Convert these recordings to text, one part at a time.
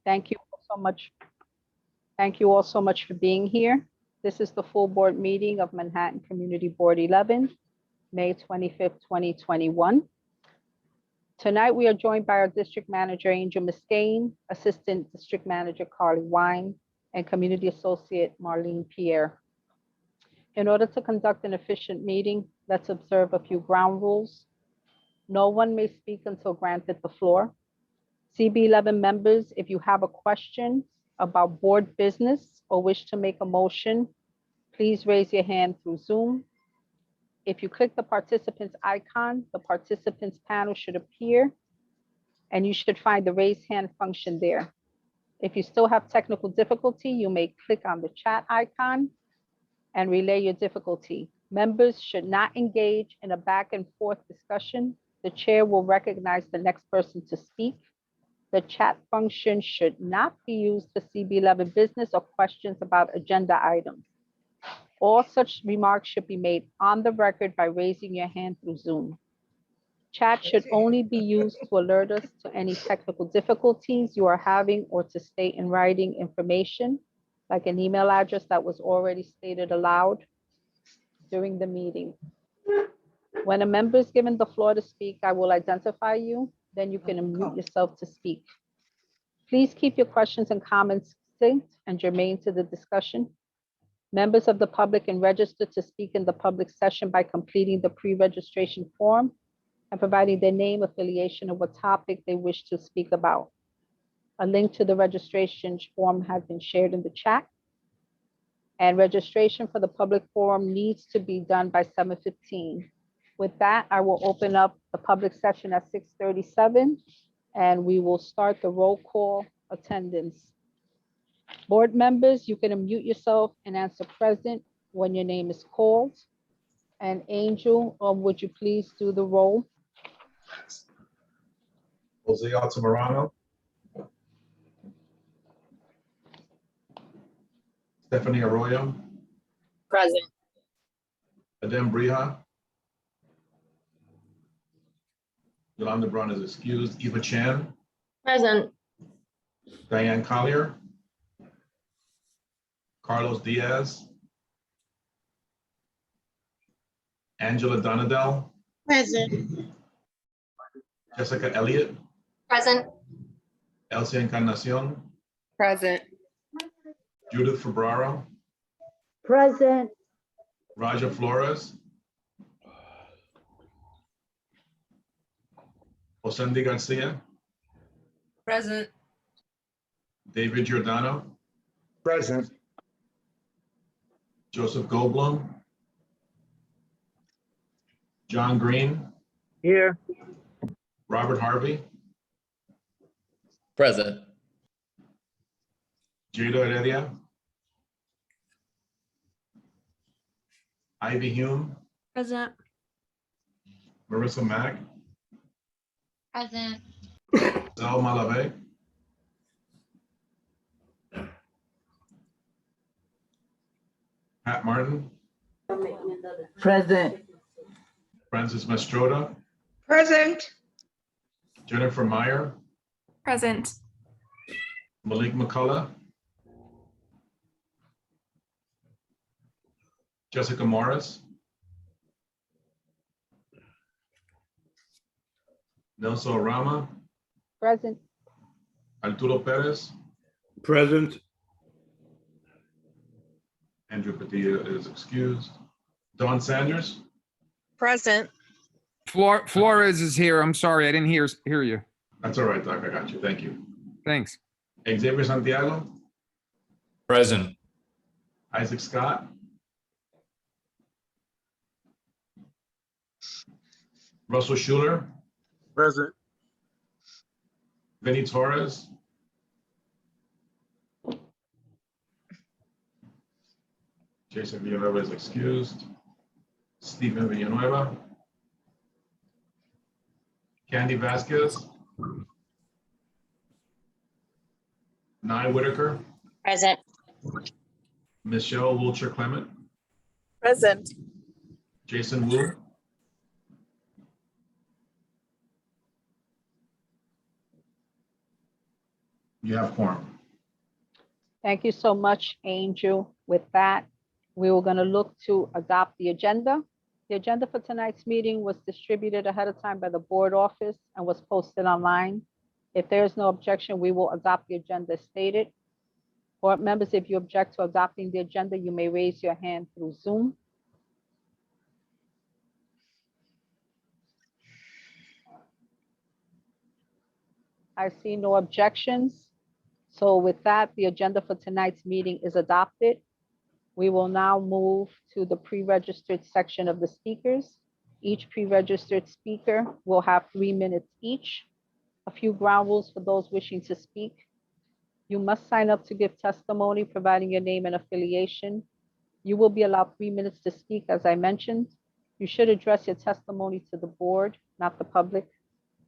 Thank you so much. Thank you all so much for being here. This is the full board meeting of Manhattan Community Board 11, May 25th, 2021. Tonight, we are joined by our District Manager, Angel Muscane, Assistant District Manager, Carly Wine, and Community Associate, Marlene Pierre. In order to conduct an efficient meeting, let's observe a few ground rules. No one may speak until granted the floor. CB11 members, if you have a question about board business or wish to make a motion, please raise your hand through Zoom. If you click the participants icon, the participants panel should appear and you should find the raise hand function there. If you still have technical difficulty, you may click on the chat icon and relay your difficulty. Members should not engage in a back and forth discussion. The chair will recognize the next person to speak. The chat function should not be used for CB11 business or questions about agenda items. All such remarks should be made on the record by raising your hand through Zoom. Chat should only be used to alert us to any technical difficulties you are having or to state in writing information, like an email address that was already stated aloud during the meeting. When a member is given the floor to speak, I will identify you, then you can unmute yourself to speak. Please keep your questions and comments succinct and germane to the discussion. Members of the public can register to speak in the public session by completing the pre-registration form and providing their name, affiliation, or what topic they wish to speak about. A link to the registration form has been shared in the chat. And registration for the public forum needs to be done by 7:15. With that, I will open up the public session at 6:37, and we will start the roll call attendance. Board members, you can unmute yourself and answer present when your name is called. And Angel, would you please do the roll? Jose Altamirano. Stephanie Arroyo. Present. Adem Brija. Yolanda Brown is excused. Eva Chan. Present. Diane Collier. Carlos Diaz. Angela Donadell. Present. Jessica Elliott. Present. Elsie Encarnacion. Present. Judith Ferraro. Present. Raja Flores. Osendi Garcia. Present. David Giordano. Present. Joseph Goldblum. John Green. Here. Robert Harvey. Present. Jada Heredia. Ivy Hume. Present. Marissa Mack. Present. Zal Malave. Pat Martin. Present. Francis Mastroda. Present. Jennifer Meyer. Present. Malik McCullough. Jessica Morris. Nelson Rama. Present. Arturo Perez. Present. Andrew Padilla is excused. Don Sanders. Present. Flores is here. I'm sorry, I didn't hear you. That's all right, Doc. I got you. Thank you. Thanks. Xavier Santiago. Present. Isaac Scott. Russell Schuler. Present. Vinny Torres. Jason Villanueva is excused. Stephen Villanueva. Candy Vasquez. Nye Whitaker. Present. Michelle Wilcher Clement. Present. Jason Wu. You have quorum. Thank you so much, Angel. With that, we were going to look to adopt the agenda. The agenda for tonight's meeting was distributed ahead of time by the board office and was posted online. If there is no objection, we will adopt the agenda as stated. Board members, if you object to adopting the agenda, you may raise your hand through Zoom. I see no objections. So with that, the agenda for tonight's meeting is adopted. We will now move to the pre-registered section of the speakers. Each pre-registered speaker will have 3 minutes each. A few ground rules for those wishing to speak. You must sign up to give testimony, providing your name and affiliation. You will be allowed 3 minutes to speak, as I mentioned. You should address your testimony to the board, not the public.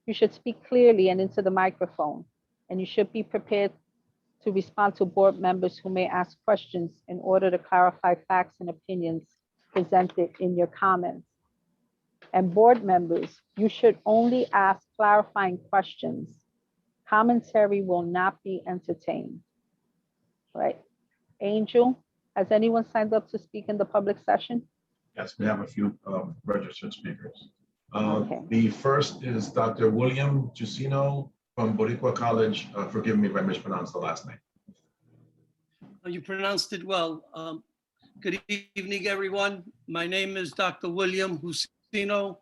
You should speak clearly and into the microphone, and you should be prepared to respond to board members who may ask questions in order to clarify facts and opinions presented in your comments. And board members, you should only ask clarifying questions. Commentary will not be entertained. Right? Angel, has anyone signed up to speak in the public session? Yes, we have a few registered speakers. Okay. The first is Dr. William Jusino from Boricua College. Forgive me if I mispronounced the last name. You pronounced it well. Good evening, everyone. My name is Dr. William Jusino.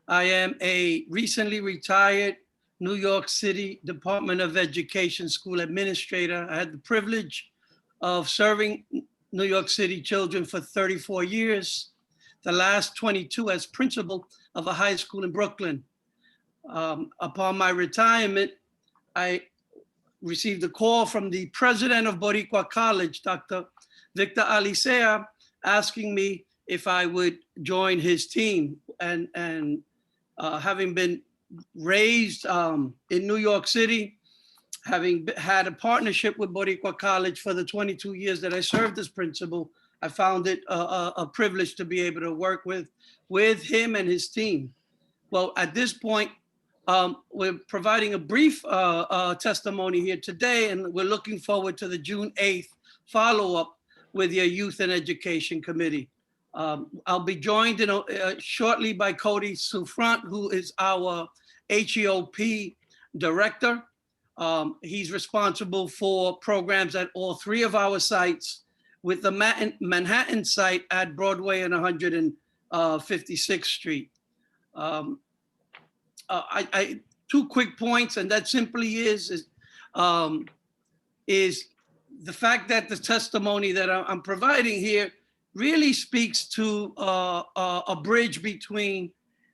I am a recently retired New York City Department of Education school administrator. I had the privilege of serving New York City children for 34 years, the last 22 as principal of a high school in Brooklyn. Upon my retirement, I received a call from the president of Boricua College, Dr. Victor Alicea, asking me if I would join his team. And having been raised in New York City, having had a partnership with Boricua College for the 22 years that I served as principal, I found it a privilege to be able to work with him and his team. Well, at this point, we're providing a brief testimony here today, and we're looking forward to the June 8th follow-up with your Youth and Education Committee. I'll be joined shortly by Cody Souffrant, who is our HEOP director. He's responsible for programs at all 3 of our sites, with the Manhattan site at Broadway and 156th Street. Two quick points, and that simply is the fact that the testimony that I'm providing here really speaks to a bridge between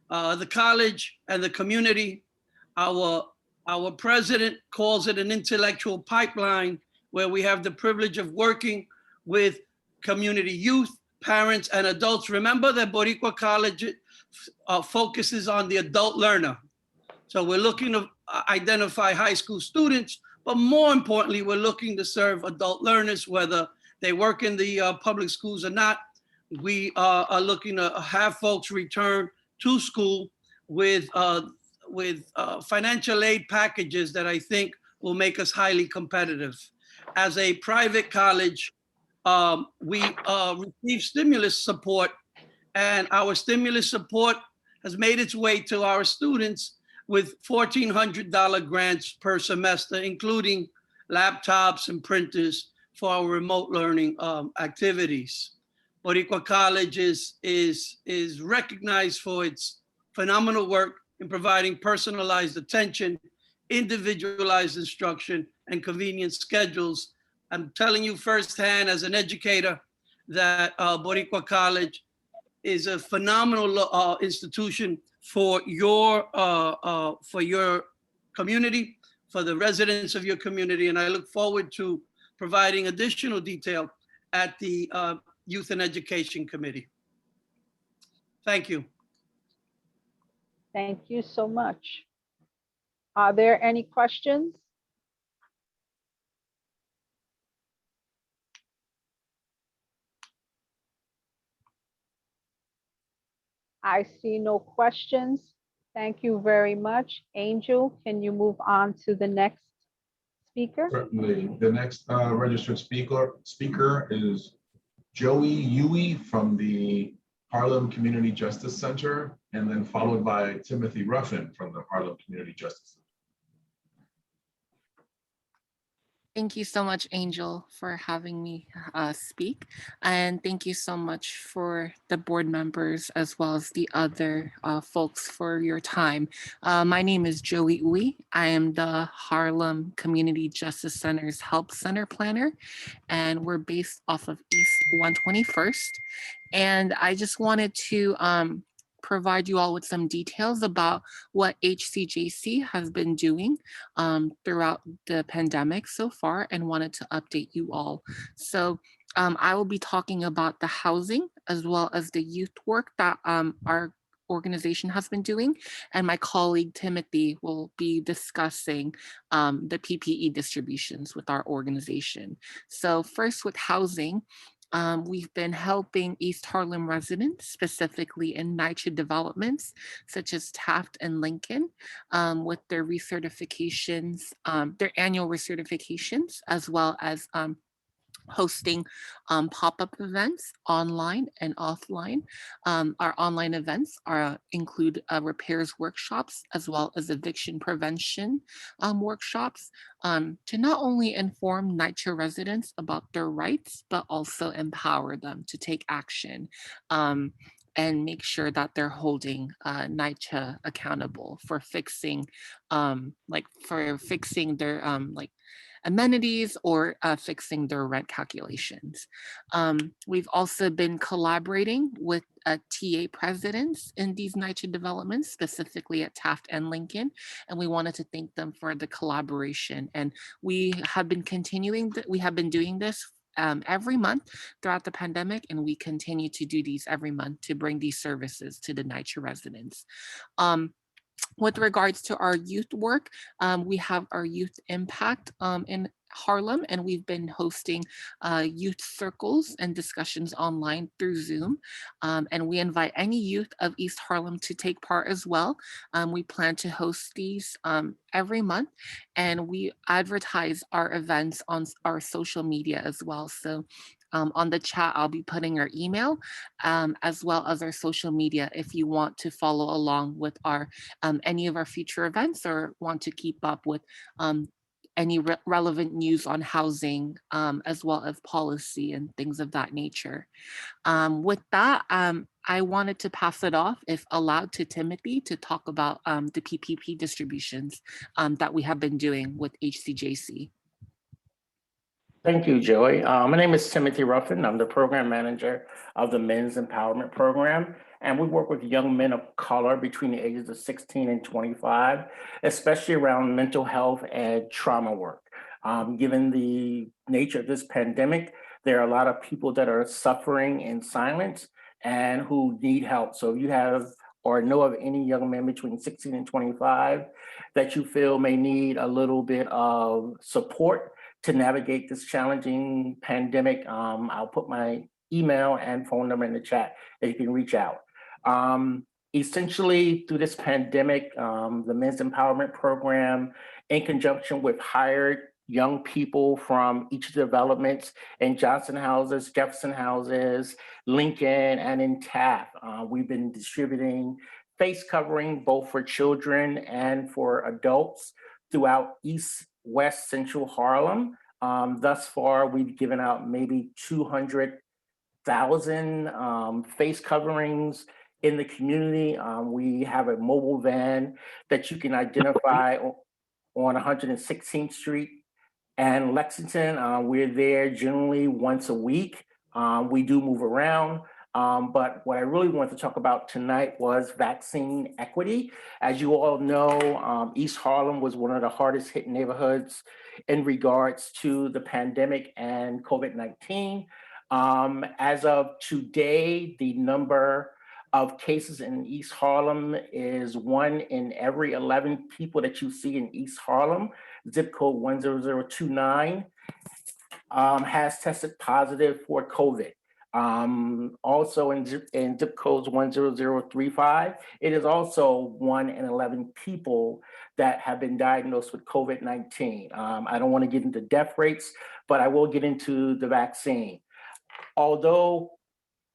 the college and the community. Our president calls it an intellectual pipeline, where we have the privilege of working with community youth, parents, and adults. Remember that Boricua College focuses on the adult learner. So we're looking to identify high school students, but more importantly, we're looking to serve adult learners, whether they work in the public schools or not. We are looking to have folks return to school with financial aid packages that I think will make us highly competitive. As a private college, we receive stimulus support, and our stimulus support has made its way to our students with $1,400 grants per semester, including laptops and printers for our remote learning activities. Boricua College is recognized for its phenomenal work in providing personalized attention, individualized instruction, and convenient schedules. I'm telling you firsthand as an educator that Boricua College is a phenomenal institution for your community, for the residents of your community, and I look forward to providing additional detail at the Youth and Education Committee. Thank you. Thank you so much. Are there any questions? I see no questions. Thank you very much. Angel, can you move on to the next speaker? Certainly. The next registered speaker is Joey Yui from the Harlem Community Justice Center, and then followed by Timothy Ruffin from the Harlem Community Justice Center. Thank you so much, Angel, for having me speak. And thank you so much for the board members as well as the other folks for your time. My name is Joey Uy. I am the Harlem Community Justice Center's Help Center Planner, and we're based off of East 121st. And I just wanted to provide you all with some details about what HCJC has been doing throughout the pandemic so far, and wanted to update you all. So I will be talking about the housing as well as the youth work that our organization has been doing, and my colleague Timothy will be discussing the PPE distributions with our organization. So first, with housing, we've been helping East Harlem residents, specifically in NYCHA developments, such as Taft and Lincoln, with their recertifications, their annual recertifications, as well as hosting pop-up events online and offline. Our online events include repairs workshops as well as eviction prevention workshops to not only inform NYCHA residents about their rights, but also empower them to take action and make sure that they're holding NYCHA accountable for fixing, their amenities or fixing their rent calculations. We've also been collaborating with TA presidents in these NYCHA developments, specifically at Taft and Lincoln, and we wanted to thank them for the collaboration. And we have been doing this every month throughout the pandemic, and we continue to do these every month to bring these services to the NYCHA residents. With regards to our youth work, we have our Youth Impact in Harlem, and we've been hosting youth circles and discussions online through Zoom. And we invite any youth of East Harlem to take part as well. We plan to host these every month, and we advertise our events on our social media as well. So on the chat, I'll be putting our email as well as our social media if you want to follow along with our any of our future events or want to keep up with any relevant news on housing as well as policy and things of that nature. With that, I wanted to pass it off, if allowed, to Timothy to talk about the PPP distributions that we have been doing with HCJC. Thank you, Joey. My name is Timothy Ruffin. I'm the program manager of the Men's Empowerment Program, and we work with young men of color between the ages of 16 and 25, especially around mental health and trauma work. Given the nature of this pandemic, there are a lot of people that are suffering in silence and who need help. So if you have or know of any young men between 16 and 25 that you feel may need a little bit of support to navigate this challenging pandemic, I'll put my email and phone number in the chat that you can reach out. Essentially, through this pandemic, the Men's Empowerment Program, in conjunction with hired young people from each of the developments in Johnson houses, Jefferson houses, Lincoln, and in Taft, we've been distributing face covering both for children and for adults throughout East, West, Central Harlem. Thus far, we've given out maybe 200,000 face coverings in the community. We have a mobile van that you can identify on 116th Street and Lexington. We're there generally once a week. We do move around. But what I really wanted to talk about tonight was vaccine equity. As you all know, East Harlem was one of the hardest hit neighborhoods in regards to the pandemic and COVID-19. As of today, the number of cases in East Harlem is 1 in every 11 people that you see in East Harlem, zip code 10029, has tested positive for COVID. Also in zip codes 10035, it is also 1 in 11 people that have been diagnosed with COVID-19. I don't want to get into death rates, but I will get into the vaccine. Although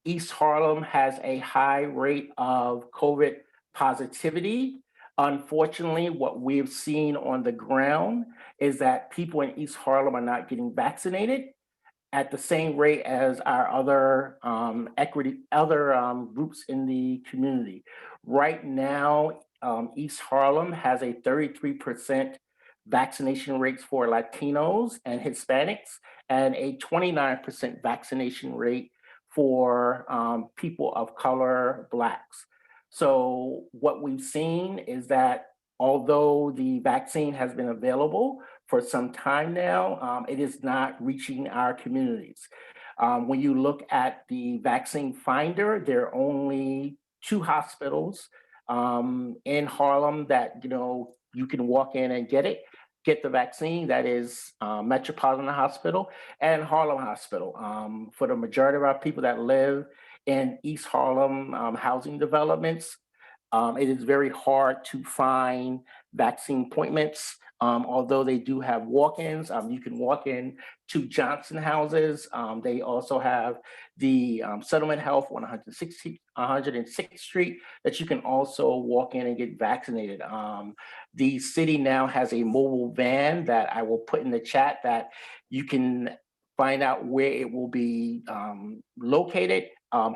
East Harlem has a high rate of COVID positivity, unfortunately, what we've seen on the ground is that people in East Harlem are not getting vaccinated at the same rate as our other groups in the community. Right now, East Harlem has a 33% vaccination rates for Latinos and Hispanics, and a 29% vaccination rate for people of color, Blacks. So what we've seen is that although the vaccine has been available for some time now, it is not reaching our communities. When you look at the vaccine finder, there are only 2 hospitals in Harlem that you can walk in and get the vaccine. That is Metropolitan Hospital and Harlem Hospital. For the majority of our people that live in East Harlem housing developments, it is very hard to find vaccine appointments. Although they do have walk-ins, you can walk in to Johnson houses. They also have the Settlement Health 106th Street that you can also walk in and get vaccinated. The city now has a mobile van that I will put in the chat that you can find out where it will be located.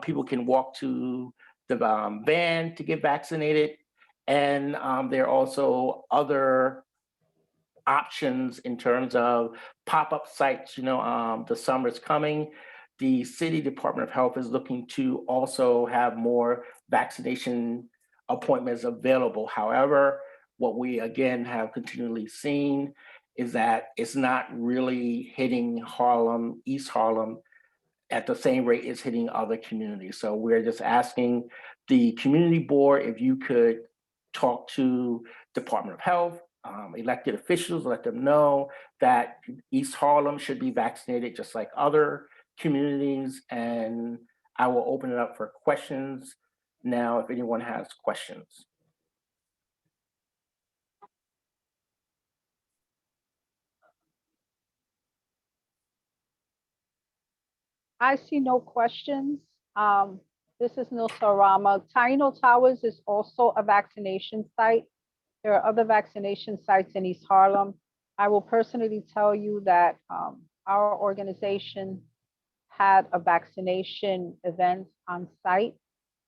People can walk to the van to get vaccinated. And there are also other options in terms of pop-up sites. The summer's coming. The City Department of Health is looking to also have more vaccination appointments available. However, what we again have continually seen is that it's not really hitting Harlem, East Harlem, at the same rate it's hitting other communities. So we're just asking the community board if you could talk to Department of Health, elected officials, let them know that East Harlem should be vaccinated just like other communities. And I will open it up for questions now if anyone has questions. I see no questions. This is Nilsa Rama. Taino Towers is also a vaccination site. There are other vaccination sites in East Harlem. I will personally tell you that our organization had a vaccination event on site,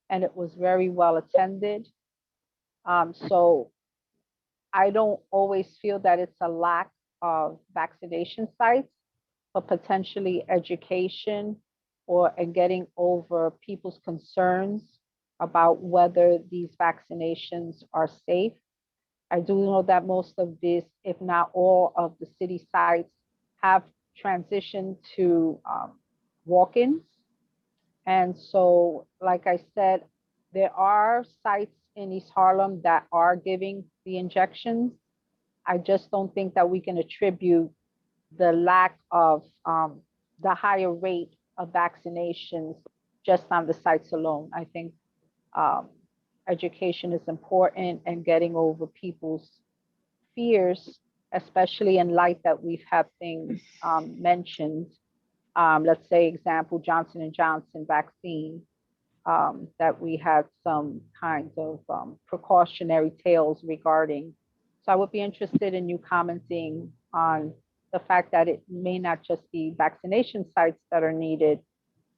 and it was very well attended. So I don't always feel that it's a lack of vaccination sites, but potentially education and getting over people's concerns about whether these vaccinations are safe. I do know that most of this, if not all of the city sites, have transitioned to walk-ins. And so, like I said, there are sites in East Harlem that are giving the injections. I just don't think that we can attribute the lack of the higher rate of vaccinations just on the sites alone. I think education is important and getting over people's fears, especially in light that we've had things mentioned. Let's say, example, Johnson & Johnson vaccine, that we had some kinds of precautionary tales regarding. So I would be interested in you commenting on the fact that it may not just be vaccination sites that are needed,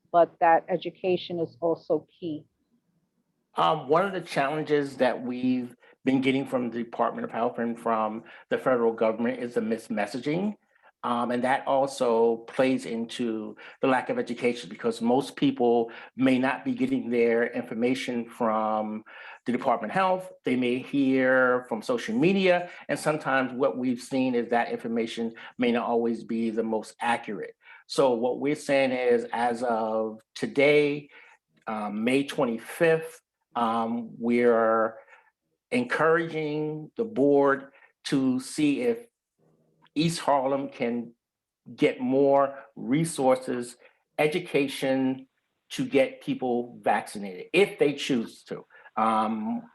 but that education is also key. One of the challenges that we've been getting from the Department of Health and from the federal government is the mismessaging. And that also plays into the lack of education because most people may not be getting their information from the Department of Health. They may hear from social media. And sometimes what we've seen is that information may not always be the most accurate. So what we're saying is, as of today, May 25th, we're encouraging the board to see if East Harlem can get more resources, education, to get people vaccinated if they choose to.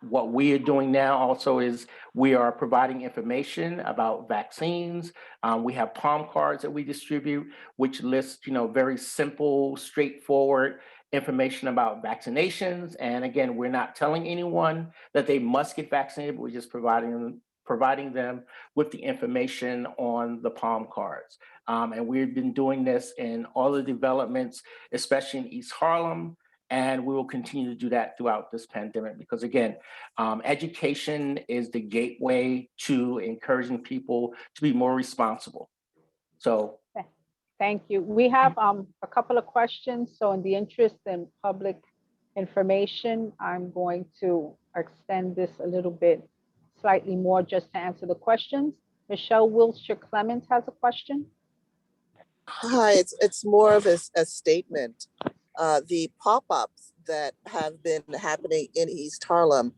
What we are doing now also is we are providing information about vaccines. We have palm cards that we distribute, which list, very simple, straightforward information about vaccinations. And again, we're not telling anyone that they must get vaccinated, but we're just providing them with the information on the palm cards. And we've been doing this in all the developments, especially in East Harlem. And we will continue to do that throughout this pandemic because, again, education is the gateway to encouraging people to be more responsible. So, thank you. We have a couple of questions. So in the interest in public information, I'm going to extend this a little bit, slightly more just to answer the questions. Michelle Wilshire Clemens has a question. Hi, it's more of a statement. The pop-ups that have been happening in East Harlem,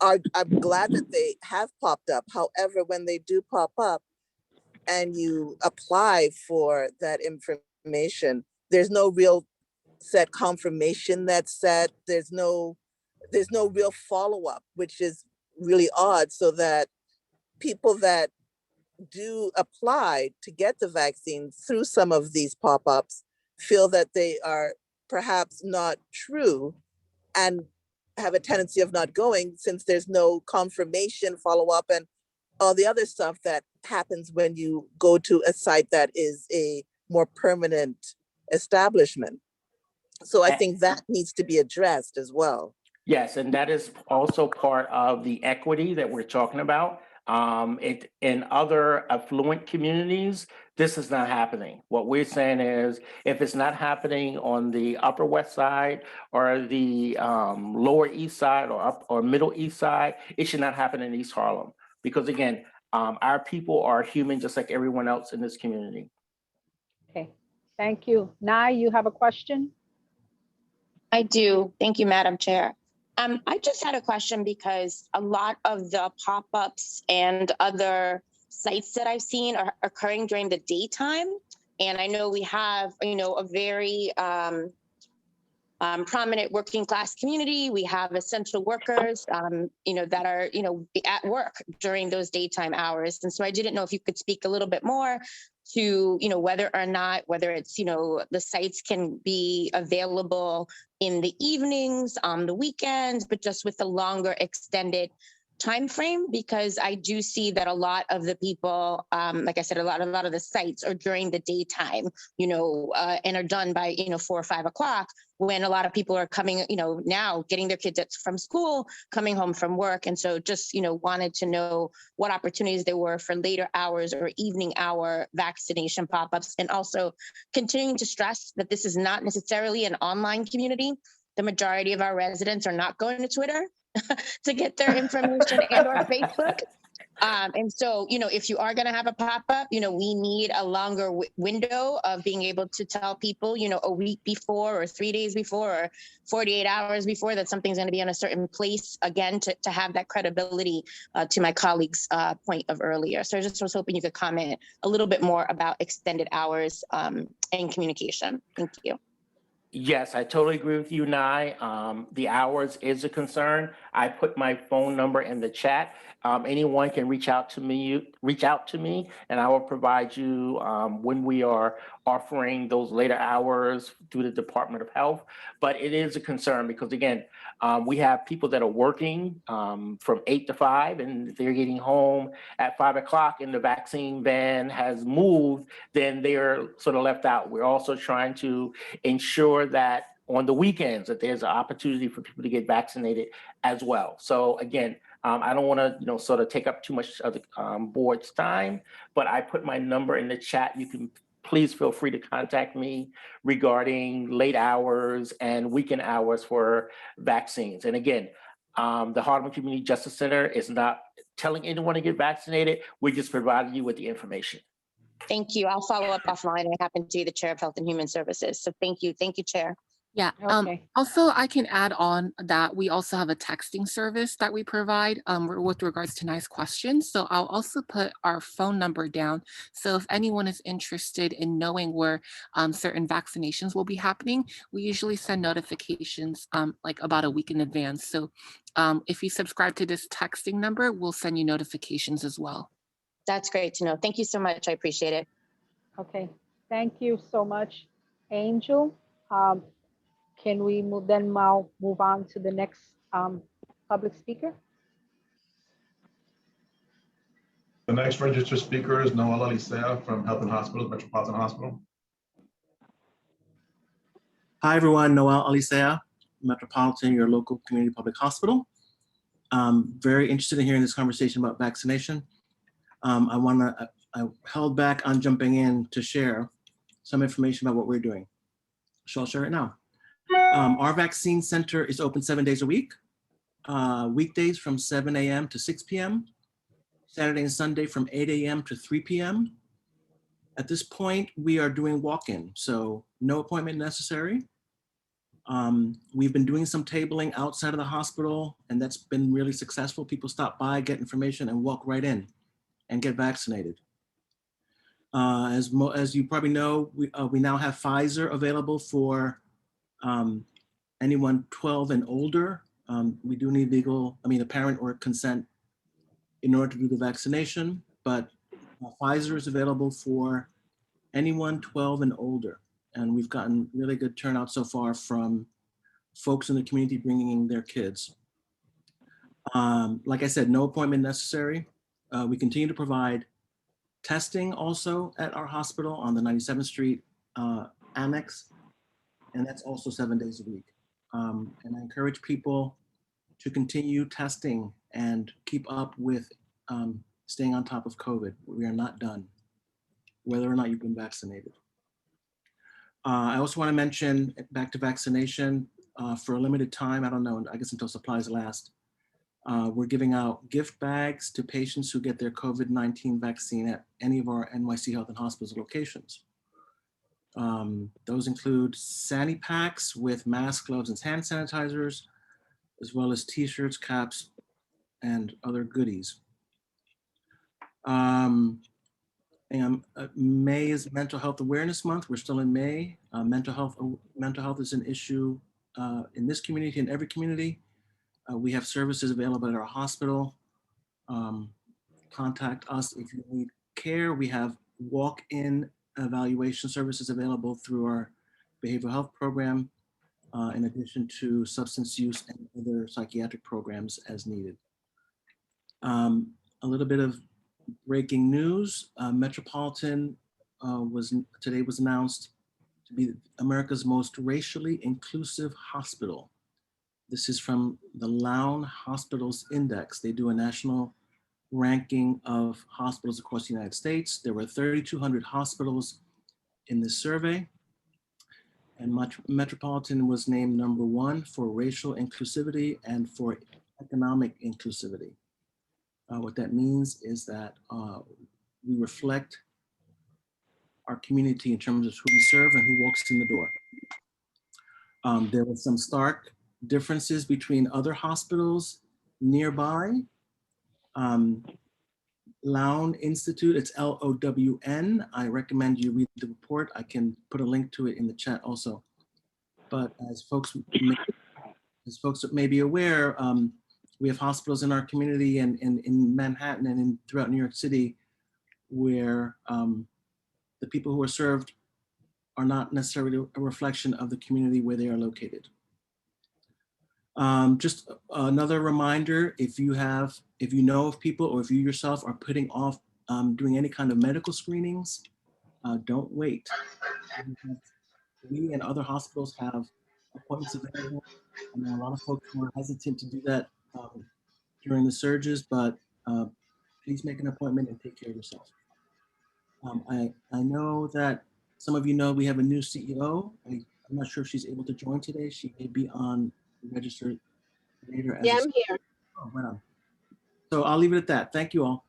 I'm glad that they have popped up. However, when they do pop up and you apply for that information, there's no real set confirmation that's set. There's no real follow-up, which is really odd, so that people that do apply to get the vaccine through some of these pop-ups feel that they are perhaps not true and have a tendency of not going since there's no confirmation, follow-up, and all the other stuff that happens when you go to a site that is a more permanent establishment. So I think that needs to be addressed as well. yes, and that is also part of the equity that we're talking about. In other affluent communities, this is not happening. What we're saying is, if it's not happening on the Upper West Side or the Lower East Side or Middle East Side, it should not happen in East Harlem. Because again, our people are human just like everyone else in this community. Okay, thank you. Nai, you have a question? I do. Thank you, Madam Chair. I just had a question because a lot of the pop-ups and other sites that I've seen are occurring during the daytime. And I know we have, a very prominent working class community. We have essential workers, that are, at work during those daytime hours. And so I didn't know if you could speak a little bit more to, whether it's, the sites can be available in the evenings, on the weekends, but just with a longer extended time frame, because I do see that a lot of the people, like I said, a lot of the sites are during the daytime, and are done by 4 or 5 o'clock, when a lot of people are coming, now getting their kids from school, coming home from work, and so just wanted to know what opportunities there were for later hours or evening hour vaccination pop-ups, and also continuing to stress that this is not necessarily an online community. The majority of our residents are not going to Twitter to get their information and or Facebook. And so, if you are going to have a pop-up, we need a longer window of being able to tell people, a week before or 3 days before or 48 hours before that something's going to be in a certain place, again, to have that credibility, to my colleague's point of earlier. So I just was hoping you could comment a little bit more about extended hours and communication. Thank you. Yes, I totally agree with you, Nai. The hours is a concern. I put my phone number in the chat. Anyone can reach out to me, and I will provide you when we are offering those later hours through the Department of Health. But it is a concern because, again, we have people that are working from 8 to 5, and they're getting home at 5 o'clock, and the vaccine van has moved, then they're sort of left out. We're also trying to ensure that on the weekends that there's an opportunity for people to get vaccinated as well. So again, I don't want to, sort of take up too much of the board's time, but I put my number in the chat. You can please feel free to contact me regarding late hours and weekend hours for vaccines. And again, the Harlem Community Justice Center is not telling anyone to get vaccinated. We're just providing you with the information. Thank you. I'll follow up offline. I happen to be the chair of Health and Human Services. So thank you. Thank you, Chair. Yeah. Okay. Also, I can add on that we also have a texting service that we provide with regards to nice questions. So I'll also put our phone number down. So if anyone is interested in knowing where certain vaccinations will be happening, we usually send notifications like about a week in advance. So if you subscribe to this texting number, we'll send you notifications as well. That's great to know. Thank you so much. I appreciate it. Okay. Thank you so much, Angel. Can we now move on to the next public speaker? The next registered speaker is Noel Alicea from Health and Hospitals, Metropolitan Hospital. Hi, everyone. Noel Alicea, Metropolitan, your local community public hospital. I'm very interested in hearing this conversation about vaccination. I held back on jumping in to share some information about what we're doing. So I'll share it now. Our vaccine center is open 7 days a week, weekdays from 7 a.m. to 6 p.m., Saturday and Sunday from 8 a.m. to 3 p.m. At this point, we are doing walk-in, so no appointment necessary. We've been doing some tabling outside of the hospital, and that's been really successful. People stop by, get information, and walk right in and get vaccinated. As you probably know, we now have Pfizer available for anyone 12 and older. We do need a parent or consent in order to do the vaccination, but Pfizer is available for anyone 12 and older. And we've gotten really good turnout so far from folks in the community bringing their kids. Like I said, no appointment necessary. We continue to provide testing also at our hospital on the 97th Street Annex, and that's also 7 days a week. And I encourage people to continue testing and keep up with staying on top of COVID. We are not done, whether or not you've been vaccinated. I also want to mention, back to vaccination, for a limited time, I don't know, I guess until supplies last, we're giving out gift bags to patients who get their COVID-19 vaccine at any of our NYC Health and Hospitals locations. Those include Sani packs with masks, gloves, and hand sanitizers, as well as t-shirts, caps, and other goodies. May is Mental Health Awareness Month. We're still in May. Mental health is an issue in this community and every community. We have services available at our hospital. Contact us if you need care. We have walk-in evaluation services available through our behavioral health program, in addition to substance use and other psychiatric programs as needed. A little bit of breaking news. Metropolitan today was announced to be America's most racially inclusive hospital. This is from the Lown Hospitals Index. They do a national ranking of hospitals across the United States. There were 3,200 hospitals in this survey, and Metropolitan was named #1 for racial inclusivity and for economic inclusivity. What that means is that we reflect our community in terms of who we serve and who walks in the door. There were some stark differences between other hospitals nearby. Lown Institute, it's LOWN. I recommend you read the report. I can put a link to it in the chat also. But as folks may be aware, we have hospitals in our community and in Manhattan and throughout New York City where the people who are served are not necessarily a reflection of the community where they are located. Just another reminder, if you know of people or if you yourself are putting off doing any kind of medical screenings, don't wait. We and other hospitals have appointments available. I know a lot of folks were hesitant to do that during the surges, but please make an appointment and take care of yourself. I know that some of you know we have a new CEO. I'm not sure if she's able to join today. She may be on registered later. Yeah, I'm here. Oh, right on. So I'll leave it at that. Thank you all.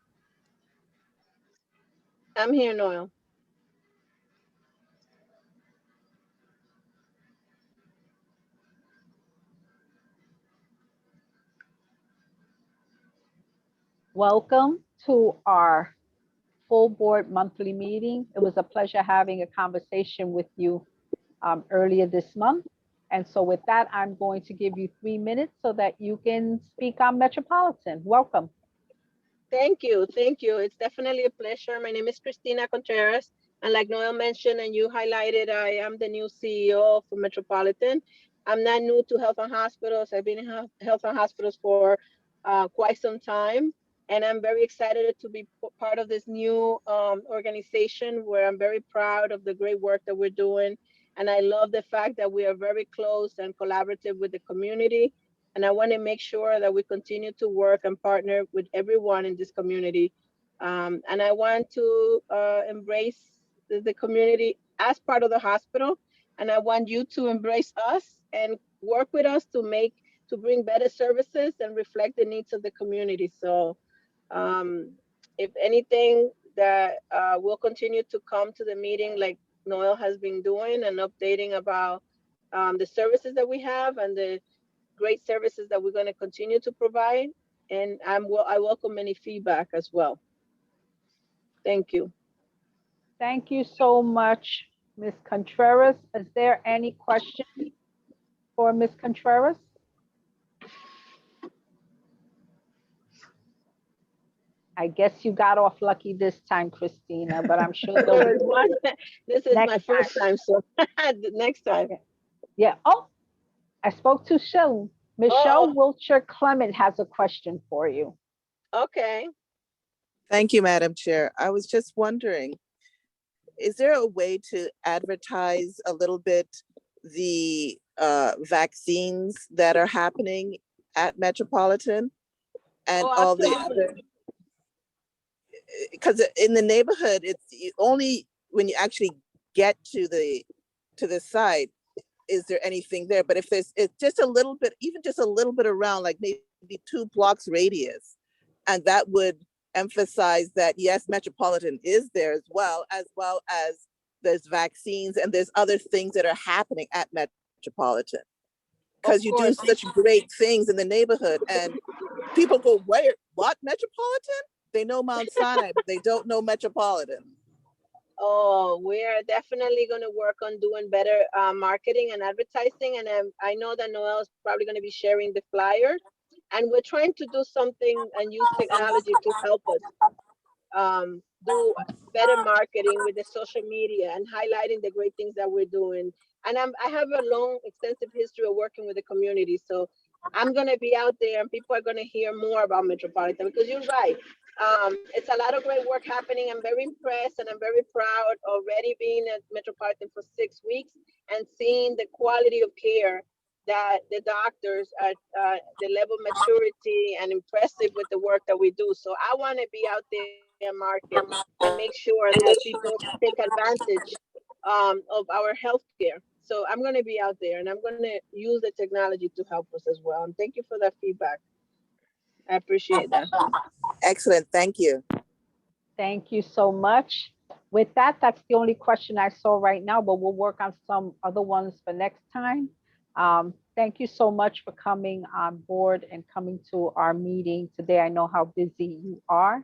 I'm here, Noel. Welcome to our full board monthly meeting. It was a pleasure having a conversation with you earlier this month. And so with that, I'm going to give you 3 minutes so that you can speak on Metropolitan. Welcome. Thank you. Thank you. It's definitely a pleasure. My name is Cristina Contreras. And like Noel mentioned and you highlighted, I am the new CEO for Metropolitan. I'm not new to health and hospitals. I've been in health and hospitals for quite some time. And I'm very excited to be part of this new organization where I'm very proud of the great work that we're doing. And I love the fact that we are very close and collaborative with the community. And I want to make sure that we continue to work and partner with everyone in this community. And I want to embrace the community as part of the hospital. And I want you to embrace us and work with us to bring better services and reflect the needs of the community. So if anything, that we'll continue to come to the meeting like Noel has been doing and updating about the services that we have and the great services that we're going to continue to provide. And I welcome any feedback as well. Thank you. Thank you so much, Ms. Contreras. Is there any questions for Ms. Contreras? I guess you got off lucky this time, Christina, but I'm sure this is my first time, so next time. Yeah. Oh, I spoke too soon. Michelle Wiltshire Clement has a question for you. Okay. Thank you, Madam Chair. I was just wondering, is there a way to advertise a little bit the vaccines that are happening at Metropolitan and all the other? Because in the neighborhood, it's only when you actually get to the site, is there anything there? But if it's just a little bit, even just a little bit around, like maybe 2 blocks radius, and that would emphasize that yes, Metropolitan is there as well as there's vaccines and there's other things that are happening at Metropolitan. Because you do such great things in the neighborhood and people go, where, what, Metropolitan? They know Mount Sinai, but they don't know Metropolitan. Oh, we're definitely going to work on doing better marketing and advertising. And I know that Noel is probably going to be sharing the flyer. And we're trying to do something and use technology to help us do better marketing with the social media and highlighting the great things that we're doing. And I have a long, extensive history of working with the community. So I'm going to be out there and people are going to hear more about Metropolitan because you're right. It's a lot of great work happening. I'm very impressed and I'm very proud already being at Metropolitan for 6 weeks and seeing the quality of care that the doctors at the level of maturity and impressive with the work that we do. So I want to be out there and market and make sure that people take advantage of our healthcare. So I'm going to be out there and I'm going to use the technology to help us as well. And thank you for that feedback. I appreciate that. Excellent. Thank you. Thank you so much. With that, that's the only question I saw right now, but we'll work on some other ones for next time. Thank you so much for coming on board and coming to our meeting today. I know how busy you are.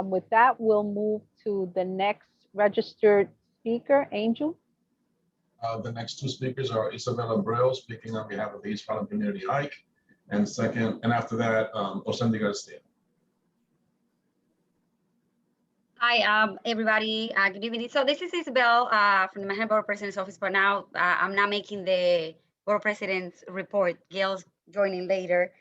With that, we'll move to the next registered speaker, Angel. The next 2 speakers are Isabella Brill speaking on behalf of the East Harlem Community Hike, and after that, Osendi Garcia. Hi, everybody. Good evening. So this is Isabel from the Manhattan Borough President's Office, but now I'm not making the Borough President's report. Gail's joining later.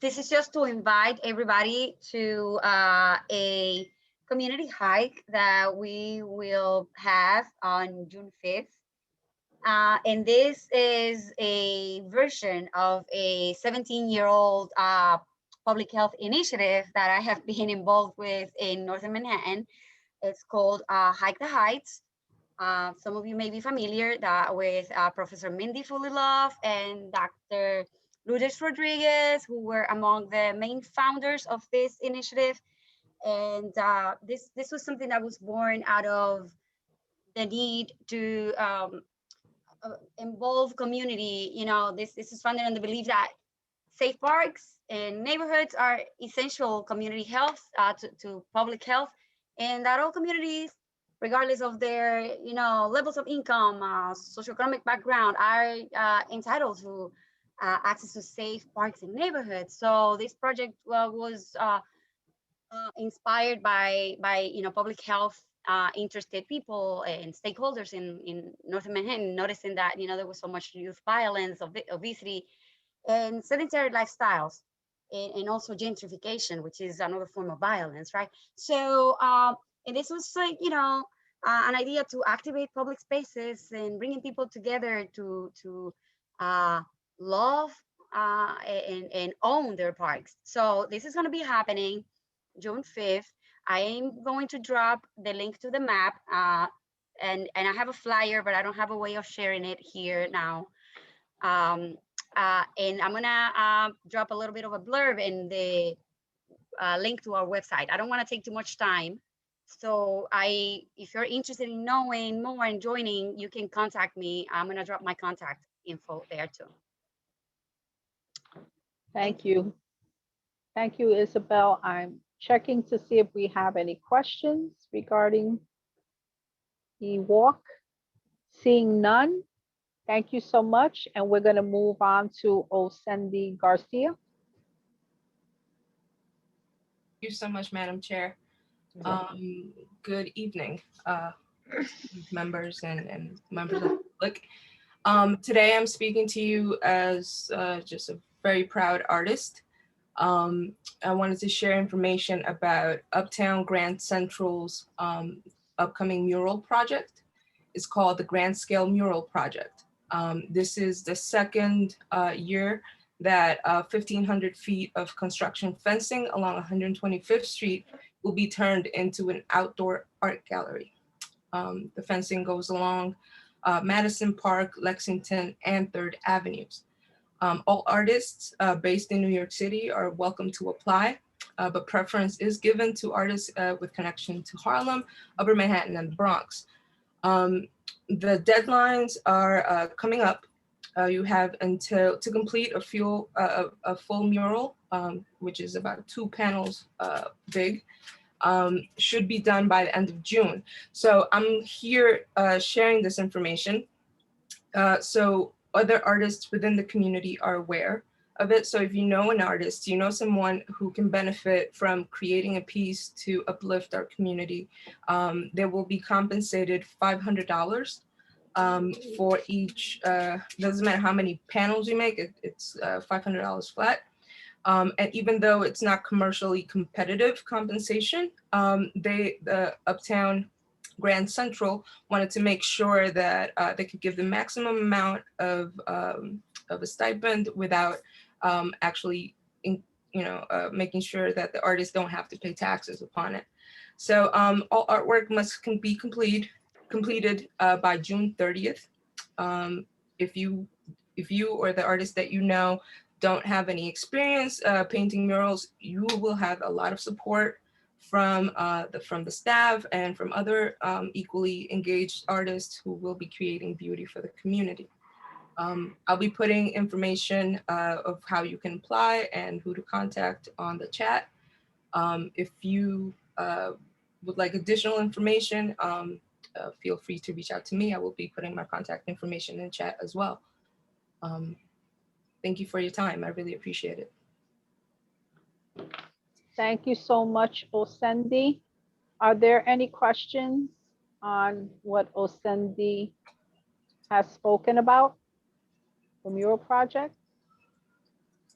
This is just to invite everybody to a community hike that we will have on June 5th. And this is a version of a 17-year-old public health initiative that I have been involved with in Northern Manhattan. It's called Hike the Heights. Some of you may be familiar with Professor Mindy Fulilov and Dr. Lourdes Rodriguez, who were among the main founders of this initiative. And this was something that was born out of the need to involve community. You know, this is founded on the belief that safe parks and neighborhoods are essential community health to public health, and that all communities, regardless of their levels of income, socioeconomic background, are entitled to access to safe parks and neighborhoods. So this project was inspired by public health interested people and stakeholders in North Manhattan, noticing that there was so much youth violence, obesity, and sedentary lifestyles, and also gentrification, which is another form of violence, right? So, and this was like, an idea to activate public spaces and bringing people together to love and own their parks. So this is going to be happening June 5th. I am going to drop the link to the map, and I have a flyer, but I don't have a way of sharing it here now. And I'm gonna drop a little bit of a blurb in the link to our website. I don't want to take too much time. So if you're interested in knowing more and joining, you can contact me. I'm gonna drop my contact info there too. Thank you. Thank you, Isabel. I'm checking to see if we have any questions regarding the walk. Seeing none, thank you so much. And we're going to move on to Osendi Garcia. Thank you so much, Madam Chair. Good evening, members and members of the public. Today I'm speaking to you as just a very proud artist. I wanted to share information about Uptown Grand Central's upcoming mural project. It's called the Grand Scale Mural Project. This is the second year that 1,500 feet of construction fencing along 125th Street will be turned into an outdoor art gallery. The fencing goes along Madison Park, Lexington, and 3rd Avenues. All artists based in New York City are welcome to apply, but preference is given to artists with connection to Harlem, Upper Manhattan, and the Bronx. The deadlines are coming up. You have until to complete a full mural, which is about 2 panels big, should be done by the end of June. So I'm here sharing this information. So other artists within the community are aware of it. So if you know an artist, you know someone who can benefit from creating a piece to uplift our community, they will be compensated $500 for each, doesn't matter how many panels you make, it's $500 flat. And even though it's not commercially competitive compensation, the Uptown Grand Central wanted to make sure that they could give the maximum amount of a stipend without actually, making sure that the artists don't have to pay taxes upon it. So all artwork can be completed by June 30th. If you or the artist that you know don't have any experience painting murals, you will have a lot of support from the staff and from other equally engaged artists who will be creating beauty for the community. I'll be putting information of how you can apply and who to contact on the chat. If you would like additional information, feel free to reach out to me. I will be putting my contact information in chat as well. Thank you for your time. I really appreciate it. Thank you so much, Osendi. Are there any questions on what Osendi has spoken about, the mural project?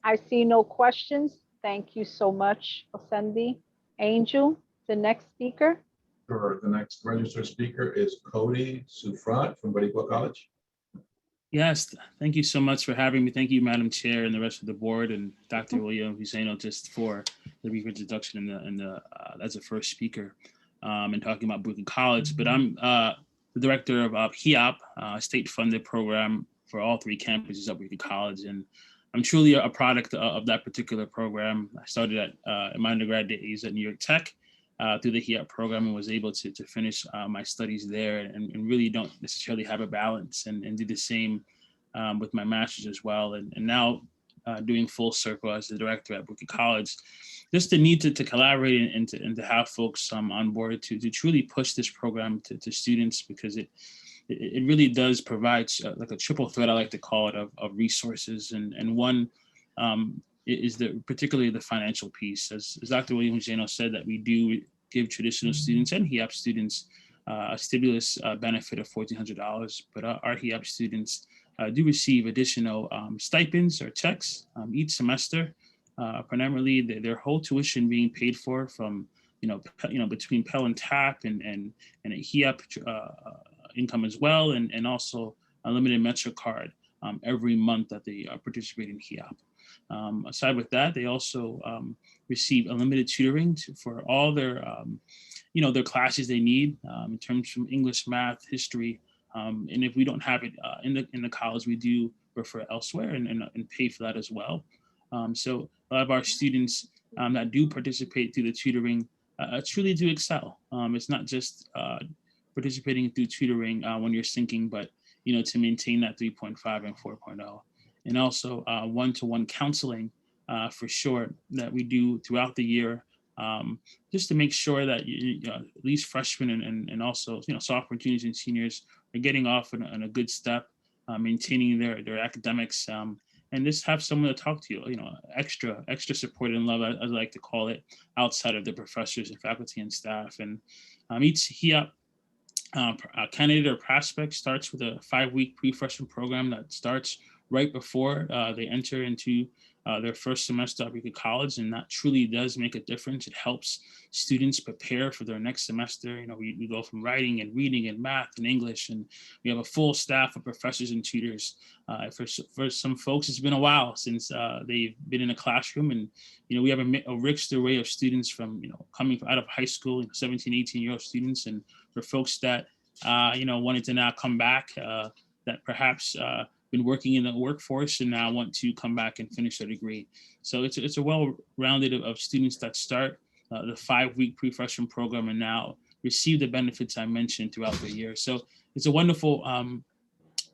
I see no questions. Thank you so much, Osendi. Angel, the next speaker. Sure. The next registered speaker is Cody Souffrant from Boricua College. Yes, thank you so much for having me. Thank you, Madam Chair, and the rest of the board, and Dr. William Husseino, just for the brief introduction and as a first speaker and talking about Boricua College. But I'm the director of HEOP, state-funded program for all 3 campuses at Boricua College, and I'm truly a product of that particular program. I started in my undergrad days at New York Tech through the HEOP program and was able to finish my studies there and really don't necessarily have a balance and do the same with my master's as well. And now doing full circle as the director at Brooklyn College. Just the need to collaborate and to have folks on board to truly push this program to students, because it really does provide like a triple threat, I like to call it, of resources. And one is particularly the financial piece. As Dr. Williams said, that we do give traditional students and HEAP students a stimulus benefit of $1,400, but our HEAP students do receive additional stipends or checks each semester. Primarily, their whole tuition being paid for from between Pell and TAP and a HEAP income as well, and also a limited Metro card every month that they participate in HEAP. Aside with that, they also receive unlimited tutoring for all their their classes they need in terms from English, math, history. And if we don't have it in the college, we do refer elsewhere and pay for that as well. So a lot of our students that do participate through the tutoring truly do excel. It's not just participating through tutoring when you're sinking, but to maintain that 3.5 and 4.0. And also one-to-one counseling for sure that we do throughout the year, just to make sure that at least freshmen and also sophomore, juniors, and seniors are getting off on a good step, maintaining their academics, and just have someone to talk to, extra support and love, I like to call it, outside of the professors and faculty and staff. And each HEAP candidate or prospect starts with a 5-week pre-freshman program that starts right before they enter into their first semester at Brooklyn College, and that truly does make a difference. It helps students prepare for their next semester. We go from writing and reading and math and English, and we have a full staff of professors and tutors. For some folks, it's been a while since they've been in a classroom, and we have a rich array of students from coming out of high school, 17, 18-year-old students, and for folks that wanted to now come back, that perhaps been working in the workforce and now want to come back and finish their degree. So it's a well-rounded of students that start the 5-week pre-freshman program and now receive the benefits I mentioned throughout the year. So it's a wonderful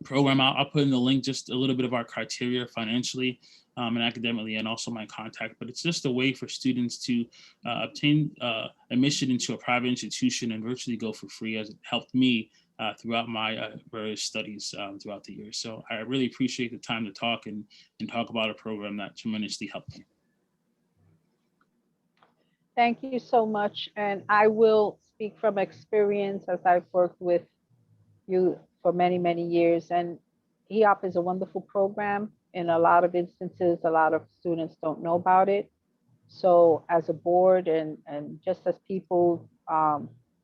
program. I'll put in the link just a little bit of our criteria financially and academically, and also my contact, but it's just a way for students to obtain admission into a private institution and virtually go for free, as it helped me throughout my various studies throughout the year. So I really appreciate the time to talk and talk about a program that tremendously helped me. Thank you so much. And I will speak from experience, as I've worked with you for many, many years. And HEAP is a wonderful program. In a lot of instances, a lot of students don't know about it. So as a board and just as people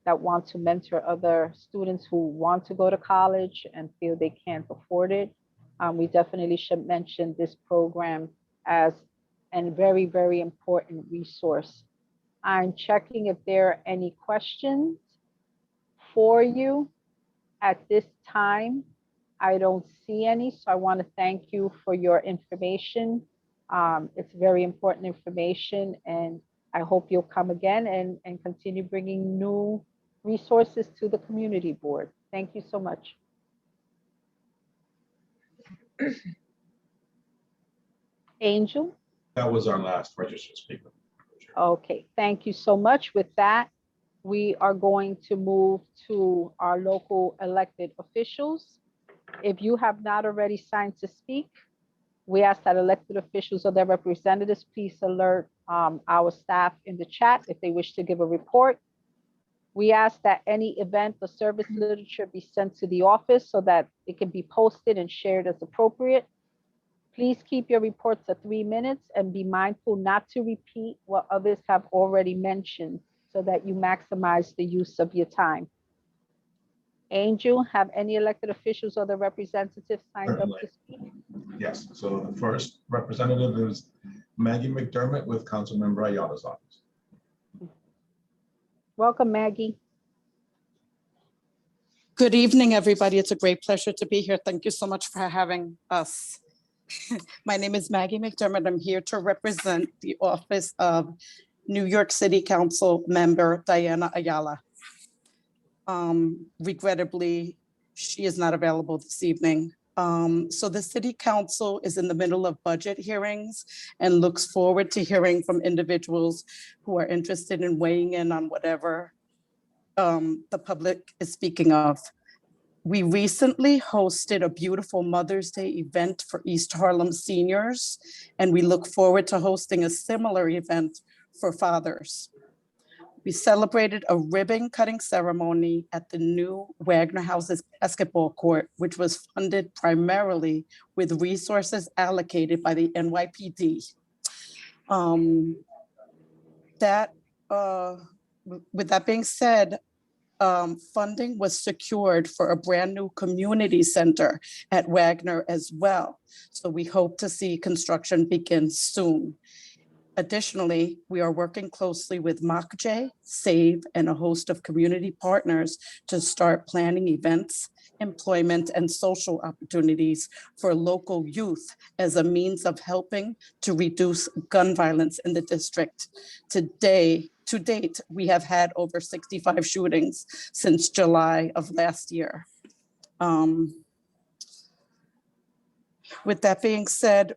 that want to mentor other students who want to go to college and feel they can't afford it, we definitely should mention this program as a very, very important resource. I'm checking if there are any questions for you at this time. I don't see any, so I want to thank you for your information. It's very important information, and I hope you'll come again and continue bringing new resources to the community board. Thank you so much. Angel? That was our last registered speaker. Okay, thank you so much. With that, we are going to move to our local elected officials. If you have not already signed to speak, we ask that elected officials or their representatives please alert our staff in the chat if they wish to give a report. We ask that any event or service literature be sent to the office so that it can be posted and shared as appropriate. Please keep your reports at 3 minutes and be mindful not to repeat what others have already mentioned so that you maximize the use of your time. Angel, have any elected officials or the representatives signed up to speak? Yes, so the first representative is Maggie McDermott with Councilmember Ayala's office. Welcome, Maggie. Good evening, everybody. It's a great pleasure to be here. Thank you so much for having us. My name is Maggie McDermott. I'm here to represent the office of New York City Council member Diana Ayala. Regrettably, she is not available this evening. So the city council is in the middle of budget hearings and looks forward to hearing from individuals who are interested in weighing in on whatever the public is speaking of. We recently hosted a beautiful Mother's Day event for East Harlem seniors, and we look forward to hosting a similar event for fathers. We celebrated a ribbon cutting ceremony at the new Wagner Houses basketball court, which was funded primarily with resources allocated by the NYPD. With that being said, funding was secured for a brand new community center at Wagner as well. So we hope to see construction begin soon. Additionally, we are working closely with MOCJ, SAVE, and a host of community partners to start planning events, employment, and social opportunities for local youth as a means of helping to reduce gun violence in the district. To date, we have had over 65 shootings since July of last year. With that being said,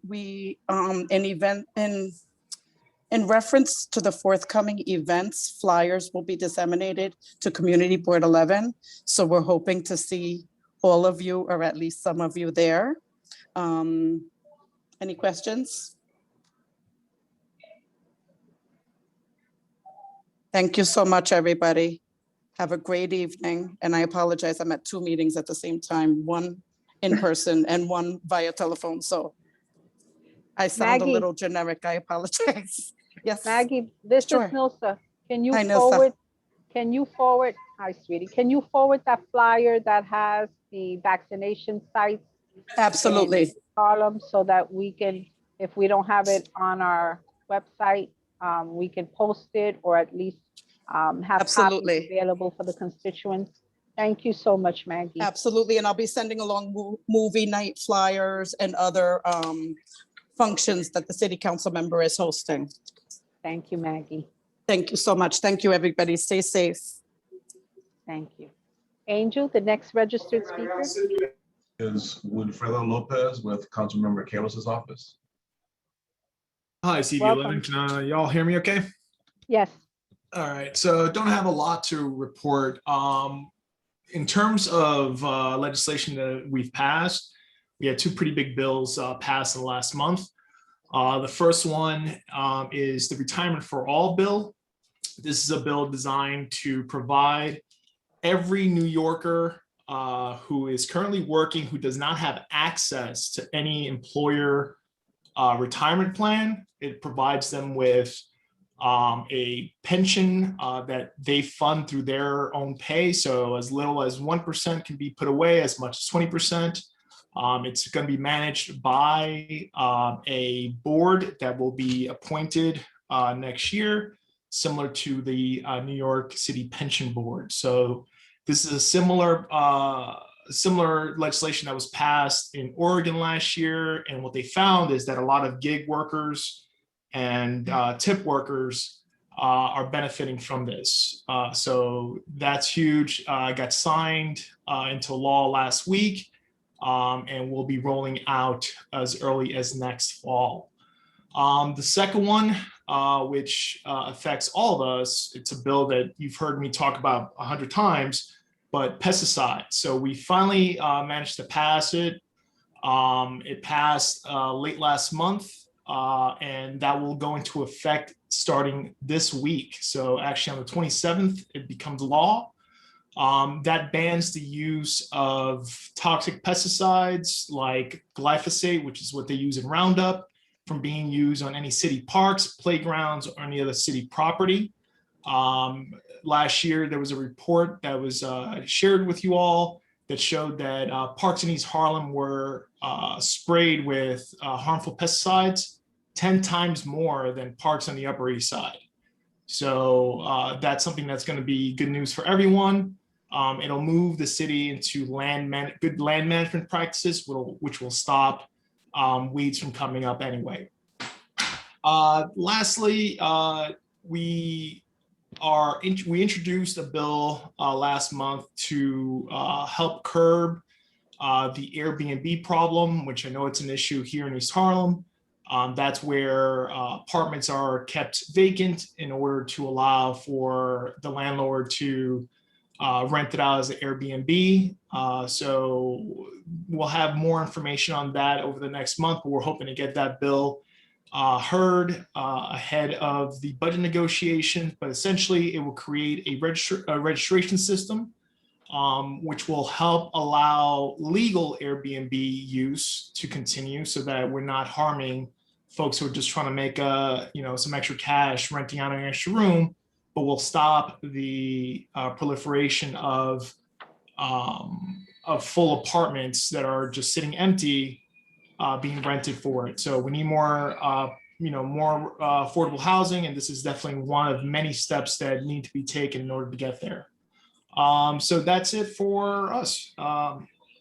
in reference to the forthcoming events, flyers will be disseminated to Community Board 11. So we're hoping to see all of you, or at least some of you there. Any questions? Thank you so much, everybody. Have a great evening. And I apologize, I'm at 2 meetings at the same time, one in person and one via telephone. So I sound a Maggie. little generic, I apologize. Yes. Maggie, this Sure. is Nilsa. Can you Hi, Nilsa. forward, hi, sweetie. Can you forward that flyer that has the vaccination sites? Absolutely. In Harlem, so that we can, if we don't have it on our website, we can post it, or at least have copies Absolutely. available for the constituents. Thank you so much, Maggie. Absolutely, and I'll be sending along movie night flyers and other functions that the city council member is hosting. Thank you, Maggie. Thank you so much. Thank you, everybody. Stay safe. Thank you. Angel, the next registered speaker. Is Wilfredo Lopez with Councilmember Kalos's office. Hi, CB11. Welcome. Can y'all hear me okay? Yes. All right, so don't have a lot to report. In terms of legislation that we've passed, we had 2 pretty big bills passed in the last month. The first one is the Retirement for All bill. This is a bill designed to provide every New Yorker who is currently working, who does not have access to any employer retirement plan. It provides them with a pension that they fund through their own pay. So as little as 1% can be put away, as much as 20%. It's going to be managed by a board that will be appointed next year, similar to the New York City Pension Board. So this is a similar legislation that was passed in Oregon last year. And what they found is that a lot of gig workers and tip workers are benefiting from this. So that's huge. Got signed into law last week, and will be rolling out as early as next fall. The second one, which affects all of us, it's a bill that you've heard me talk about 100 times, but pesticides. So we finally managed to pass it. It passed late last month, and that will go into effect starting this week. So actually on the 27th, it becomes law. That bans the use of toxic pesticides like glyphosate, which is what they use in Roundup, from being used on any city parks, playgrounds, or any other city property. Last year, there was a report that was shared with you all that showed that parks in East Harlem were sprayed with harmful pesticides 10 times more than parks on the Upper East Side. So that's something that's going to be good news for everyone. It'll move the city into good land management practices, which will stop weeds from coming up anyway. Lastly, we introduced a bill last month to help curb the Airbnb problem, which I know it's an issue here in East Harlem. That's where apartments are kept vacant in order to allow for the landlord to rent it out as an Airbnb. So we'll have more information on that over the next month, but we're hoping to get that bill heard ahead of the budget negotiations. But essentially, it will create a registration system, which will help allow legal Airbnb use to continue, so that we're not harming folks who are just trying to make some extra cash renting out an extra room, but will stop the proliferation of full apartments that are just sitting empty, being rented for it. So we need more affordable housing, and this is definitely one of many steps that need to be taken in order to get there. So that's it for us.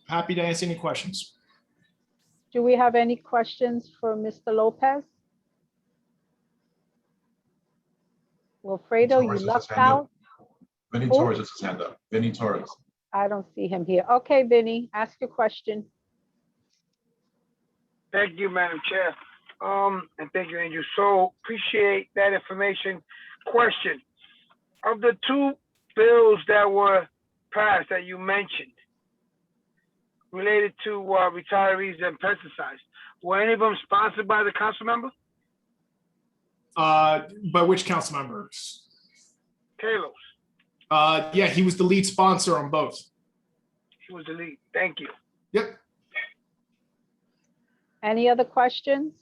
Happy to answer any questions. Do we have any questions for Mr. Lopez? Wilfredo, you Torres has his lucked hand up. out. Vinny Who? Torres has his hand up. Vinny Torres. I don't see him here. Okay, Vinny, ask your question. Thank you, Madam Chair. And thank you, Andrew. So appreciate that information. Question: of the two bills that were passed that you mentioned related to retirees and pesticides, were any of them sponsored by the council member? By which council members? Kalos. Yeah, he was the lead sponsor on both. He was the lead. Thank you. Yep. Any other questions?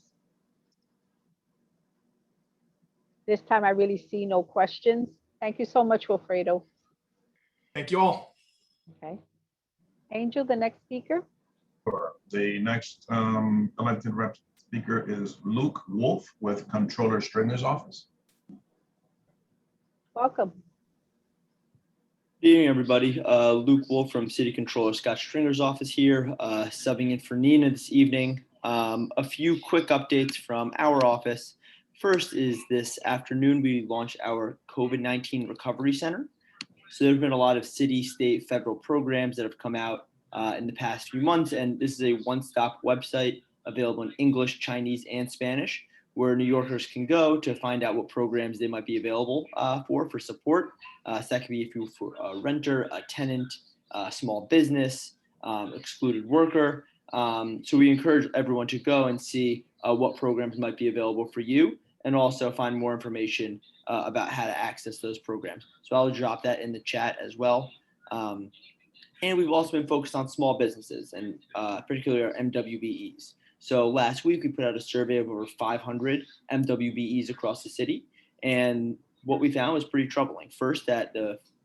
This time I really see no questions. Thank you so much, Wilfredo. Thank you all. Okay. Angel, the next speaker. Sure. The next elected rep speaker is Luke Wolf with Controller Stringer's office. Welcome. Good evening, everybody. Luke Wolf from City Controller Scott Stringer's office here, subbing in for Nina this evening. A few quick updates from our office. First is this afternoon, we launched our COVID-19 Recovery Center. So there's been a lot of city, state, federal programs that have come out in the past few months, and this is a one-stop website available in English, Chinese, and Spanish, where New Yorkers can go to find out what programs they might be available for support. So that could be if you're for a renter, a tenant, a small business, excluded worker. So we encourage everyone to go and see what programs might be available for you, and also find more information about how to access those programs. So I'll drop that in the chat as well. And we've also been focused on small businesses, and particularly our MWBEs. So last week we put out a survey of over 500 MWBEs across the city, and what we found was pretty troubling. First, that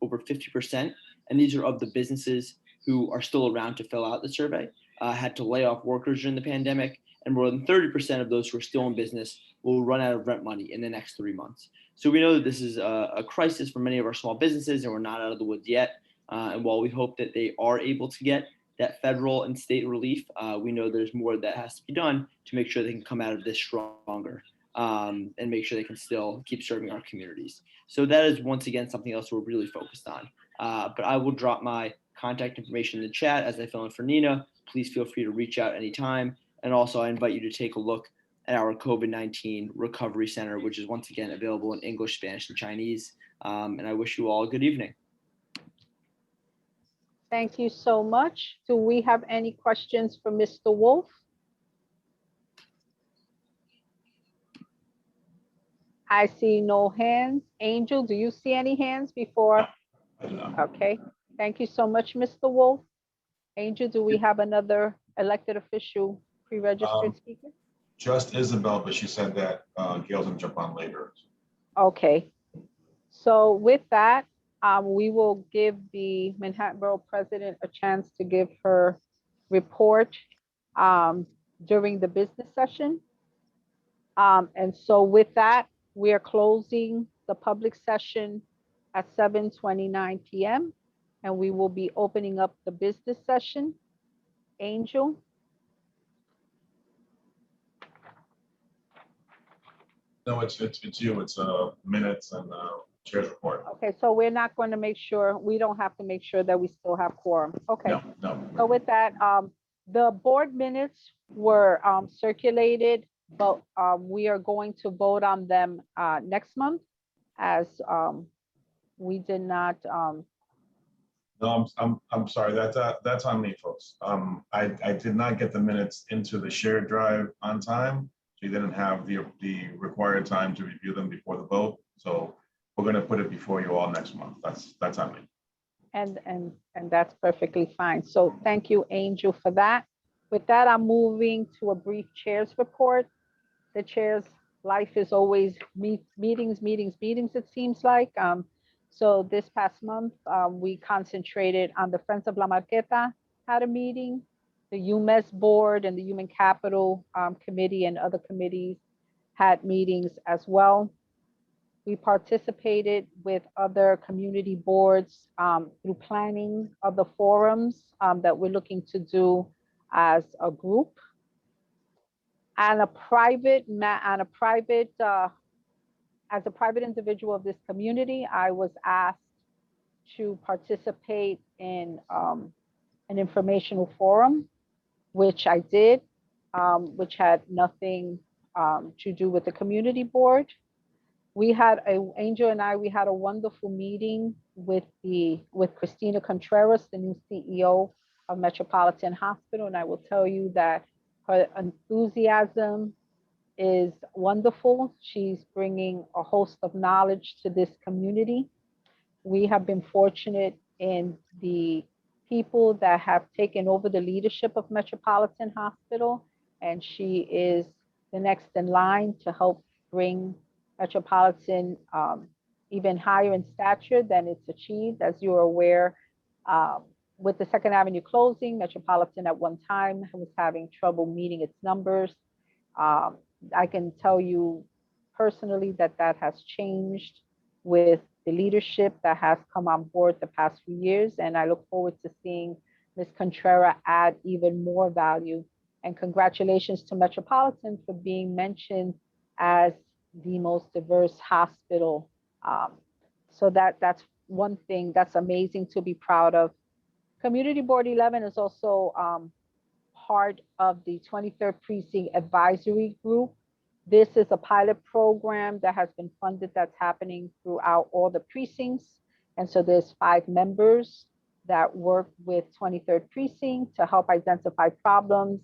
over 50%, and these are of the businesses who are still around to fill out the survey, had to lay off workers during the pandemic, and more than 30% of those who are still in business will run out of rent money in the next 3 months. So we know that this is a crisis for many of our small businesses, and we're not out of the woods yet. And while we hope that they are able to get that federal and state relief, we know there's more that has to be done to make sure they can come out of this stronger, and make sure they can still keep serving our communities. So that is, once again, something else we're really focused on. But I will drop my contact information in the chat as I fill in for Nina. Please feel free to reach out anytime. And also I invite you to take a look at our COVID-19 Recovery Center, which is once again available in English, Spanish, and Chinese. And I wish you all a good evening. Thank you so much. Do we have any questions for Mr. Wolf? I see no hands. Angel, do you see any hands before? Okay, thank you so much, Mr. Wolf. Angel, do we have another elected official pre-registered speaker? Just Isabel, but she said that Gail's gonna jump on later. Okay, so with that, we will give the Manhattan Borough President a chance to give her report during the business session. And so with that, we are closing the public session at 7:29 p.m. and we will be opening up the business session. Angel. No, it's you. It's minutes and Chair's report. Okay, so we're not going to make sure, we don't have to make sure that we still have quorum. Okay. No, no. So with that, the board minutes were circulated, but we are going to vote on them next month as we did not, No, I'm sorry, that's on me, folks. I did not get the minutes into the shared drive on time. So you didn't have the required time to review them before the vote. So we're gonna put it before you all next month. That's on me. and that's perfectly fine. So thank you, Angel, for that. With that, I'm moving to a brief chair's report. The chair's life is always meetings, it seems like. So this past month, we concentrated on the Friends of La Marqueta had a meeting, the UMES board and the Human Capital Committee and other committees had meetings as well. We participated with other community boards through planning of the forums that we're looking to do as a group. And as a private individual of this community, I was asked to participate in an informational forum, which I did, which had nothing to do with the community board. Angel and I, we had a wonderful meeting with Christina Contreras, the new CEO of Metropolitan Hospital. And I will tell you that her enthusiasm is wonderful. She's bringing a host of knowledge to this community. We have been fortunate in the people that have taken over the leadership of Metropolitan Hospital, and she is the next in line to help bring Metropolitan even higher in stature than it's achieved. As you're aware, with the Second Avenue closing, Metropolitan at one time was having trouble meeting its numbers. I can tell you personally that has changed with the leadership that has come on board the past few years. And I look forward to seeing Ms. Contreras add even more value. And congratulations to Metropolitan for being mentioned as the most diverse hospital. So that's one thing that's amazing to be proud of. Community Board 11 is also part of the 23rd Precinct Advisory Group. This is a pilot program that has been funded that's happening throughout all the precincts. And so there's 5 members that work with 23rd Precinct to help identify problems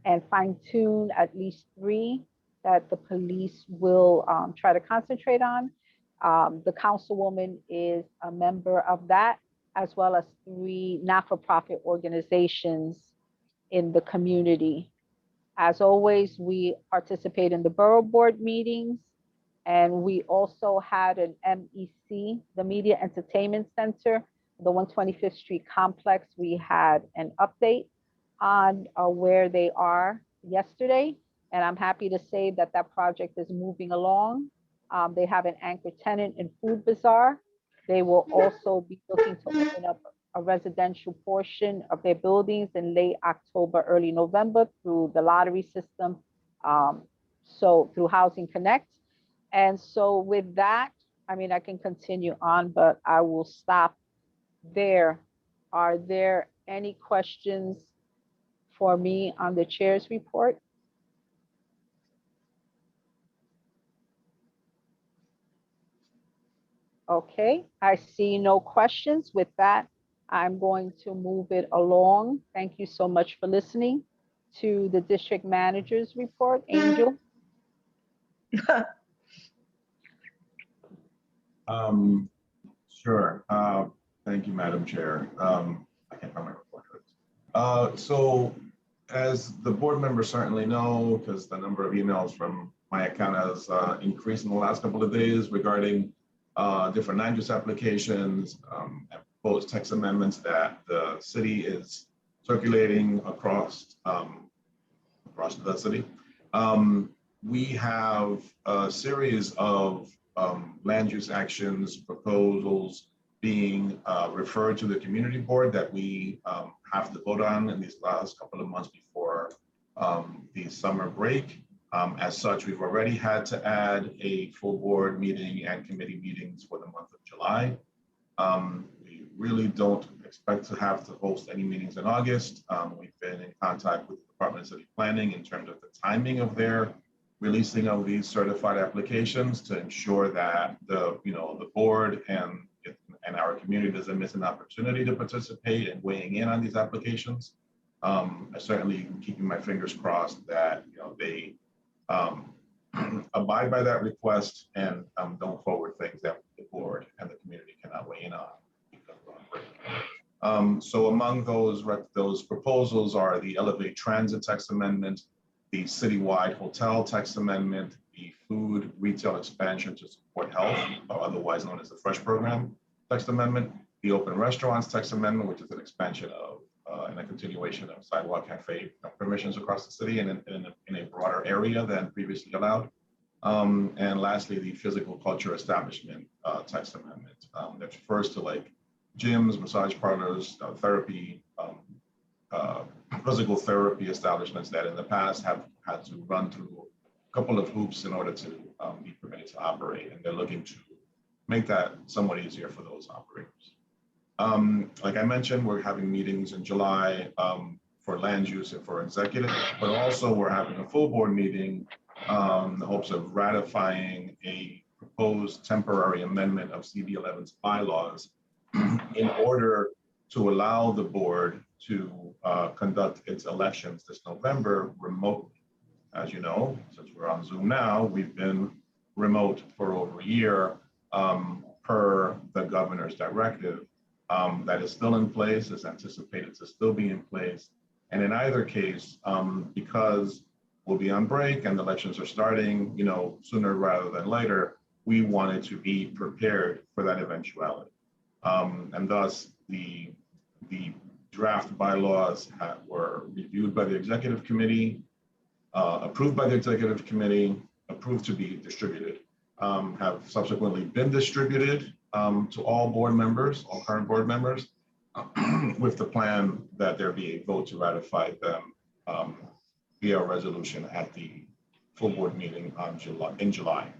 and fine tune at least 3 that the police will try to concentrate on. The councilwoman is a member of that, as well as 3 not-for-profit organizations in the community. As always, we participate in the borough board meetings, and we also had an MEC, the Media Entertainment Center, the 125th Street complex. We had an update on where they are yesterday, and I'm happy to say that that project is moving along. They have an anchor tenant in Food Bazaar. They will also be looking to open up a residential portion of their buildings in late October, early November through the lottery system, so through Housing Connect. And so with that, I mean, I can continue on, but I will stop there. Are there any questions for me on the chair's report? Okay, I see no questions. With that, I'm going to move it along. Thank you so much for listening to the district manager's report. Angel? Sure. Thank you, Madam Chair. I can't find my report. So as the board members certainly know, because the number of emails from my account has increased in the last couple of days regarding different land use applications and proposed text amendments that the city is circulating across the city. We have a series of land use actions, proposals being referred to the community board that we have to vote on in these last couple of months before the summer break. As such, we've already had to add a full board meeting and committee meetings for the month of July. We really don't expect to have to host any meetings in August. We've been in contact with the Department of City Planning in terms of the timing of their releasing of these certified applications to ensure that the board and our community doesn't miss an opportunity to participate and weighing in on these applications. I certainly am keeping my fingers crossed that they abide by that request and don't forward things that the board and the community cannot weigh in on. So among those proposals are the Elevate Transit Text Amendment, the Citywide Hotel Text Amendment, the Food Retail Expansion to Support Health, or otherwise known as the FRESH Program Text Amendment, the Open Restaurants Text Amendment, which is an expansion of and a continuation of sidewalk cafe permissions across the city and in a broader area than previously allowed. And lastly, the Physical Culture Establishment Text Amendment that refers to like gyms, massage parlors, therapy, physical therapy establishments that in the past have had to run through a couple of hoops in order to be permitted to operate. And they're looking to make that somewhat easier for those operators. Like I mentioned, we're having meetings in July for land use and for executive, but also we're having a full board meeting in the hopes of ratifying a proposed temporary amendment of CB11's bylaws in order to allow the board to conduct its elections this November remotely. As you know, since we're on Zoom now, we've been remote for over a year per the governor's directive. That is still in place, is anticipated to still be in place. And in either case, because we'll be on break and the elections are starting, sooner rather than later, we wanted to be prepared for that eventuality. And thus the draft bylaws were reviewed by the executive committee, approved by the executive committee, approved to be distributed, have subsequently been distributed to all board members, all current board members, with the plan that there be a vote to ratify them via a resolution at the full board meeting in July.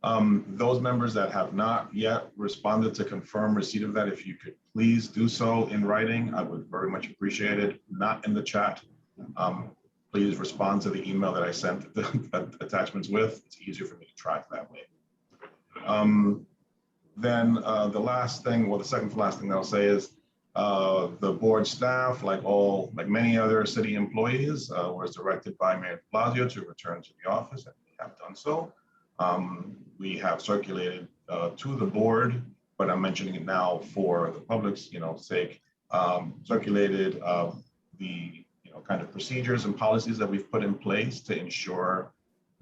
Those members that have not yet responded to confirm receipt of that, if you could please do so in writing, I would very much appreciate it, not in the chat. Please respond to the email that I sent the attachments with. It's easier for me to track that way. Then the last thing, well, the second to last thing I'll say is the board staff, like many other city employees, was directed by Mayor de Blasio to return to the office, and we have done so. We have circulated to the board, but I'm mentioning it now for the public's sake, circulated the kind of procedures and policies that we've put in place to ensure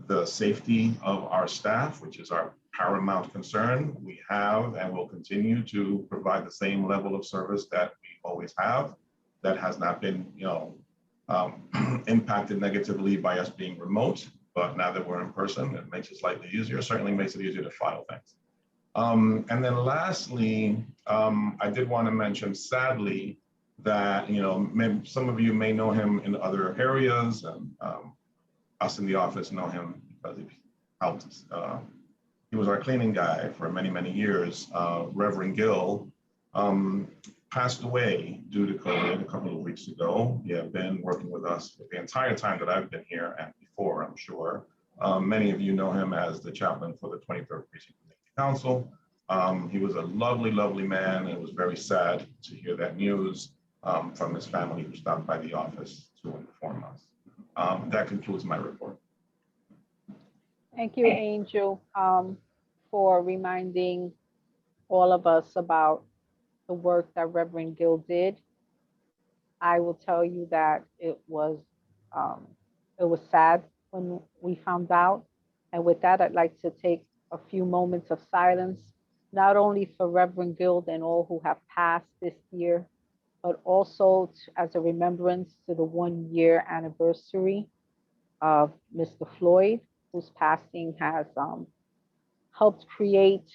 the safety of our staff, which is our paramount concern. We have and will continue to provide the same level of service that we always have. That has not been impacted negatively by us being remote, but now that we're in person, it makes it slightly easier, certainly makes it easier to file things. And then lastly, I did want to mention, sadly, that some of you may know him in other areas, and us in the office know him because he helped us. He was our cleaning guy for many, many years. Reverend Gill passed away due to COVID a couple of weeks ago. He had been working with us the entire time that I've been here and before, I'm sure. Many of you know him as the chaplain for the 23rd Precinct Council. He was a lovely, lovely man. It was very sad to hear that news from his family who stopped by the office to inform us. That concludes my report. Thank you, Angel, for reminding all of us about the work that Reverend Gill did. I will tell you that it was sad when we found out. And with that, I'd like to take a few moments of silence, not only for Reverend Gill and all who have passed this year, but also as a remembrance to the 1-year anniversary of Mr. Floyd, whose passing has helped create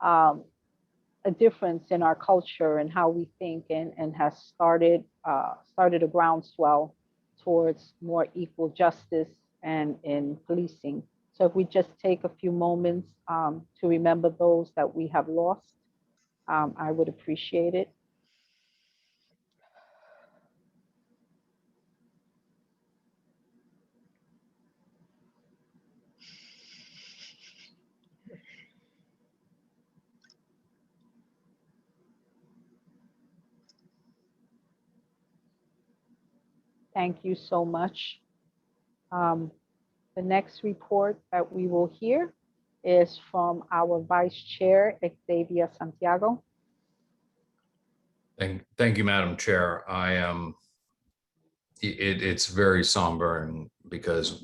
a difference in our culture and how we think, and has started a groundswell towards more equal justice and in policing. So if we just take a few moments to remember those that we have lost, I would appreciate it. Thank you so much. The next report that we will hear is from our Vice Chair, Xavier Santiago. Thank you, Madam Chair. It's very somber, and because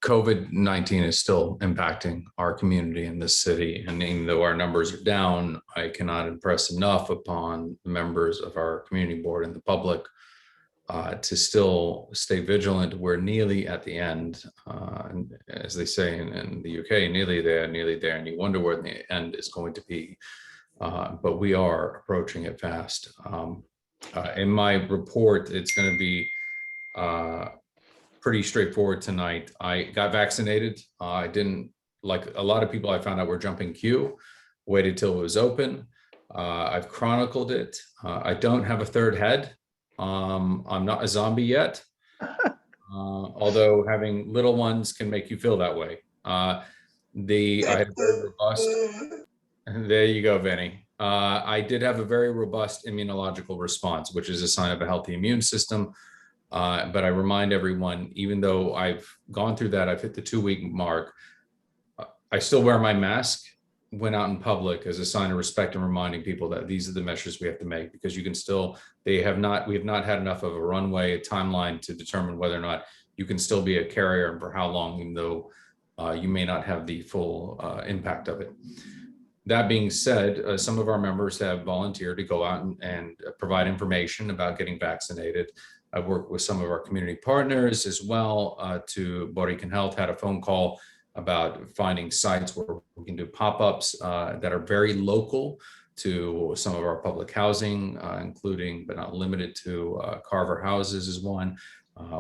COVID-19 is still impacting our community in this city. And even though our numbers are down, I cannot impress enough upon the members of our community board and the public to still stay vigilant. We're nearly at the end, as they say in the UK, nearly there, and you wonder where the end is going to be. But we are approaching it fast. In my report, it's going to be pretty straightforward tonight. I got vaccinated. I didn't, like a lot of people I found out were jumping queue, waited till it was open. I've chronicled it. I don't have a third head. I'm not a zombie yet, although having little ones can make you feel that way. I had a very robust, there you go, Vinny. I did have a very robust immunological response, which is a sign of a healthy immune system. But I remind everyone, even though I've gone through that, I've hit the 2-week mark, I still wear my mask when out in public as a sign of respect and reminding people that these are the measures we have to make, because you can still, we have not had enough of a runway, a timeline to determine whether or not you can still be a carrier and for how long, even though you may not have the full impact of it. That being said, some of our members have volunteered to go out and provide information about getting vaccinated. I've worked with some of our community partners as well to Borican Health, had a phone call about finding sites where we can do pop-ups that are very local to some of our public housing, including but not limited to Carver Houses is one.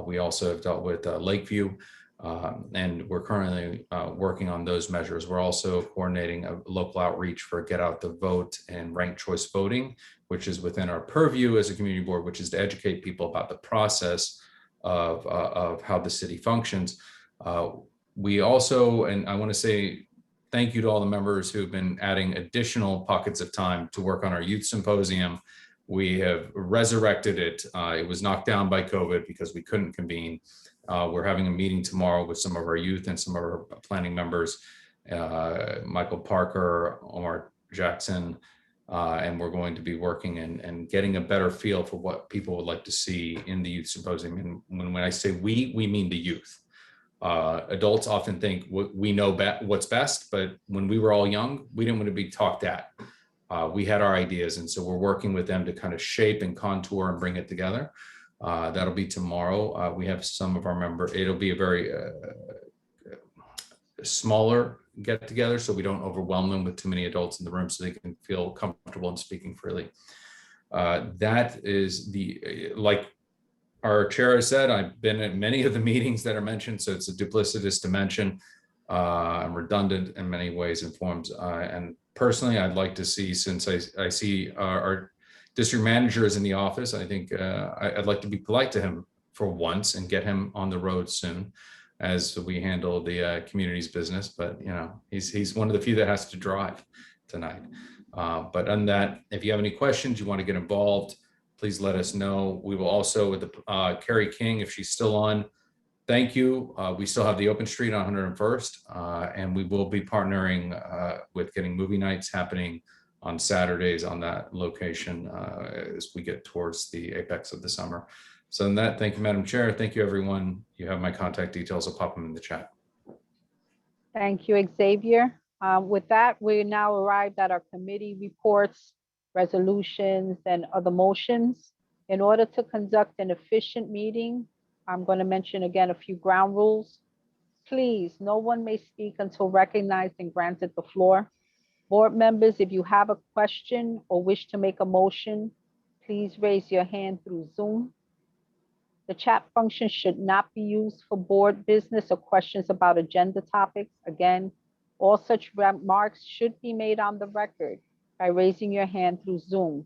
We also have dealt with Lakeview, and we're currently working on those measures. We're also coordinating a local outreach for Get Out the Vote and ranked choice voting, which is within our purview as a community board, which is to educate people about the process of how the city functions. We also, and I want to say thank you to all the members who've been adding additional pockets of time to work on our youth symposium. We have resurrected it. It was knocked down by COVID because we couldn't convene. We're having a meeting tomorrow with some of our youth and some of our planning members, Michael Parker, Omar Jackson, and we're going to be working and getting a better feel for what people would like to see in the youth symposium. And when I say we mean the youth. Adults often think we know what's best, but when we were all young, we didn't want to be talked at. We had our ideas, and so we're working with them to kind of shape and contour and bring it together. That'll be tomorrow. We have some of our members. It'll be a very smaller get together, so we don't overwhelm them with too many adults in the room, so they can feel comfortable in speaking freely. That is like our chair has said, I've been at many of the meetings that are mentioned, so it's a duplicitous to mention and redundant in many ways and forms. And personally, I'd like to see, since I see our district manager is in the office, I think I'd like to be polite to him for once and get him on the road soon as we handle the community's business. But you know, he's one of the few that has to drive tonight. But on that, if you have any questions, you want to get involved, please let us know. We will also, with the Carrie King, if she's still on, thank you. We still have the open street on 101st, and we will be partnering with getting movie nights happening on Saturdays on that location as we get towards the apex of the summer. So in that, thank you, Madam Chair. Thank you, everyone. You have my contact details. I'll pop them in the chat. Thank you, Xavier. With that, we now arrived at our committee reports, resolutions, and other motions. In order to conduct an efficient meeting, I'm going to mention again a few ground rules. Please, no one may speak until recognized and granted the floor. Board members, if you have a question or wish to make a motion, please raise your hand through Zoom. The chat function should not be used for board business or questions about agenda topics. Again, all such remarks should be made on the record by raising your hand through Zoom.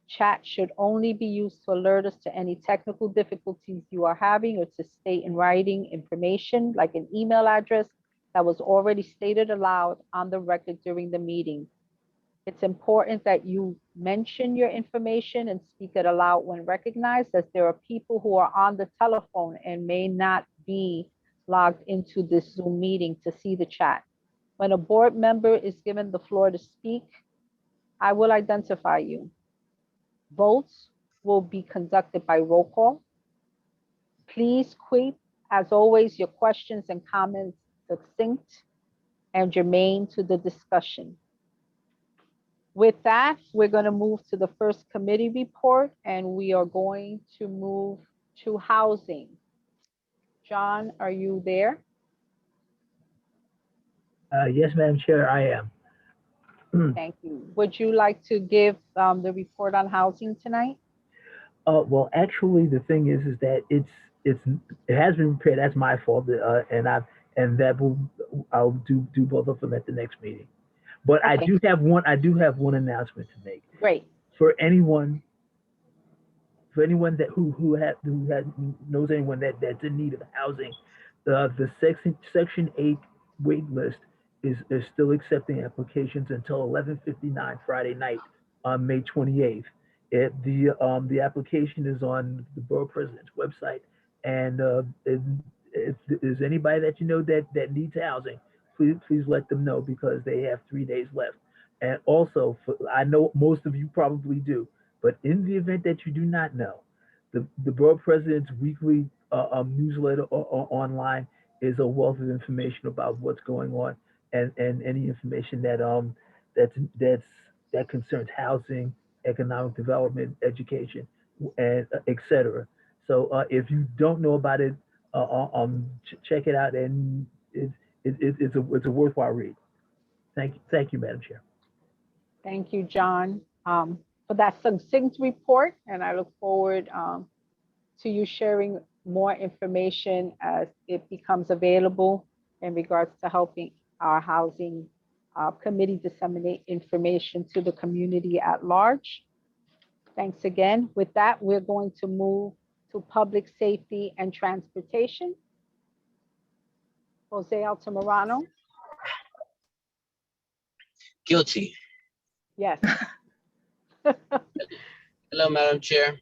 Chat should only be used to alert us to any technical difficulties you are having or to state in writing information like an email address that was already stated aloud on the record during the meeting. It's important that you mention your information and speak it aloud when recognized, as there are people who are on the telephone and may not be logged into this Zoom meeting to see the chat. When a board member is given the floor to speak, I will identify you. Votes will be conducted by roll call. Please keep, as always, your questions and comments succinct and germane to the discussion. With that, we're going to move to the first committee report, and we are going to move to housing. John, are you there? Yes, Madam Chair, I am. Thank you. Would you like to give the report on housing tonight? Well, actually, the thing is that it has been prepared. That's my fault, I'll do both of them at the next meeting. But okay. I do have one announcement to make. Great. For anyone that who knows anyone that's in need of housing, the section 8 wait list is still accepting applications until 11:59 Friday night on May 28th. The application is on the Borough President's website, and if there's anybody that you know that needs housing, please let them know, because they have 3 days left. And also, I know most of you probably do, but in the event that you do not know, the Borough President's weekly newsletter online is a wealth of information about what's going on, and any information that concerns housing, economic development, education, and etc. So if you don't know about it, check it out, and it's a worthwhile read. Thank you, Madam Chair. Thank you, John, for that succinct report, and I look forward to you sharing more information as it becomes available in regards to helping our housing committee disseminate information to the community at large. Thanks again. With that, we're going to move to public safety and transportation. Jose Altamirano. Guilty. Yes. Hello, Madam Chair.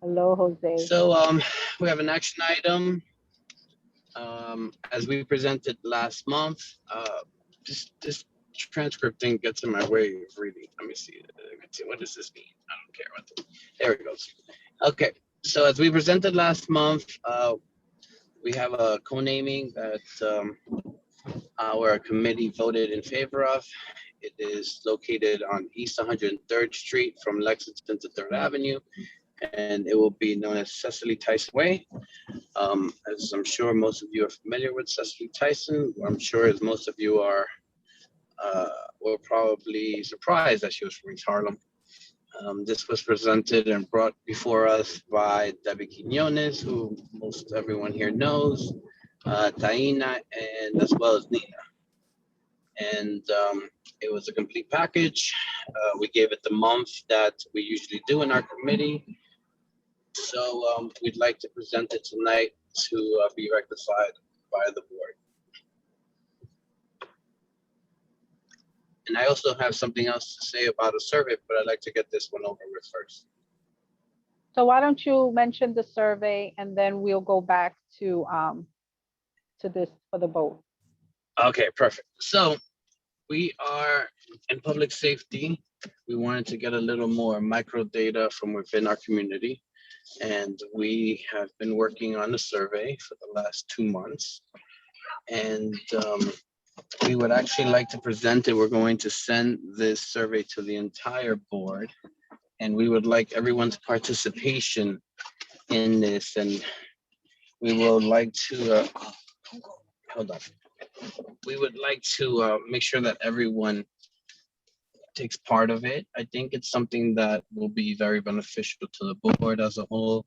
Hello, Jose. So we have an action item. As we presented last month, this transcript thing gets in my way of reading. Let me see. What does this mean? I don't care what. There it goes. Okay. So as we presented last month, we have a co-naming that our committee voted in favor of. It is located on East 103rd Street from Lexington to 3rd Avenue, and it will be known as Cecily Tyson Way. As I'm sure most of you are familiar with Cecily Tyson, I'm sure as most of you are were probably surprised that she was from East Harlem. This was presented and brought before us by Debbie Quinones, who most everyone here knows, Taina, and as well as Nina. And it was a complete package. We gave it the month that we usually do in our committee. So we'd like to present it tonight to be rectified by the board. And I also have something else to say about a survey, but I'd like to get this one over with first. So why don't you mention the survey, and then we'll go back to this for the vote. Okay, perfect. So we are in public safety. We wanted to get a little more micro data from within our community. And we have been working on a survey for the last 2 months. And we would actually like to present it. We're going to send this survey to the entire board. And we would like everyone's participation in this. And we would like to, hold on. We would like to make sure that everyone takes part of it. I think it's something that will be very beneficial to the board as a whole.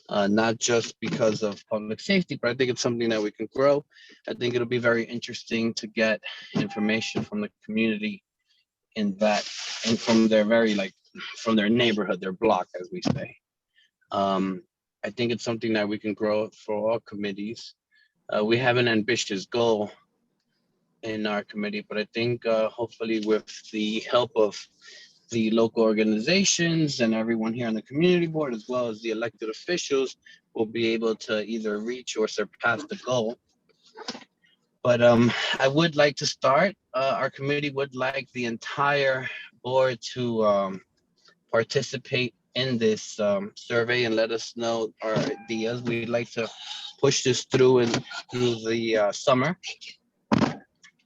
not just because of public safety, but I think it's something that we can grow. I think it'll be very interesting to get information from the community in that, and from their from their neighborhood, their block, as we say. I think it's something that we can grow for all committees. We have an ambitious goal in our committee, but I think hopefully with the help of the local organizations and everyone here on the community board, as well as the elected officials, will be able to either reach or surpass the goal. But I would like to start. Our committee would like the entire board to participate in this survey and let us know our ideas. We'd like to push this through through the summer,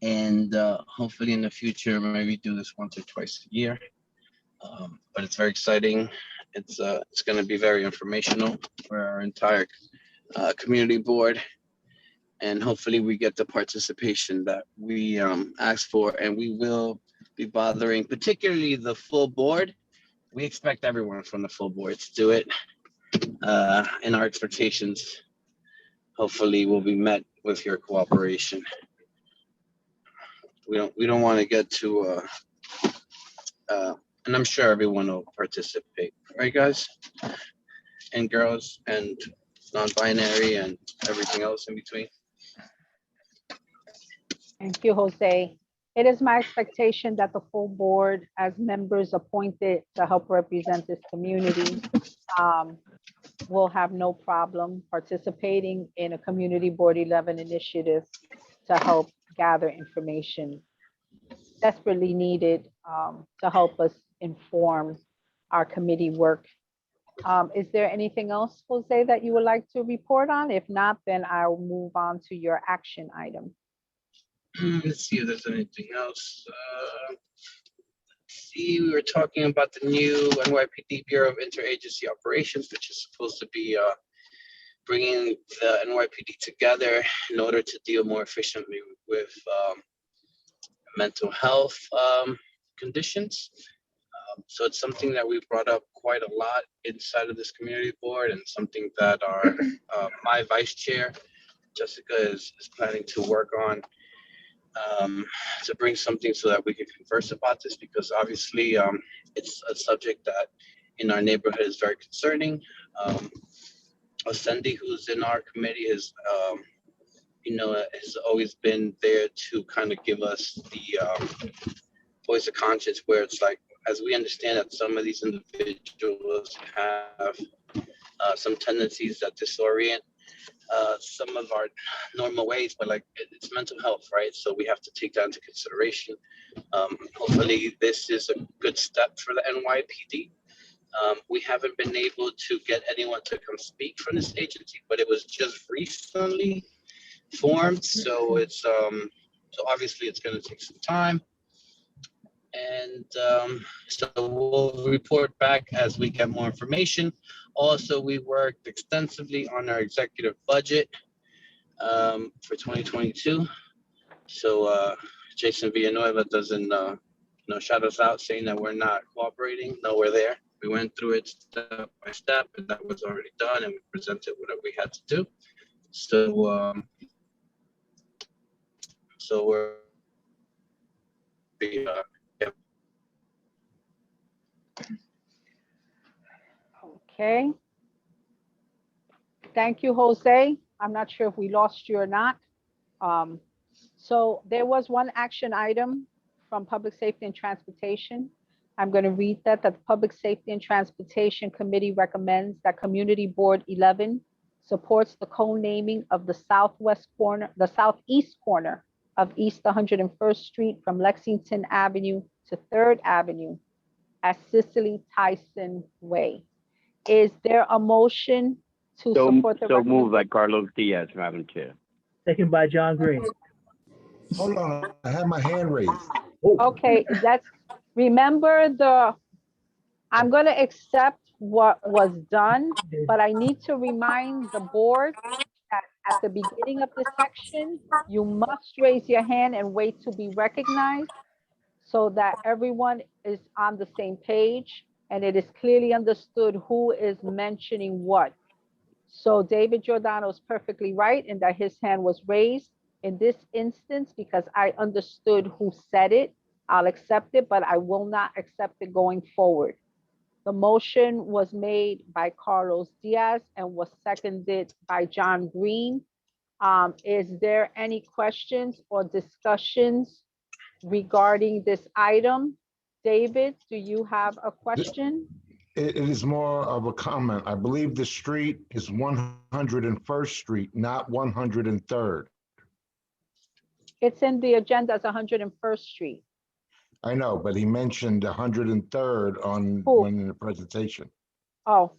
and hopefully in the future maybe do this once or twice a year. But it's very exciting. It's going to be very informational for our entire community board, and hopefully we get the participation that we asked for, and we will be bothering particularly the full board. We expect everyone from the full board to do it, and our expectations hopefully will be met with your cooperation. We don't want to get to and I'm sure everyone will participate, right, guys and girls and non-binary and everything else in between. Thank you, Jose. It is my expectation that the full board, as members appointed to help represent this community, will have no problem participating in a Community Board 11 initiative to help gather information desperately needed to help us inform our committee work. Is there anything else, Jose, that you would like to report on? If not, then I'll move on to your action item. Let's see if there's anything else. See, we were talking about the new NYPD Bureau of Interagency Operations, which is supposed to be bringing the NYPD together in order to deal more efficiently with mental health conditions. So it's something that we've brought up quite a lot inside of this community board, and something that our my vice chair, Jessica, is planning to work on to bring something so that we can converse about this, because obviously it's a subject that in our neighborhood is very concerning. Cindy, who's in our committee, has has always been there to kind of give us the voice of conscience, where it's like, as we understand that some of these individuals have some tendencies that disorient some of our normal ways, but like it's mental health, right? So we have to take that into consideration. Hopefully this is a good step for the NYPD. We haven't been able to get anyone to come speak from this agency, but it was just recently formed. So it's so obviously it's going to take some time. And so we'll report back as we get more information. Also, we worked extensively on our executive budget for 2022. So Jason Villanueva doesn't shout us out saying that we're not cooperating. No, we're there. We went through it step by step, and that was already done, and we presented what we had to do. So so we're Okay. Thank you, Jose. I'm not sure if we lost you or not. So there was one action item from Public Safety and Transportation. I'm going to read that the Public Safety and Transportation Committee recommends that Community Board 11 supports the co-naming of the southeast corner of East 101st Street from Lexington Avenue to 3rd Avenue as Cicely Tyson Way. Is there a motion to support the So moved by Carlos Diaz, Madam Chair. Second by John Green. Hold on, I have my hand raised. Okay, remember I'm going to accept what was done, but I need to remind the board that at the beginning of this section, you must raise your hand and wait to be recognized so that everyone is on the same page and it is clearly understood who is mentioning what. So David Giordano is perfectly right in that his hand was raised. In this instance, because I understood who said it, I'll accept it, but I will not accept it going forward. The motion was made by Carlos Diaz and was seconded by John Green. Is there any questions or discussions regarding this item? David, do you have a question? It is more of a comment. I believe the street is 101st Street, not 103rd. It's in the agenda as 101st Street. I know, but he mentioned 103rd on one in the presentation. Oh,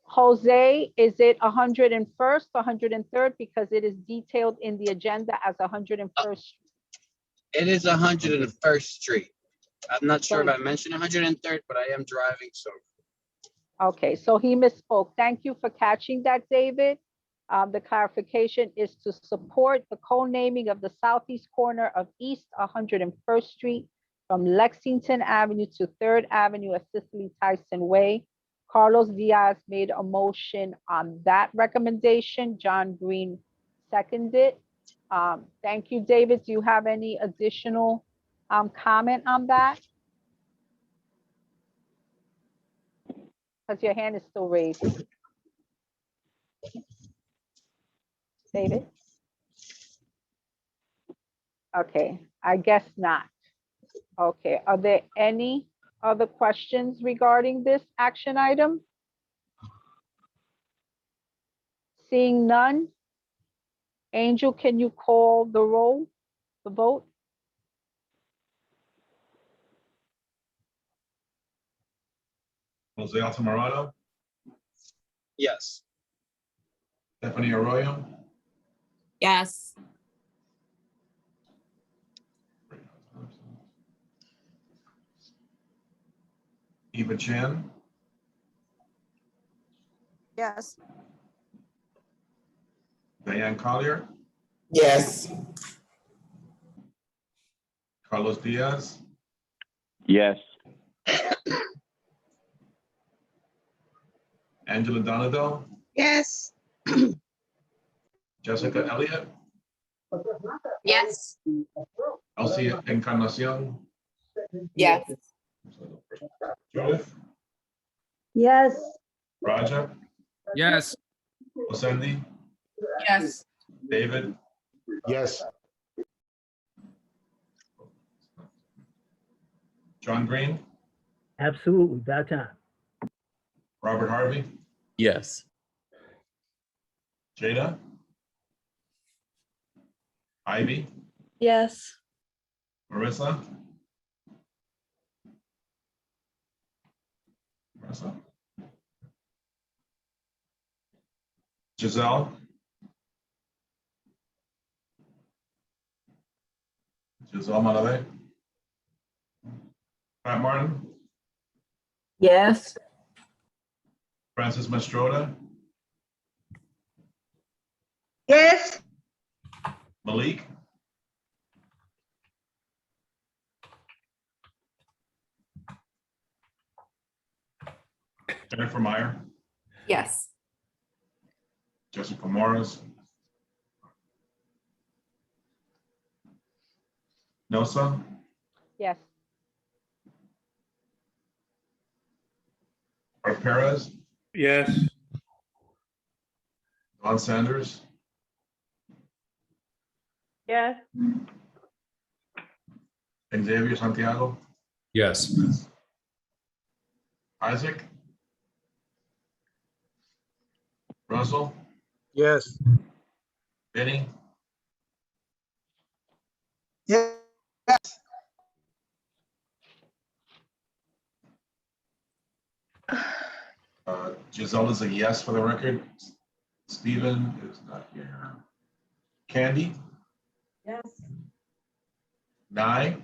Jose, is it 101st or 103rd? Because it is detailed in the agenda as 101st. It is 101st Street. I'm not sure if So- I mentioned 103rd, but I am driving, so. Okay, so he misspoke. Thank you for catching that, David. The clarification is to support the co-naming of the southeast corner of East 101st Street from Lexington Avenue to 3rd Avenue at Cicely Tyson Way. Carlos Diaz made a motion on that recommendation. John Green seconded. Thank you, David. Do you have any additional comment on that? Because your hand is still raised. David? Okay, I guess not. Okay, are there any other questions regarding this action item? Seeing none. Angel, can you call the roll, the vote? Jose Altamirano, Yes. Stephanie Arroyo, Yes. Eva Chan, Yes. Diane Collier, Yes. Carlos Diaz, Yes. Angela Donado, Yes. Jessica Elliott, Yes. Elsie Encarnacion, Yes. Judith, Yes. Raja, Yes. Osendi, Yes. David, Yes. John Green, Absolutely, about time. Robert Harvey, Yes. Jada, Ivy, Yes. Marissa, Giselle, Giselle Malave, Pat Martin, Yes. Francis Mastroda, Yes. Malik, Jennifer Meyer, Yes. Jessica Morris, Nosa, Yes. Art Perez, Yes. Don Sanders, Yes. Xavier Santiago, Yes. Isaac, Russell, Yes. Benny, Yes. Giselle is a yes for the record. Stephen is not here. Candy, Yes. Nye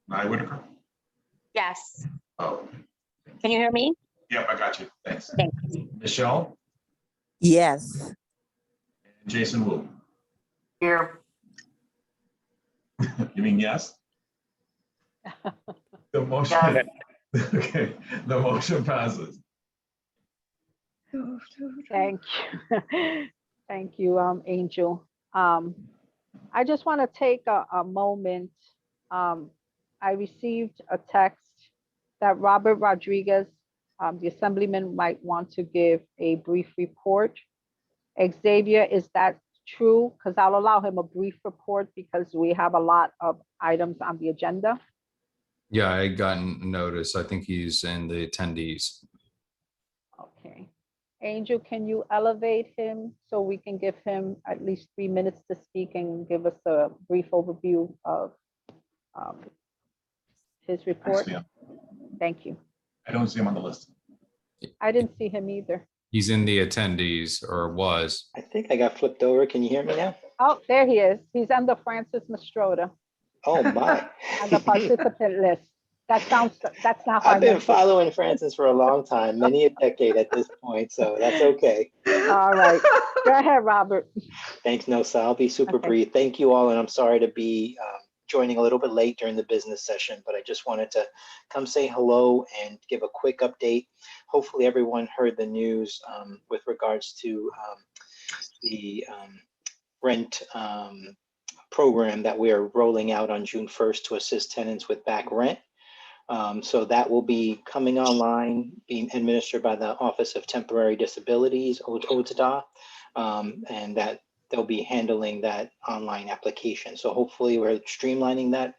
Whitaker. Yes. Oh, Can you hear me? yep, I got you. Thanks. Thanks. Michelle, Yes. Jason Wu. Here. You mean yes? The motion, Okay, the motion passes. Thank you. Thank you, Angel. I just want to take a moment. I received a text that Robert Rodriguez, the assemblyman, might want to give a brief report. Xavier, is that true? Because I'll allow him a brief report because we have a lot of items on the agenda. Yeah, I had gotten notice. I think he's in the attendees. Okay. Angel, can you elevate him so we can give him at least 3 minutes to speak and give us a brief overview of his report? see him. Thank you. I don't see him on the list. I didn't see him either. He's in the attendees, or was. I think I got flipped over. Can you hear me now? Oh, there he is. He's under Francis Mastrota Oh my. on the participant list. That's not I've hard. been following Francis for a long time, many a decade at this point, so that's okay. All right. Go ahead, Robert. Thanks, Nosa. I'll be super Okay. brief. Thank you all, and I'm sorry to be joining a little bit late during the business session, but I just wanted to come say hello and give a quick update. Hopefully everyone heard the news with regards to the rent program that we are rolling out on June 1st to assist tenants with back rent. So that will be coming online, being administered by the Office of Temporary Disabilities, OTDA, and that they'll be handling that online application. So hopefully we're streamlining that.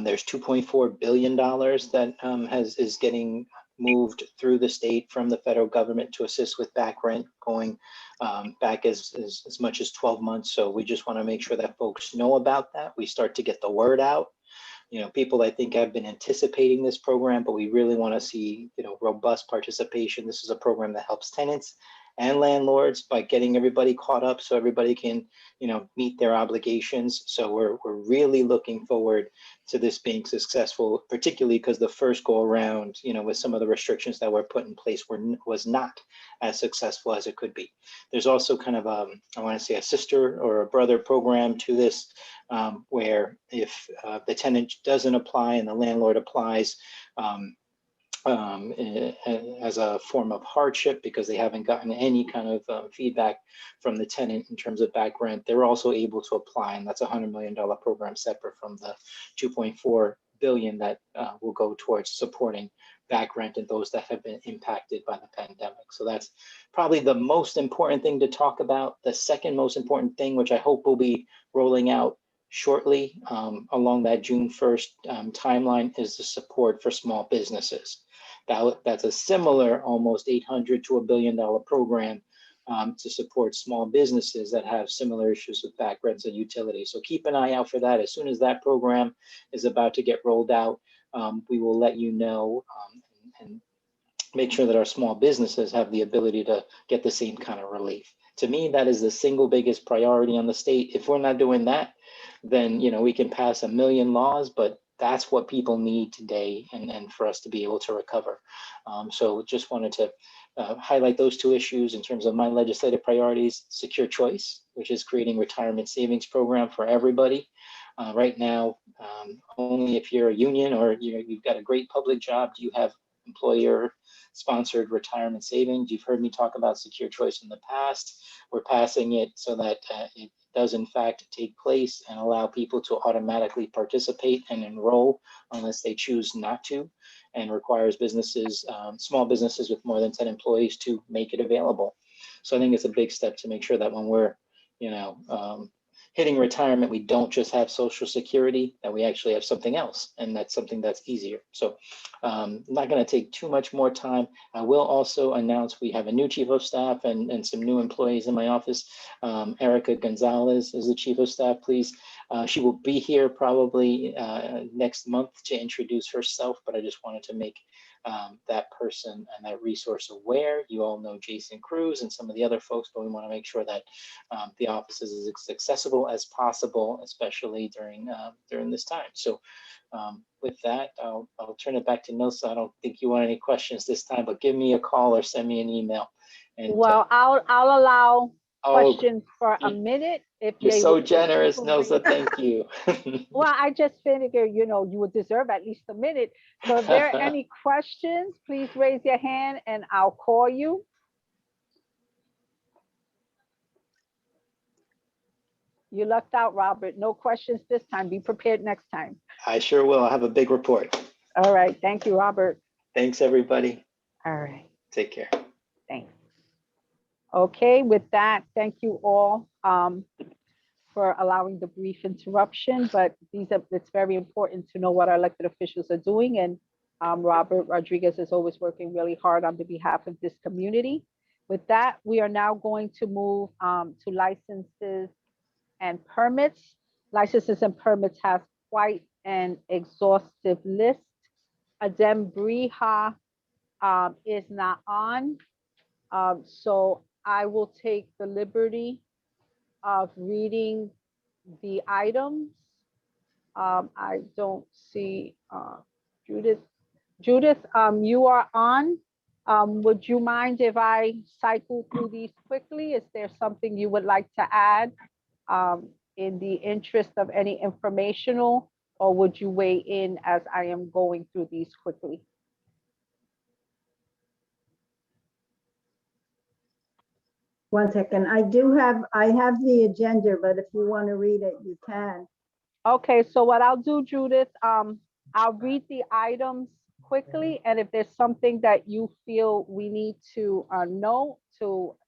There's $2.4 billion that is getting moved through the state from the federal government to assist with back rent, going back as much as 12 months. So we just want to make sure that folks know about that. We start to get the word out. You know, people I think have been anticipating this program, but we really want to see, you know, robust participation. This is a program that helps tenants and landlords by getting everybody caught up so everybody can, you know, meet their obligations. So we're really looking forward to this being successful, particularly because the first go around, you know, with some of the restrictions that were put in place was not as successful as it could be. There's also kind of I want to say a sister or a brother program to this, where if the tenant doesn't apply and the landlord applies as a form of hardship because they haven't gotten any kind of feedback from the tenant in terms of back rent, they're also able to apply, and that's a $100 million program separate from the $2.4 billion that will go towards supporting back rent and those that have been impacted by the pandemic. So that's probably the most important thing to talk about. The second most important thing, which I hope will be rolling out shortly along that June 1st timeline, is the support for small businesses. That's a similar almost $800 to $1 billion program to support small businesses that have similar issues with back rents and utilities. So keep an eye out for that. As soon as that program is about to get rolled out, we will let you know and make sure that our small businesses have the ability to get the same kind of relief. To me, that is the single biggest priority on the state. If we're not doing that, then, you know, we can pass a million laws, but that's what people need today and for us to be able to recover. So just wanted to highlight those two issues in terms of my legislative priorities. Secure choice, which is creating retirement savings program for everybody. Right now, only if you're a union or you've got a great public job do you have employer-sponsored retirement savings. You've heard me talk about secure choice in the past. We're passing it so that it does in fact take place and allow people to automatically participate and enroll unless they choose not to, and requires businesses, small businesses with more than 10 employees to make it available. So I think it's a big step to make sure that when we're, you know, hitting retirement, we don't just have Social Security, that we actually have something else, and that's something that's easier. So I'm not going to take too much more time. I will also announce we have a new chief of staff and some new employees in my office. Erica Gonzalez is the chief of staff, please. She will be here probably next month to introduce herself, but I just wanted to make that person and that resource aware. You all know Jason Cruz and some of the other folks, but we want to make sure that the office is as accessible as possible, especially during this time. So with that, I'll turn it back to Nilsa. I don't think you want any questions this time, but give me a call or send me an email. And well, I'll allow questions for a minute. If You're they so would generous, please Nelsa. Thank you. Well, I just figured, you know, you would deserve at least a minute. So if there are any questions, please raise your hand and I'll call you. You lucked out, Robert. No questions this time. Be prepared next time. I sure will. I'll have a big report. All right. Thank you, Robert. Thanks, everybody. All right. Take care. Thanks. Okay, with that, thank you all for allowing the brief interruption, but it's very important to know what our elected officials are doing. And Robert Rodriguez is always working really hard on the behalf of this community. With that, we are now going to move to licenses and permits. Licenses and permits have quite an exhaustive list. Adem Briha is not on. So I will take the liberty of reading the items. I don't see Judith. Judith, you are on. Would you mind if I cycle through these quickly? Is there something you would like to add in the interest of any informational, or would you weigh in as I am going through these quickly? One second. I have the agenda, but if you want to read it, you can. Okay, so what I'll do, Judith, I'll read the items quickly, and if there's something that you feel we need to know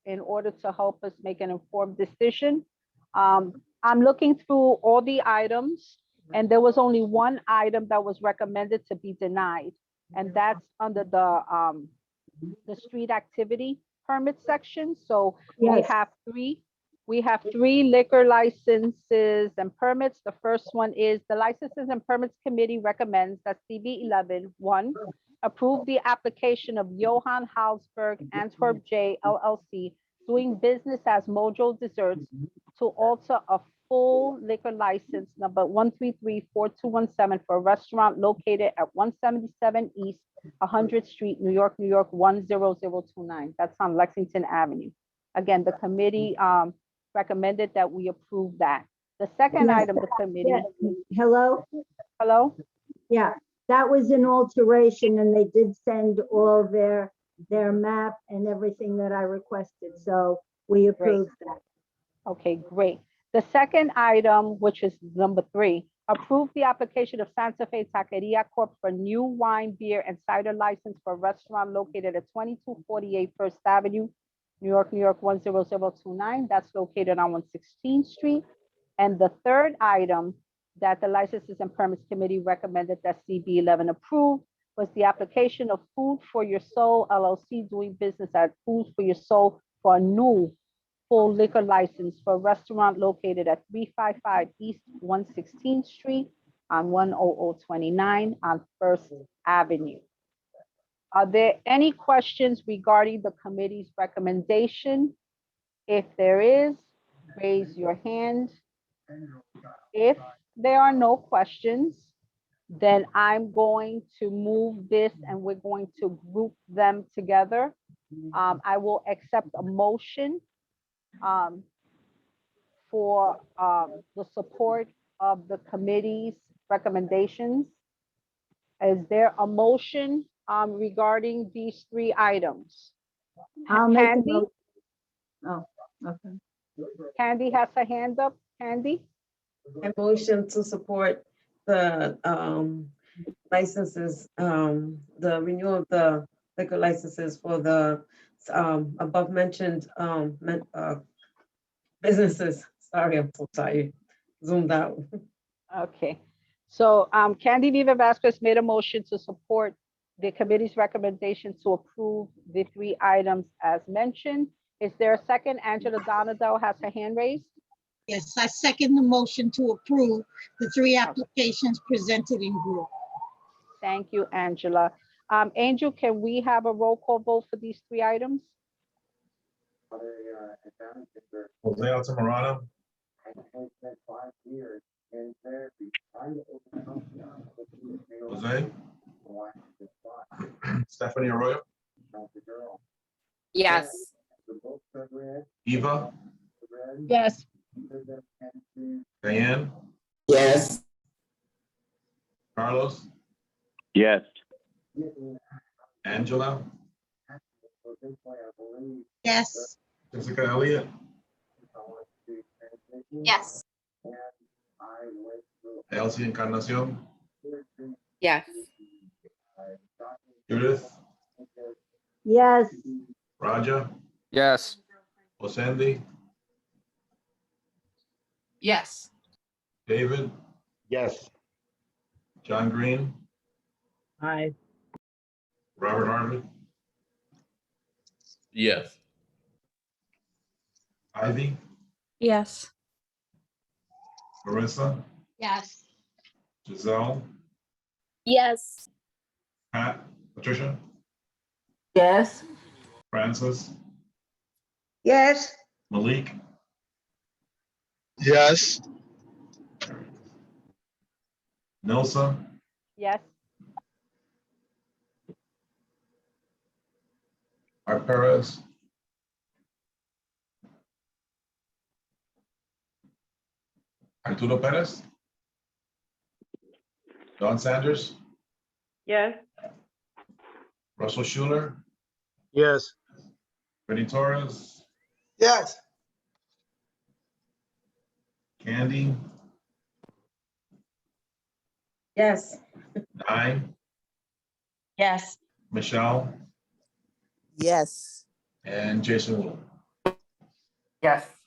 in order to help us make an informed decision. I'm looking through all the items, and there was only one item that was recommended to be denied, and that's under the street activity permit section. So Yes. we have three liquor licenses and permits. The first one is the Licenses and Permits Committee recommends that CB11M approve the application of Johann Halsberg Antwerp J LLC doing business as Mojo Desserts to alter a full liquor license number 1334217 for a restaurant located at 177 East 100th Street, New York, New York 10029. That's on Lexington Avenue. Again, the committee recommended that we approve that. The second Yes, item, the committee. yeah. Hello? Hello? Yeah, that was an alteration and they did send all their map and everything that I requested. So we approved that. Okay, great. The second item, which is number 3, approve the application of Santa Fe Taqueria Corp. For new wine, beer, and cider license for a restaurant located at 2248 First Avenue, New York, New York 10029. That's located on 116th Street. And the third item that the Licenses and Permits Committee recommended that CB11 approve was the application of Food for Your Soul LLC doing business at Food for Your Soul for a new full liquor license for a restaurant located at 355 East 116th Street on 10029 on First Avenue. Are there any questions regarding the committee's recommendation? If there is, raise your hand. If there are no questions, then I'm going to move this and we're going to group them together. I will accept a motion for the support of the committee's recommendations. Is there a motion regarding these 3 items? I'll make a Candy? motion. Oh, okay. Candy has a hand up. Candy? A motion to support the licenses, the renewal of the liquor licenses for the above mentioned businesses. Sorry, I'm so tired. Zoomed out. Okay. So Candy Viva Vasquez made a motion to support the committee's recommendation to approve the 3 items as mentioned. Is there a second? Angela Donadell has her hand raised. Yes, I second the motion to approve the 3 applications presented in group. Thank you, Angela. Angel, can we have a roll call vote for these 3 items? Jose Altamirano, Jose, Stephanie Arroyo, Yes. Eva, Yes. Diane, Yes. Carlos, Yes. Angela, Yes. Jessica Elliott, Yes. Elsie Encarnacion, Yes. Judith, Yes. Raja, Yes. Osendi, Yes. David, Yes. John Green, Aye. Robert Harvard, Yes. Ivy, Yes. Marissa, Yes. Giselle, Yes. Pat, Patricia, Yes. Francis, Yes. Malik, Yes. Nelsa, Yes. Art Perez, Arturo Perez, Don Sanders, Yes. Russell Schuler, Yes. Freddie Torres, Yes. Candy, Yes. Nye, Yes. Michelle, Yes. and Jason Wu. Yes.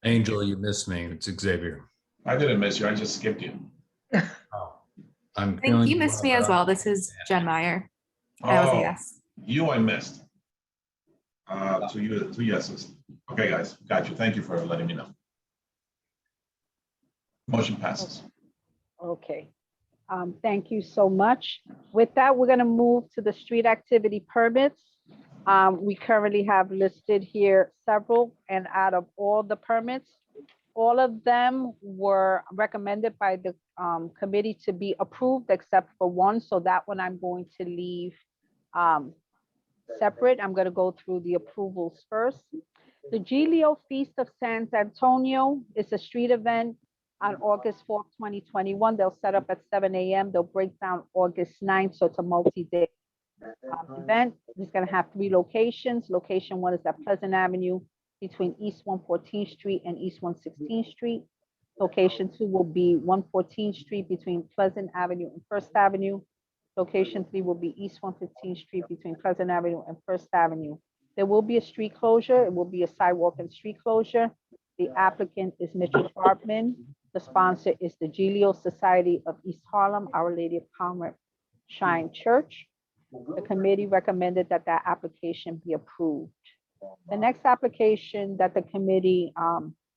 Angel, you missed me. It's Xavier. I didn't miss you, I just skipped you. I'm I think feeling you missed me as well. This is Jen Meyer. I was a Oh, yes. you I missed. Two yeses. Okay, guys, got you. Thank you for letting me know. Motion passes. Okay. Thank you so much. With that, we're gonna move to the street activity permits. We currently have listed here several, and out of all the permits, all of them were recommended by the committee to be approved except for one. So that one I'm going to leave separate. I'm gonna go through the approvals first. The Giglio Feast of San Antonio is a street event on August 4th, 2021. They'll set up at 7 a.m. They'll break down August 9th, so it's a multi-day event. It's gonna have 3 locations. Location 1 is at Pleasant Avenue between East 114th Street and East 116th Street. Location 2 will be 114th Street between Pleasant Avenue and First Avenue. Location 3 will be East 115th Street between Pleasant Avenue and First Avenue. There will be a street closure. It will be a sidewalk and street closure. The applicant is Mitchell Hartman. The sponsor is the Giglio Society of East Harlem, Our Lady of Carmel Shine Church. The committee recommended that that application be approved. The next application that the committee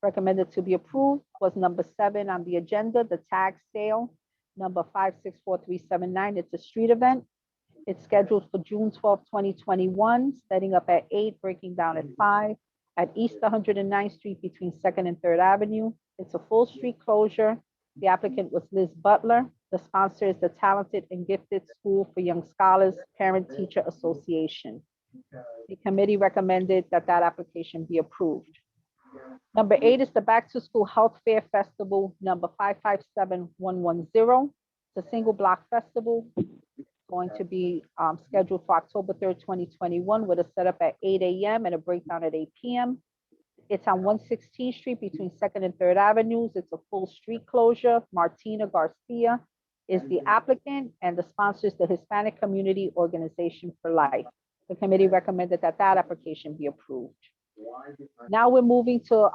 recommended to be approved was number 7 on the agenda, the tag sale, number 564379. It's a street event. It's scheduled for June 12, 2021, setting up at 8, breaking down at 5 at East 109th Street between 2nd and 3rd Avenue. It's a full street closure. The applicant was Liz Butler. The sponsor is the Talented and Gifted School for Young Scholars Parent Teacher Association. The committee recommended that that application be approved. Number 8 is the Back to School Health Fair Festival, number 557110. It's a single block festival going to be scheduled for October 3rd, 2021, with a setup at 8 a.m. and a breakdown at 8 p.m. It's on 116th Street between 2nd and 3rd Avenues. It's a full street closure. Martina Garcia is the applicant, and the sponsor is the Hispanic Community Organization for Life. The committee recommended that that application be approved. Now we're moving to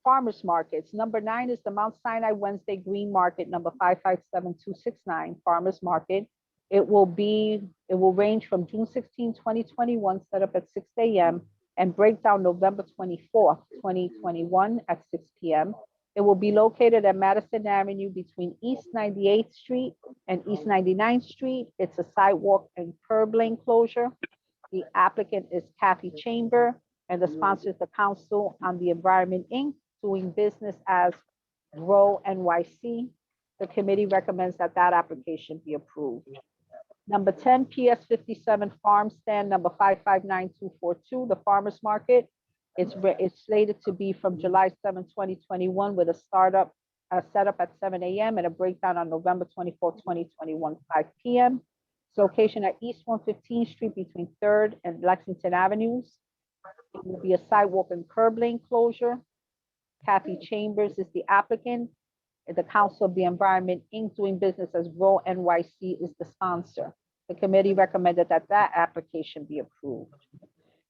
farmers markets. Number 9 is the Mount Sinai Wednesday Green Market, number 557269 Farmers Market. It will range from June 16, 2021, set up at 6 a.m. and break down November 24th, 2021 at 6 p.m. It will be located at Madison Avenue between East 98th Street and East 99th Street. It's a sidewalk and curb lane closure. The applicant is Kathy Chamber, and the sponsor is the Council on the Environment, Inc., doing business as Grow NYC. The committee recommends that that application be approved. Number 10, PS 57 Farm Stand, number 559242, the Farmers Market. It's slated to be from July 7, 2021, with a setup at 7 a.m. and a breakdown on November 24, 2021, 5 p.m. It's location at East 115th Street between 3rd and Lexington Avenues. It will be a sidewalk and curb lane closure. Kathy Chambers is the applicant. The Council of the Environment, Inc., doing business as Grow NYC, is the sponsor. The committee recommended that application be approved.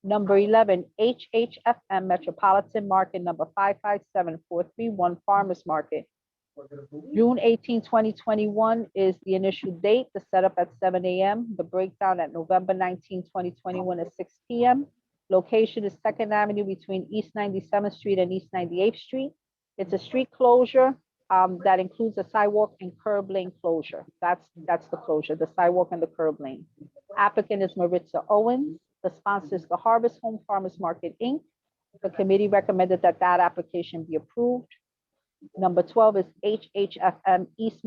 Number 11, HHFM Metropolitan Market number 557431 Farmers Market. June 18, 2021 is the initial date. The setup at 7 a.m. The breakdown at November 19, 2021 at 6 p.m. Location is 2nd Avenue between East 97th Street and East 98th Street. It's a street closure that includes a sidewalk and curb lane closure. That's the closure, the sidewalk and the curb lane. Applicant is Maritza Owens. The sponsor is the Harvest Home Farmers Market, Inc. The committee recommended that application be approved. Number 12 is HHFM East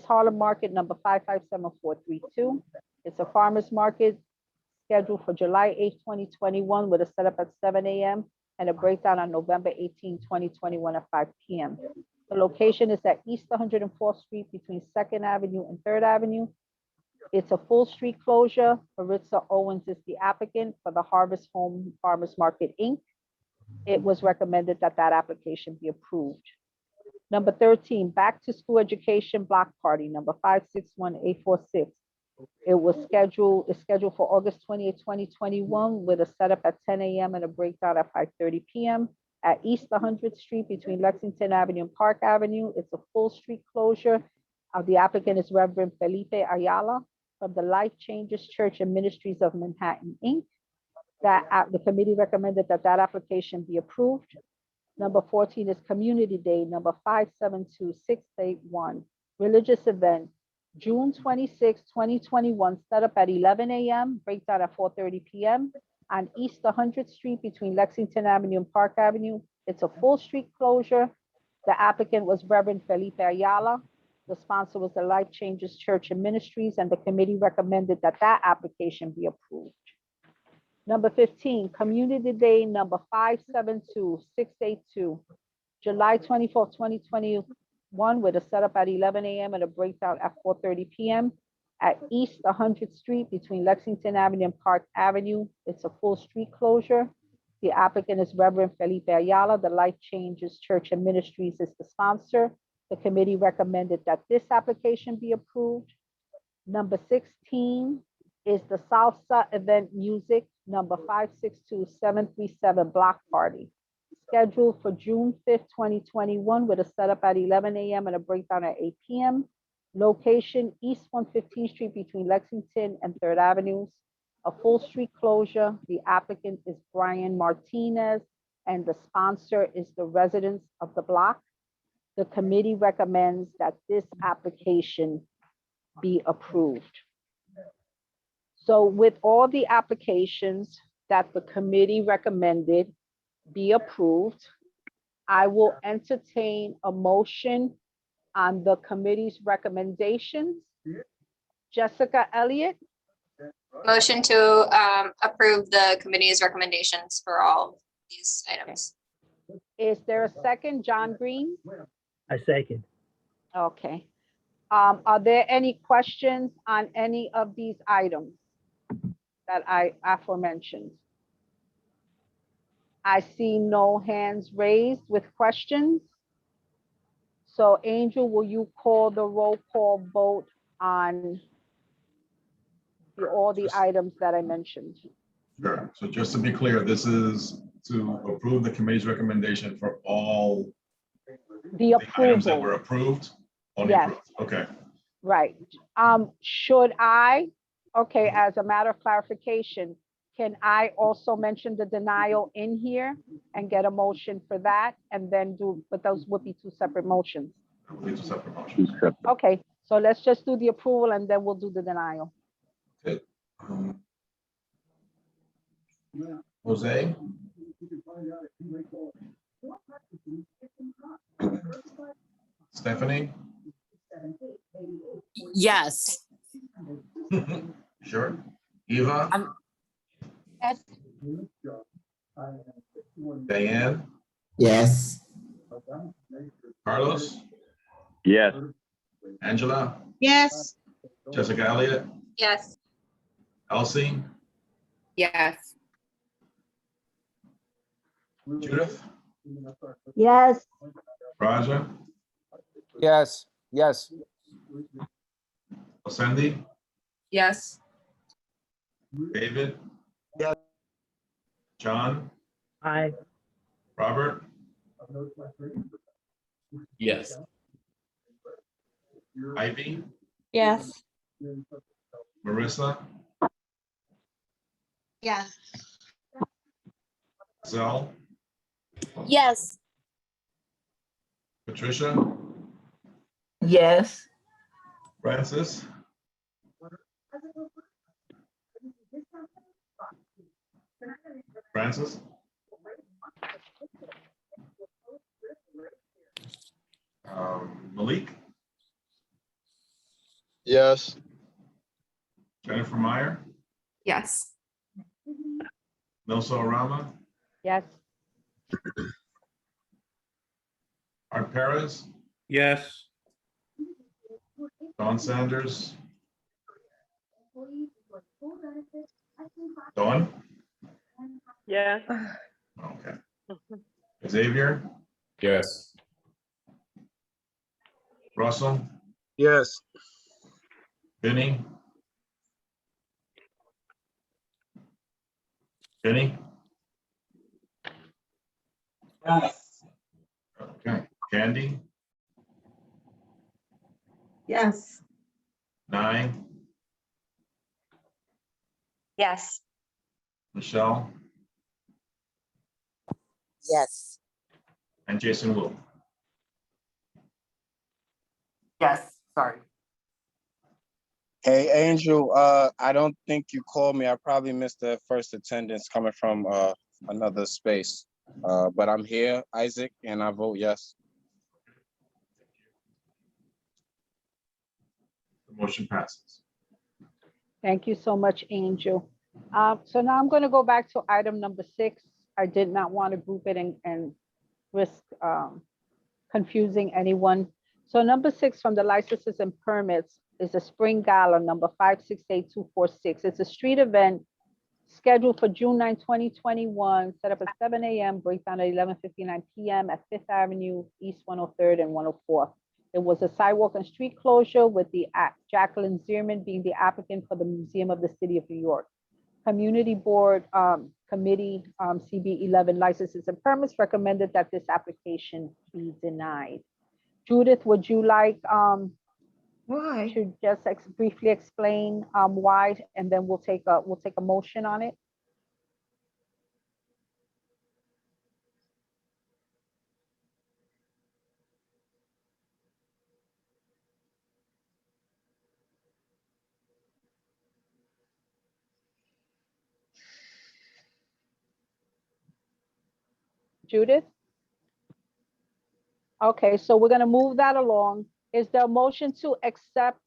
Harlem Market number 557432. It's a farmers market scheduled for July 8, 2021, with a setup at 7 a.m. and a breakdown on November 18, 2021 at 5 p.m. The location is at East 104th Street between 2nd Avenue and 3rd Avenue. It's a full street closure. Maritza Owens is the applicant for the Harvest Home Farmers Market, Inc. It was recommended that application be approved. Number 13, Back to School Education Block Party, number 561846. It's scheduled for August 28, 2021, with a setup at 10 a.m. and a breakdown at 5:30 p.m. at East 100th Street between Lexington Avenue and Park Avenue. It's a full street closure. The applicant is Reverend Felipe Ayala from the Life Changes Church and Ministries of Manhattan, Inc. The committee recommended that application be approved. Number 14 is Community Day, number 572681. Religious event, June 26, 2021, set up at 11 a.m., breakdown at 4:30 p.m. on East 100th Street between Lexington Avenue and Park Avenue. It's a full street closure. The applicant was Reverend Felipe Ayala. The sponsor was the Life Changes Church and Ministries, and the committee recommended that application be approved. Number 15, Community Day number 572682, July 24, 2021, with a setup at 11 a.m. and a breakdown at 4:30 p.m. at East 100th Street between Lexington Avenue and Park Avenue. It's a full street closure. The applicant is Reverend Felipe Ayala. The Life Changes Church and Ministries is the sponsor. The committee recommended that this application be approved. Number 16 is the Salsa Event Music, number 562737 Block Party, scheduled for June 5th, 2021, with a setup at 11 a.m. and a breakdown at 8 p.m. Location, East 115th Street between Lexington and 3rd Avenues. A full street closure. The applicant is Brian Martinez, and the sponsor is the residents of the block. The committee recommends that this application be approved. So with all the applications that the committee recommended be approved, I will entertain a motion on the committee's recommendations. Jessica Elliott, Motion to approve the committee's recommendations for all these items. is there a second? John Green? I second. Okay. Are there any questions on any of these items that I aforementioned? I see no hands raised with questions. So Angel, will you call the roll call vote on all the items that I mentioned? Sure. So just to be clear, this is to approve the committee's recommendation for all the items that approval. were approved? Only Yes. approved. Okay. Right. Should I, okay, as a matter of clarification, can I also mention the denial in here and get a motion for that and then do, but those would be two separate motions. That would be two separate motions. Okay, so let's just do the approval and then we'll do the denial. Okay. Jose? Stephanie? Yes. Sure. Eva? Yes. Diane, Yes. Carlos, Yes. Angela, Yes. Jessica Elliott, Yes. Elsie, Yes. Judith, Yes, Raja, Yes. Yes. Cindy, Yes. David, Yes. John, Aye. Robert, Yes. Ivy, Yes. Marissa, Yes. Zell, Yes. Patricia, Yes. Francis, Francis, Malik, Yes. Jennifer Meyer, Yes. Nelson Arama, Yes. Art Perez, Yes. Dawn Sanders, Dawn, Yes. okay, Xavier, Yes. Russell, Yes. Vinny, Vinny, Yes. okay, Candy, Yes. Nye, Yes. Michelle, Yes. and Jason Wu. Yes. Sorry. Hey, Angel, I don't think you called me. I probably missed the first attendance coming from another space. But I'm here, Isaac, and I vote yes. The motion passes. Thank you so much, Angel. So now I'm going to go back to item number 6. I did not want to group it and risk confusing anyone. So number 6 from the licenses and permits is a spring gala number 568246. It's a street event scheduled for June 9, 2021, set up at 7 a.m., breakdown at 11:59 p.m. at 5th Avenue, East 103rd and 104th. It was a sidewalk and street closure with the Jacqueline Zierman being the applicant for the Museum of the City of New York. Community Board Committee CB11 licenses and permits recommended that this application be denied. Judith, would you like Why? to just briefly explain why, and then we'll take a motion on it? Judith? Okay, so we're going to move that along. Is there a motion to accept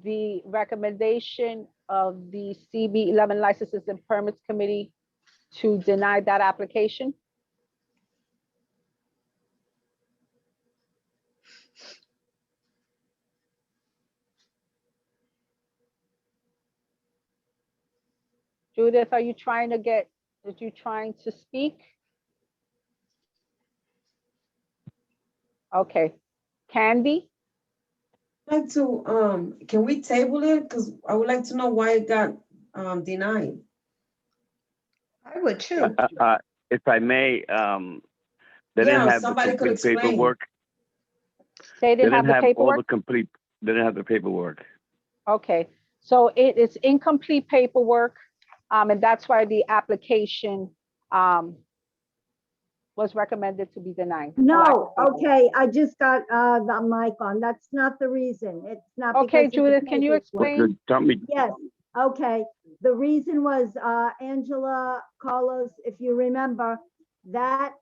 the recommendation of the CB11 Licenses and Permits Committee to deny that application? Judith, are you trying to speak? Okay. Candy? I'd like to, can we table it? Because I would like to know why it got denied. I would too. If I may, they Yeah, didn't have the somebody could complete explain. paperwork. They didn't have the all paperwork? the complete, they didn't have the paperwork. Okay, so it is incomplete paperwork, and that's why the application was recommended to be denied. no, okay, I just got the mic on. That's not the reason. It's not. Okay, because of the Judith, can you paperwork. explain? Tell me. Yes, okay. The reason was Angela, Carlos, if you remember, that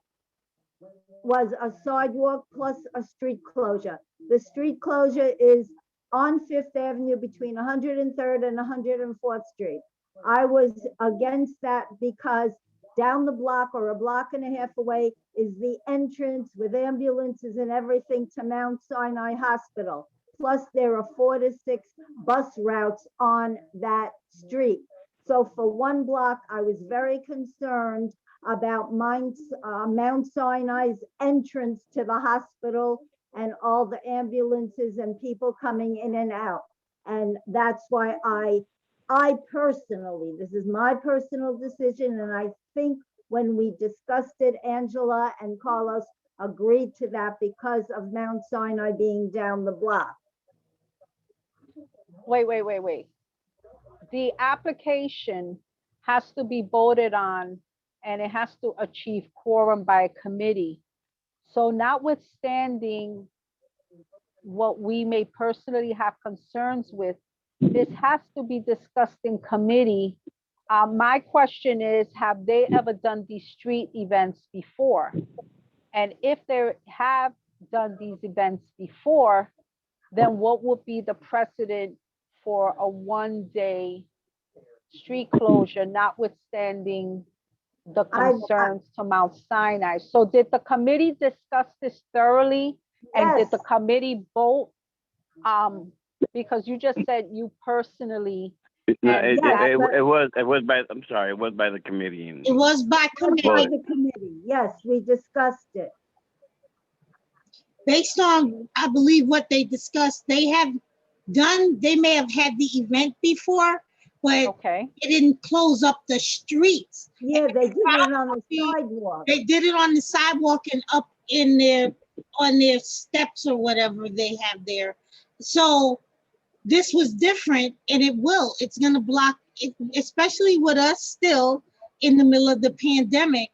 was a sidewalk plus a street closure. The street closure is on 5th Avenue between 103rd and 104th Street. I was against that because down the block or a block and a half away is the entrance with ambulances and everything to Mount Sinai Hospital. Plus, there are 4 to 6 bus routes on that street. So for 1 block, I was very concerned about Mount Sinai's entrance to the hospital and all the ambulances and people coming in and out. And that's why I personally, this is my personal decision, and I think when we discussed it, Angela and Carlos agreed to that because of Mount Sinai being down the block. Wait. The application has to be voted on and it has to achieve quorum by a committee. So notwithstanding what we may personally have concerns with, this has to be discussed in committee. My question is, have they ever done these street events before? And if they have done these events before, then what would be the precedent for a 1-day street closure, notwithstanding the concerns to Mount Sinai? So did the committee discuss this thoroughly? And did the committee vote? Because you just said you personally. No, it was by, I'm sorry, it was by the committee. It was by committee. By the committee, yes, we discussed it. Based on, I believe, what they discussed, they may have had the event before, but it didn't close up the streets. Yeah, they did it on the sidewalk. They did it on the sidewalk and up in on their steps or whatever they have there. So this was different, and it's gonna block it, especially with us still in the middle of the pandemic.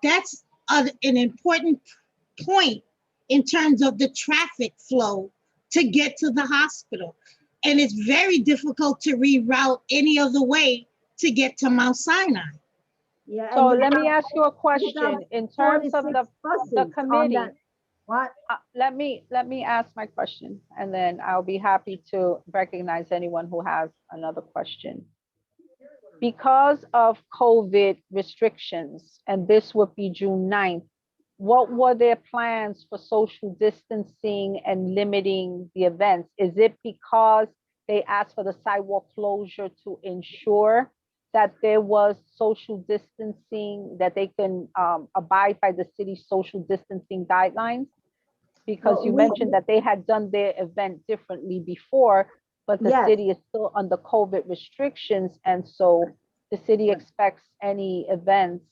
That's an important point in terms of the traffic flow to get to the hospital. And it's very difficult to reroute any other way to get to Mount Sinai. Yeah. So let me ask you a question. In terms of the committee, let me ask my question, and then I'll be happy to recognize anyone who has another question. Because of COVID restrictions, and this would be June 9th, what were their plans for social distancing and limiting the events? Is it because they asked for the sidewalk closure to ensure that there was social distancing, that they can abide by the city's social distancing guidelines? Because you mentioned that they had done their event differently before, but the city is still under COVID restrictions. And so the city expects any events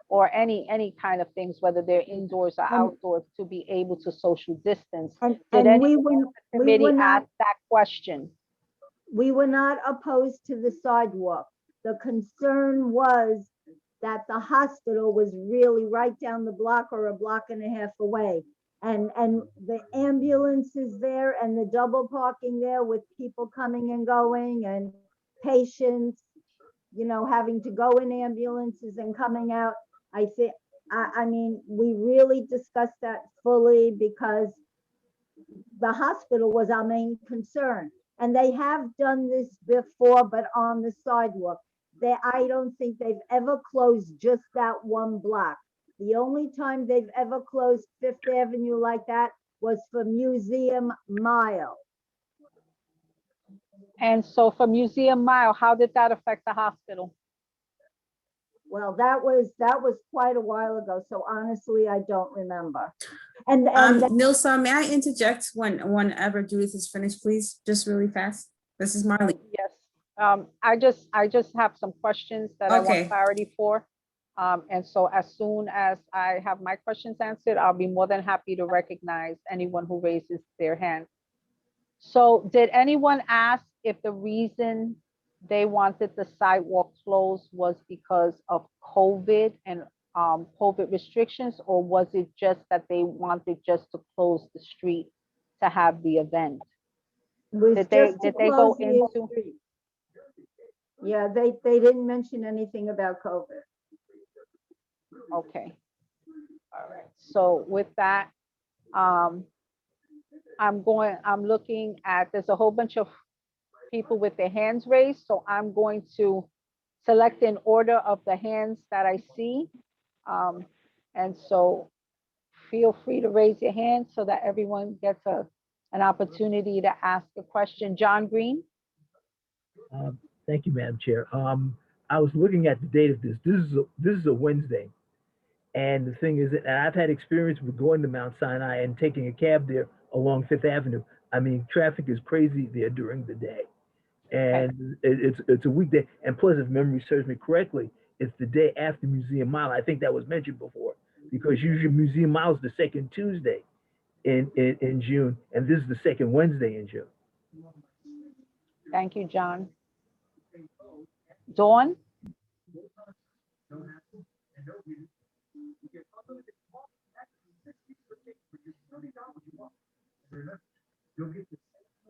or any kind of things, whether they're indoors or outdoors, to be able to social distance. Did anyone on the committee ask that question? We were not opposed to the sidewalk. The concern was that the hospital was really right down the block or a block and a half away. And the ambulances there and the double parking there with people coming and going and patients, having to go in ambulances and coming out. I mean, we really discussed that fully because the hospital was our main concern. And they have done this before, but on the sidewalk. I don't think they've ever closed just that 1 block. The only time they've ever closed Fifth Avenue like that was for Museum Mile. And so for Museum Mile, how did that affect the hospital? Well, that was quite a while ago. So honestly, I don't remember. And Nilsa, may I interject whenever Judith is finished, please? Just really fast. This is Marley. Yes. I just have some questions that I want clarity for. And so as soon as I have my questions answered, I'll be more than happy to recognize anyone who raises their hand. So did anyone ask if the reason they wanted the sidewalk closed was because of COVID and COVID restrictions, or was it just that they wanted just to close the street to have the event? Did they go into? Yeah, they didn't mention anything about COVID. Okay. All right. So with that, I'm looking at, there's a whole bunch of people with their hands raised. So I'm going to select in order of the hands that I see. And so feel free to raise your hand so that everyone gets an opportunity to ask a question. John Green? Thank you, Madam Chair. I was looking at the date of this. This is a Wednesday. And the thing is that I've had experience with going to Mount Sinai and taking a cab there along Fifth Avenue. I mean, traffic is crazy there during the day. And it's a weekday. And plus, if memory serves me correctly, it's the day after Museum Mile. I think that was mentioned before, because usually Museum Mile is the second Tuesday in June, and this is the second Wednesday in June. Thank you, John. Dawn?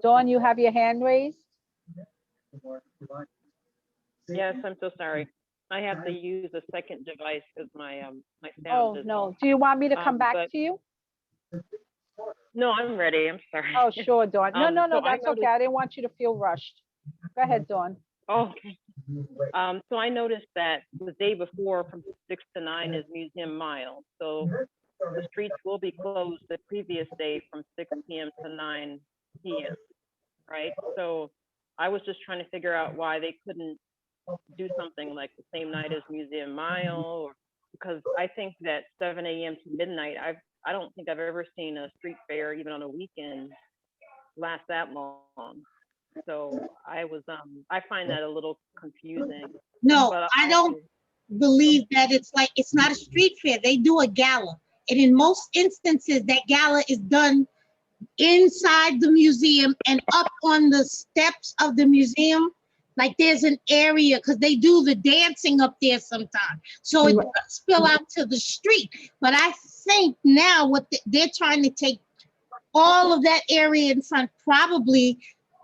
Dawn, you have your hand raised? Yes, I'm so sorry. I have to use a second device because my my sound Oh, is no. Do you want me to come back but- to you? No, I'm ready. I'm sorry. Oh, sure, Dawn. No, no, So I that's okay. I didn't want you to feel rushed. Go ahead, Dawn. Okay. So I noticed that the day before from 6 to 9 is Museum Mile. So the streets will be closed the previous day from 6 p.m. to 9 p.m. Right? So I was just trying to figure out why they couldn't do something like the same night as Museum Mile, or because I think that 7 a.m. to midnight, I don't think I've ever seen a street fair, even on a weekend, last that long. So I find that a little confusing. No, But I don't believe that it's not a street fair. They do a gala. And in most instances, that gala is done inside the museum and up on the steps of the museum. Like there's an area, because they do the dancing up there sometimes. So it does spill out to the street. But I think now they're trying to take all of that area in front, probably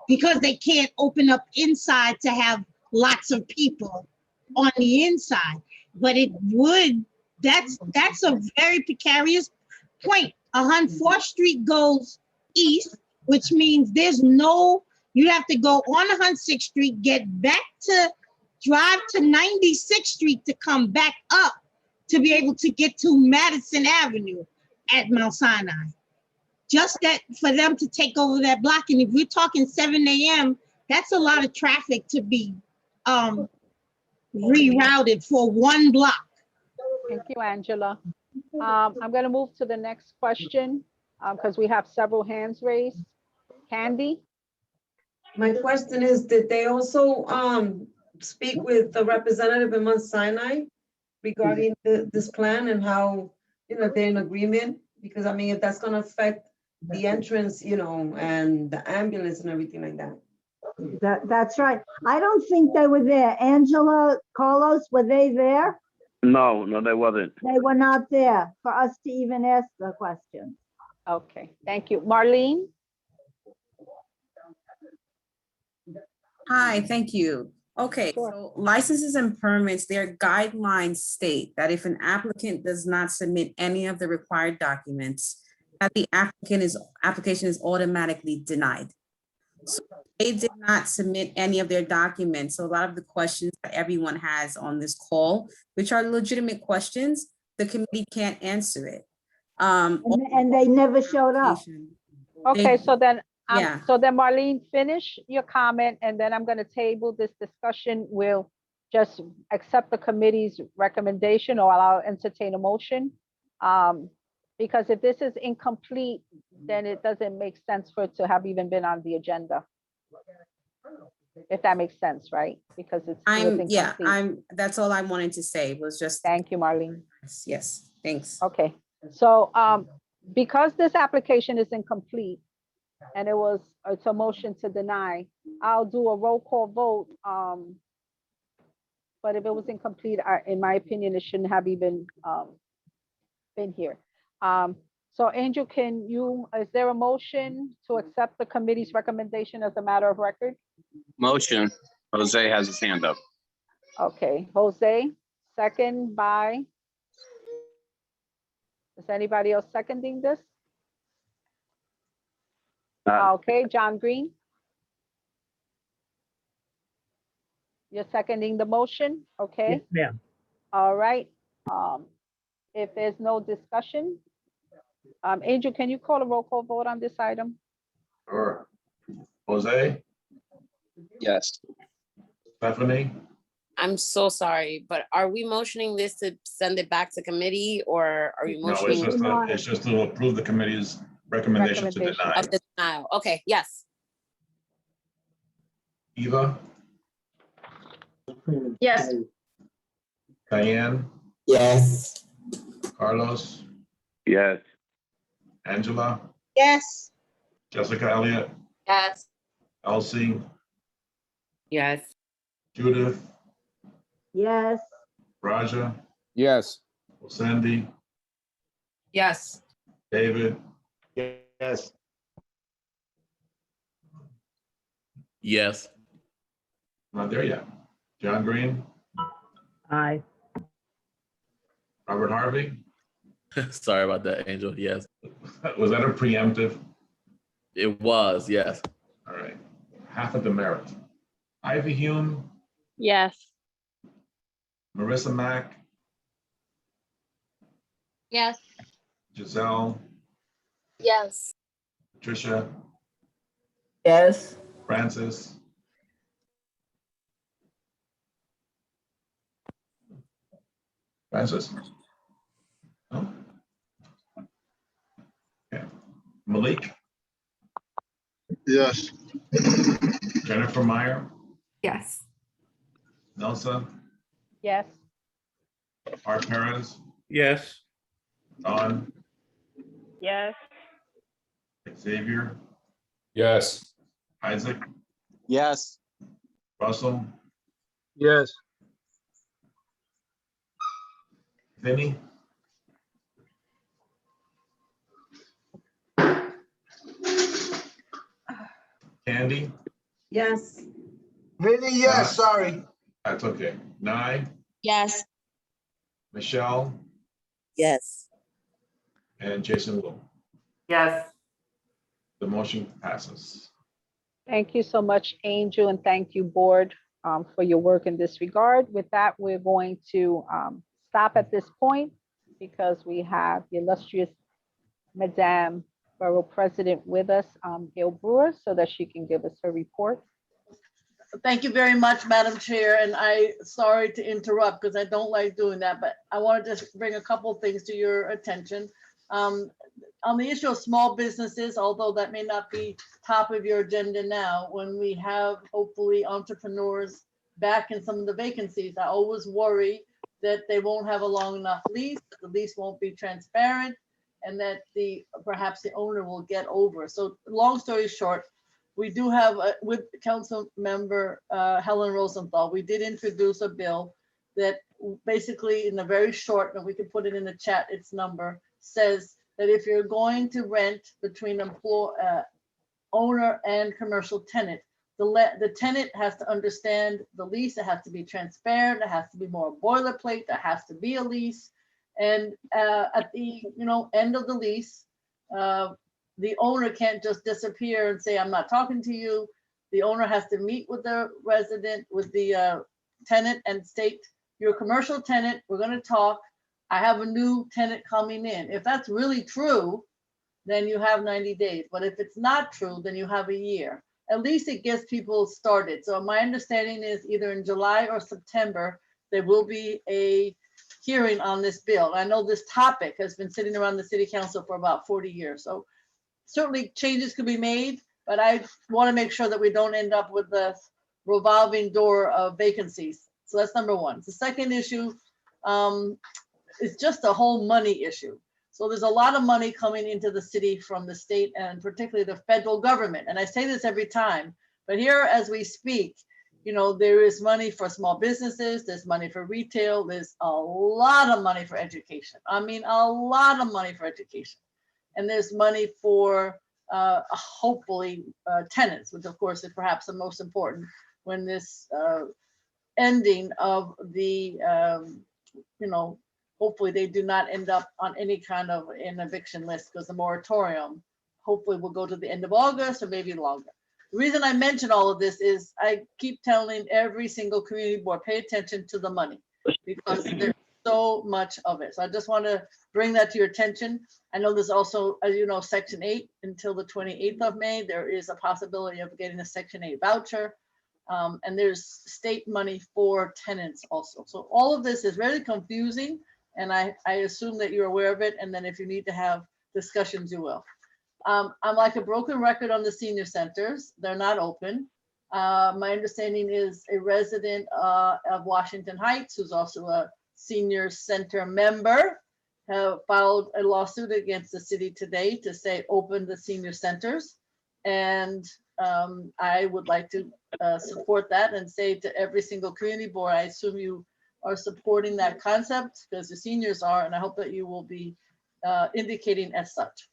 because they can't open up inside to have lots of people on the inside. But that's a very precarious point. 4th Street goes east, which means you have to go on 106th Street, drive to 96th Street to come back up to be able to get to Madison Avenue at Mount Sinai. Just that for them to take over that block. And if we're talking 7 a.m., that's a lot of traffic to be rerouted for one block. Thank you, Angela. I'm going to move to the next question because we have several hands raised. Candy? My question is, did they also speak with the representative in Mount Sinai regarding this plan and how, they're in agreement? Because I mean, if that's gonna affect the entrance, and the ambulance and everything like that. That's right. I don't think they were there. Angela, Carlos, were they there? No, they wasn't. They were not there for us to even ask the question. Okay, thank you. Marlene? Hi, thank you. Okay, so licenses and permits, their guidelines state that if an applicant does not submit any of the required documents, that the application is automatically denied. So they did not submit any of their documents. So a lot of the questions that everyone has on this call, which are legitimate questions, the committee can't answer it. And they never showed up. Okay, so then, yeah. So then Marlene, finish your comment, and then I'm going to table this discussion. We'll just accept the committee's recommendation, or I'll entertain a motion. Because if this is incomplete, then it doesn't make sense for it to have even been on the agenda. If that makes sense, right? Because it's incomplete. That's all I wanted to say was just. Thank you, Marlene. Yes, thanks. Okay, so because this application is incomplete and it's a motion to deny, I'll do a roll call vote. But if it was incomplete, in my opinion, it shouldn't have even been here. So Angel, is there a motion to accept the committee's recommendation as a matter of record? Motion. Jose has his hand up. Okay, Jose, second by, is anybody else seconding this? Okay, John Green. You're seconding the motion? Okay, Yes, ma'am. all right. If there's no discussion, Angel, can you call a roll call vote on this item? Sure. Jose, Yes. Stephanie, I'm so sorry, but are we motioning this to send it back to committee or are we no, motioning it's just to approve the committee's recommendation to deny. of the denial? Okay, yes. Eva, Yes. Diane, Yes. Carlos, Yes. Angela, Yes. Jessica Elliott, Yes. Elsie, Yes. Judith, Yes, Raja, Yes. Sandy, Yes. David, Yes. Yes. not there yet. John Green, Aye. Robert Harvey. Sorry about that, Angel. Yes. Was that a preemptive? It was, yes. All right. Half a demerit. Ivy Hume, Yes. Marissa Mack, Yes. Giselle, Yes. Patricia, Yes. Francis, Francis? No? Okay. Malik, Yes. Jennifer Meyer, Yes. Nelsa, Yes, Art Perez, Yes. Don, Yes. Xavier, Yes. Isaac, Yes. Russell, Yes. Vinny, Candy, Yes. Vinny, yes, sorry. that's okay. Nye, Yes. Michelle, Yes. and Jason Wu. Yes. The motion passes. thank you so much, Angel, and thank you, board, for your work in this regard. With that, we're going to stop at this point because we have the illustrious Madame Borough President with us, Gail Brewer, so that she can give us her report. Thank you very much, Madam Chair, and sorry to interrupt because I don't like doing that, but I want to just bring a couple of things to your attention. On the issue of small businesses, although that may not be top of your agenda now, when we have hopefully entrepreneurs back in some of the vacancies, I always worry that they won't have a long enough lease, the lease won't be transparent, and that perhaps the owner will get over. So long story short, we do have, with Council Member Helen Rosenthal, we did introduce a bill that basically in a very short, and we can put it in the chat, its number, says that if you're going to rent between owner and commercial tenant, the tenant has to understand the lease, it has to be transparent, it has to be more boilerplate, there has to be a lease. And at the end of the lease, the owner can't just disappear and say, I'm not talking to you. The owner has to meet with the resident, with the tenant and state, you're a commercial tenant, we're gonna talk. I have a new tenant coming in. If that's really true, then you have 90 days. But if it's not true, then you have a year. At least it gets people started. So my understanding is either in July or September, there will be a hearing on this bill. I know this topic has been sitting around the city council for about 40 years. So certainly changes could be made, but I want to make sure that we don't end up with the revolving door of vacancies. So that's number one. The second issue is just a whole money issue. So there's a lot of money coming into the city from the state and particularly the federal government. And I say this every time, but here as we speak, there is money for small businesses, there's money for retail, there's a lot of money for education. I mean, a lot of money for education. And there's money for hopefully tenants, which of course is perhaps the most important when this ending of the, hopefully they do not end up on any kind of an eviction list because the moratorium hopefully will go to the end of August or maybe longer. The reason I mention all of this is I keep telling every single community board, pay attention to the money because there's so much of it. So I just want to bring that to your attention. I know there's also, as you know, Section 8 until the 28th of May. There is a possibility of getting a Section 8 voucher. And there's state money for tenants also. So all of this is really confusing. And I assume that you're aware of it. And then if you need to have discussions, you will. I'm like a broken record on the senior centers. They're not open. My understanding is a resident of Washington Heights, who's also a senior center member, have filed a lawsuit against the city today to say open the senior centers. And I would like to support that and say to every single community board, I assume you are supporting that concept because the seniors are, and I hope that you will be indicating as such.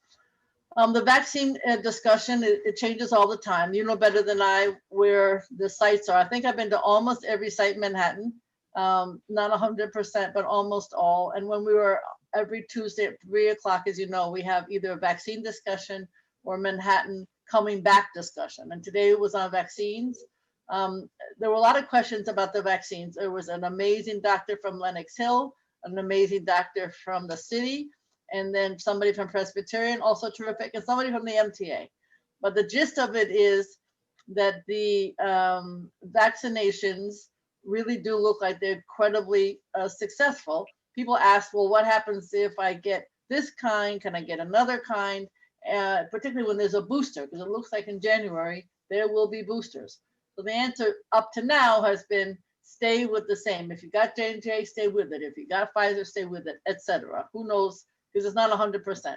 The vaccine discussion, it changes all the time. You know better than I where the sites are. I think I've been to almost every site in Manhattan, not 100%, but almost all. And when we were every Tuesday at 3 o'clock, as you know, we have either a vaccine discussion or Manhattan coming back discussion. And today it was on vaccines. There were a lot of questions about the vaccines. There was an amazing doctor from Lenox Hill, an amazing doctor from the city, and then somebody from Presbyterian, also terrific, and somebody from the MTA. But the gist of it is that the vaccinations really do look like they're incredibly successful. People ask, well, what happens if I get this kind? Can I get another kind? Particularly when there's a booster, because it looks like in January, there will be boosters. So the answer up to now has been stay with the same. If you got J&J, stay with it. If you got Pfizer, stay with it, etc. Who knows? Because it's not 100%.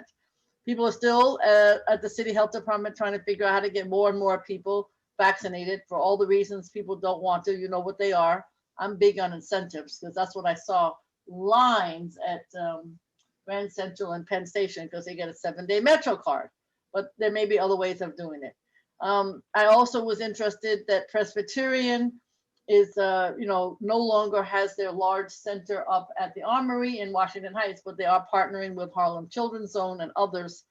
People are still at the city health department trying to figure out how to get more and more people vaccinated for all the reasons people don't want to. You know what they are. I'm big on incentives because that's what I saw. Lines at Grand Central and Penn Station because they get a 7-day Metro card. But there may be other ways of doing it. I also was interested that Presbyterian is, no longer has their large center up at the Armory in Washington Heights, but they are partnering with Harlem Children's Zone and others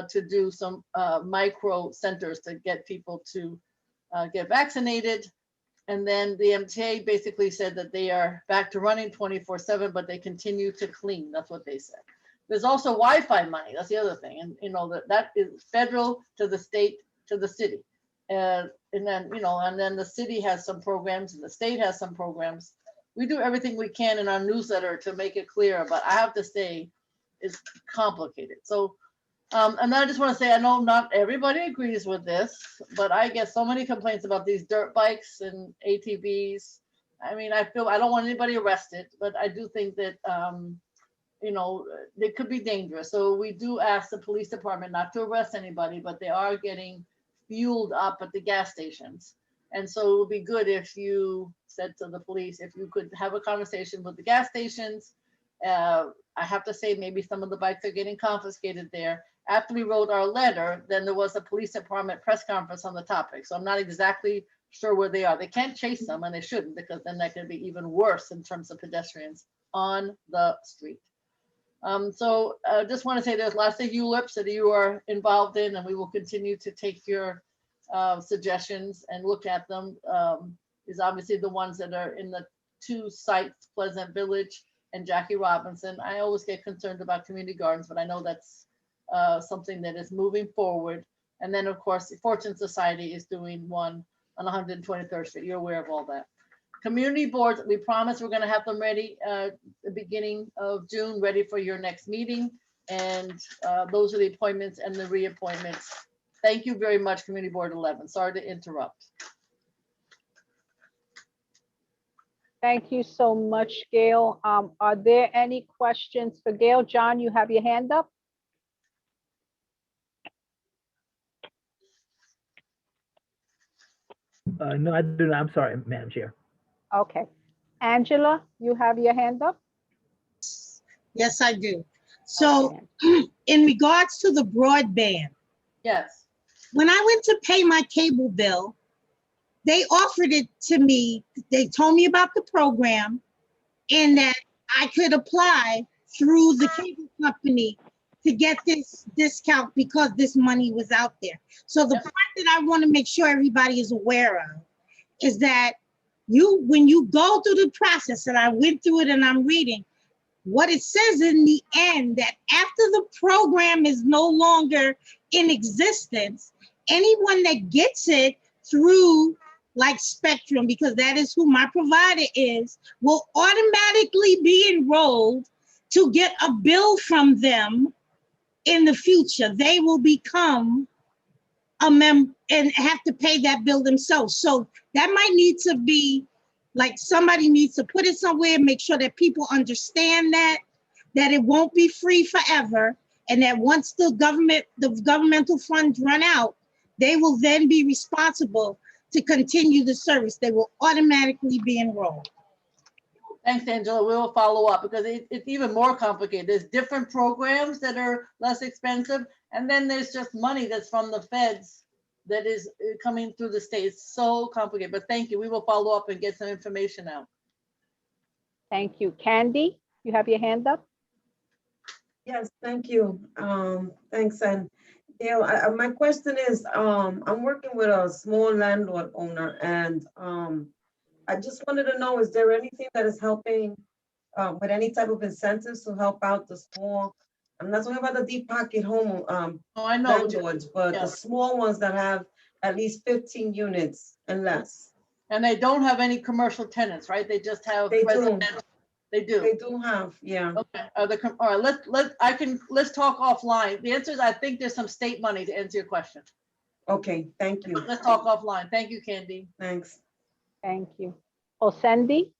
to do some micro centers to get people to get vaccinated. And then the MTA basically said that they are back to running 24/7, but they continue to clean. That's what they said. There's also Wi-Fi money. That's the other thing. And, that is federal to the state to the city. And then, and then the city has some programs and the state has some programs. We do everything we can in our newsletter to make it clear, but I have to say it's complicated. So, and I just want to say, I know not everybody agrees with this, but I get so many complaints about these dirt bikes and ATVs. I mean, I don't want anybody arrested, but I do think that, they could be dangerous. So we do ask the police department not to arrest anybody, but they are getting fueled up at the gas stations. And so it would be good if you said to the police, if you could have a conversation with the gas stations. I have to say, maybe some of the bikes are getting confiscated there. After we wrote our letter, then there was a police department press conference on the topic. So I'm not exactly sure where they are. They can't chase them, and they shouldn't, because then that could be even worse in terms of pedestrians on the street. So I just want to say there's lots of ULIPs that you are involved in, and we will continue to take your suggestions and look at them. Is obviously the ones that are in the 2 sites, Pleasant Village and Jackie Robinson. I always get concerned about community gardens, but I know that's something that is moving forward. And then, of course, the Fortune Society is doing one on 123rd Street. You're aware of all that. Community boards, we promise we're going to have them ready the beginning of June, ready for your next meeting. And those are the appointments and the reappointments. Thank you very much, Community Board 11. Sorry to interrupt. Thank you so much, Gail. Are there any questions for Gail? John, you have your hand up? No, I do not. I'm sorry, Madam Chair. Okay. Angela, you have your hand up? Yes, I do. So in regards to the broadband. Yes. When I went to pay my cable bill, they offered it to me. They told me about the program and that I could apply through the cable company to get this discount because this money was out there. So the part that I want to make sure everybody is aware of is that when you go through the process, and I went through it and I'm reading, what it says in the end, that after the program is no longer in existence, anyone that gets it through like Spectrum, because that is who my provider is, will automatically be enrolled to get a bill from them in the future. They will become a member and have to pay that bill themselves. So that might need to be, like, somebody needs to put it somewhere, make sure that people understand that it won't be free forever, and that once the governmental funds run out, they will then be responsible to continue the service. They will automatically be enrolled. Thanks, Angela. We will follow up because it's even more complicated. There's different programs that are less expensive, and then there's just money that's from the feds that is coming through the state. It's so complicated, but thank you. We will follow up and get some information out. Thank you. Candy, you have your hand up? Yes, thank you. Thanks, and Dale, my question is, I'm working with a small landlord owner, and I just wanted to know, is there anything that is helping with any type of incentives to help out the small? I'm not talking about the deep pocket home I know. landlords, but the small ones that have at least 15 units and less. And they don't have any commercial tenants, right? They just have residential. They do. They do have, yeah. Okay. All right. Let's talk offline. The answer is I think there's some state money to answer your question. Okay, thank you. Let's talk offline. Thank you, Candy. Thanks. Thank you. Oh, Sandy?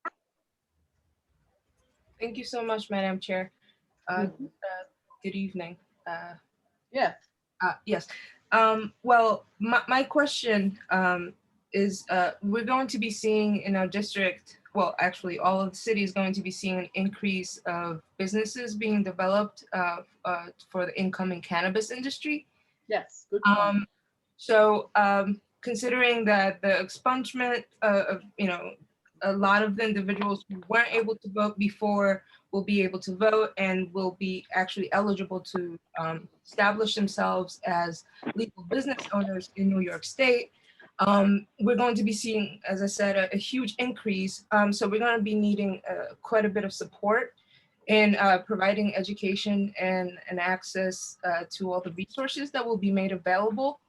Thank you so much, Madam Chair. Good evening. Yes. Well, my question is we're going to be seeing in our district, well, actually all of the city is going to be seeing an increase of businesses being developed for the incoming cannabis industry. Yes, good point. So considering that the expungement of, a lot of the individuals who weren't able to vote before will be able to vote and will be actually eligible to establish themselves as legal business owners in New York State. We're going to be seeing, as I said, a huge increase. So we're going to be needing quite a bit of support in providing education and access to all the resources that will be made available.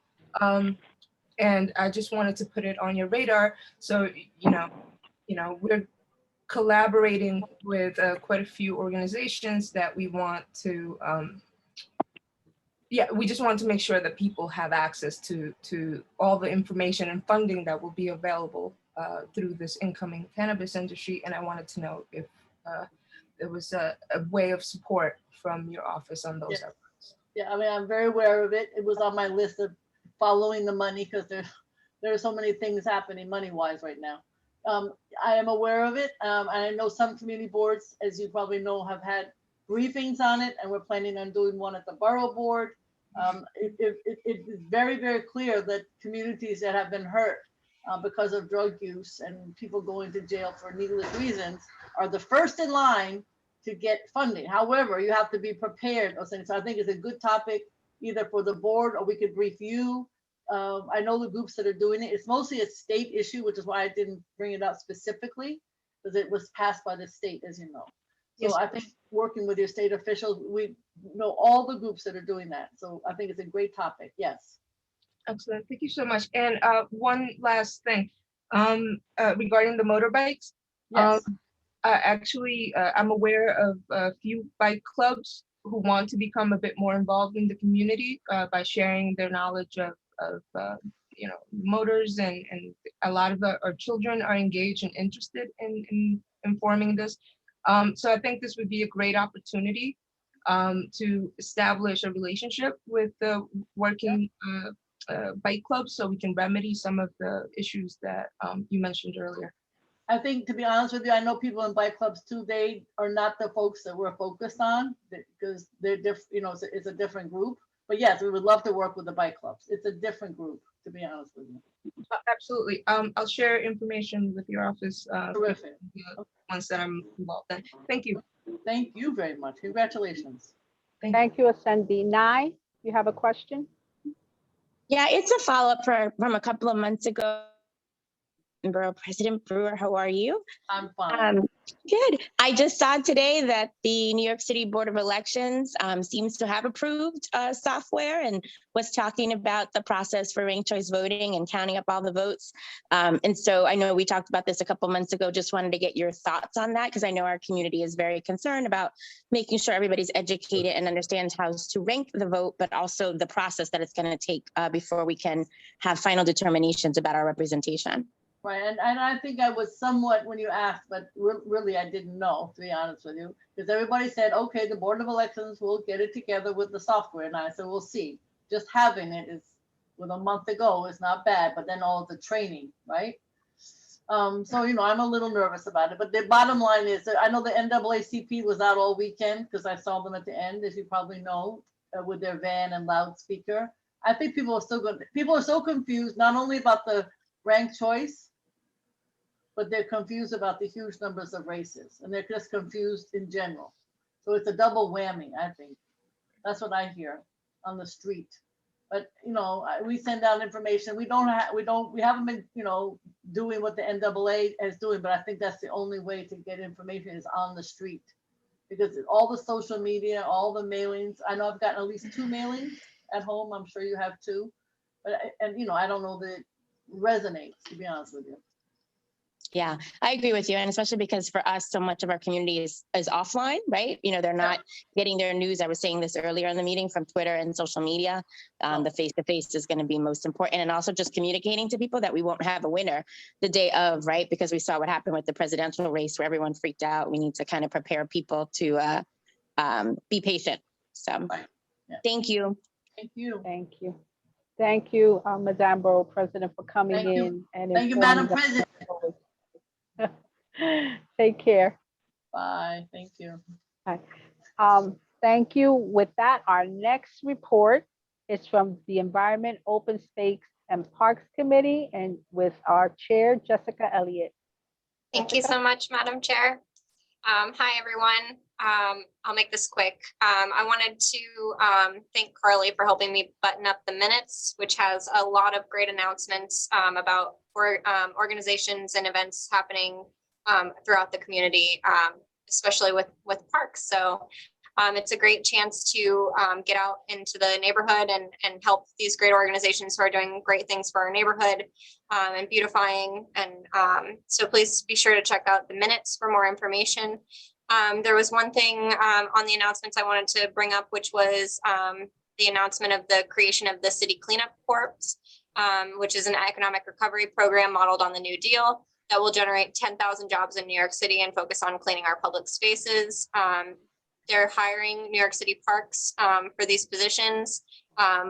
And I just wanted to put it on your radar. So, we're collaborating with quite a few organizations that we want to, we just want to make sure that people have access to all the information and funding that will be available through this incoming cannabis industry. And I wanted to know if there was a way of support from your office on those efforts. Yeah, I mean, I'm very aware of it. It was on my list of following the money because there are so many things happening money-wise right now. I am aware of it. And I know some community boards, as you probably know, have had briefings on it, and we're planning on doing one at the borough board. It is very, very clear that communities that have been hurt because of drug use and people going to jail for needless reasons are the first in line to get funding. However, you have to be prepared. So I think it's a good topic either for the board or we could brief you. I know the groups that are doing it. It's mostly a state issue, which is why I didn't bring it out specifically, because it was passed by the state, as you know. So I think working with your state officials, we know all the groups that are doing that. So I think it's a great topic. Yes. Excellent. Thank you so much. And one last thing regarding the motorbikes. Yes. I'm aware of a few bike clubs who want to become a bit more involved in the community by sharing their knowledge of motors, and a lot of our children are engaged and interested in informing this. So I think this would be a great opportunity to establish a relationship with the working bike clubs so we can remedy some of the issues that you mentioned earlier. I think, to be honest with you, I know people in bike clubs too. They are not the folks that we're focused on because they're different. It's a different group. But yes, we would love to work with the bike clubs. It's a different group, to be honest with you. Absolutely. I'll share information with your office. Terrific. Once that I'm involved in. Thank you. Thank you very much. Congratulations. Thank you, Ascendi. Nye, you have a question? Yeah, it's a follow-up from a couple of months ago. Borough President Brewer, how are you? I'm fine. Good. I just saw today that the New York City Board of Elections seems to have approved software and was talking about the process for ranked choice voting and counting up all the votes. And so I know we talked about this a couple months ago, just wanted to get your thoughts on that because I know our community is very concerned about making sure everybody's educated and understands how to rank the vote, but also the process that it's going to take before we can have final determinations about our representation. Right, and I think I was somewhat when you asked, but really I didn't know, to be honest with you, because everybody said, okay, the Board of Elections will get it together with the software, and I said, we'll see. Just having it is, with a month ago, is not bad, but then all the training, right? So, you know, I'm a little nervous about it, but the bottom line is that I know the NAACP was out all weekend because I saw them at the end, as you probably know, with their van and loudspeaker. I think people are still good. People are so confused, not only about the ranked choice, but they're confused about the huge numbers of races, and they're just confused in general. So it's a double whammy, I think. That's what I hear on the street. But you know, we send out information. We haven't been, you know, doing what the NAA is doing, but I think that's the only way to get information is on the street, because all the social media, all the mailings. I know I've gotten at least 2 mailings at home. I'm sure you have too, but and you know, I don't know that it resonates, to be honest with you. Yeah, I agree with you. And especially because for us, so much of our community is offline, right? You know, they're not getting their news. I was saying this earlier in the meeting from Twitter and social media. The face-to-face is going to be most important. And also just communicating to people that we won't have a winner the day of, right? Because we saw what happened with the presidential race where everyone freaked out. We need to kind of prepare people to be patient. So thank you. Thank you. Thank you. Thank you, Madame Borough President, for coming Thank you. in and Thank you, informing Madam us. President. Take care. Bye. Thank you. Hi. Thank you. With that, our next report is from the Environment, Open Space and Parks Committee, and with our chair, Jessica Elliott. Thank you so much, Madam Chair. Hi, everyone. I'll make this quick. I wanted to thank Carly for helping me button up the minutes, which has a lot of great announcements about organizations and events happening throughout the community, especially with parks. So it's a great chance to get out into the neighborhood and help these great organizations who are doing great things for our neighborhood and beautifying. And so please be sure to check out the minutes for more information. There was one thing on the announcements I wanted to bring up, which was the announcement of the creation of the City Cleanup Corps, which is an economic recovery program modeled on the New Deal that will generate 10,000 jobs in New York City and focus on cleaning our public spaces. They're hiring New York City parks for these positions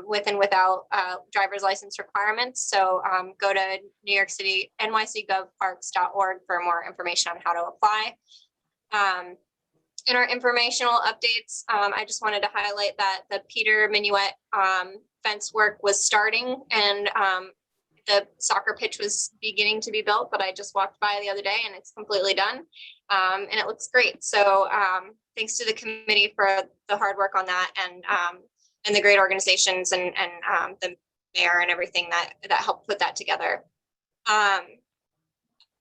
with and without driver's license requirements. So go to New York City, nycgovparks.org for more information on how to apply. In our informational updates, I just wanted to highlight that the Peter Minuet fence work was starting, and the soccer pitch was beginning to be built, but I just walked by the other day and it's completely done. And it looks great. So thanks to the committee for the hard work on that, and the great organizations and the mayor and everything that helped put that together.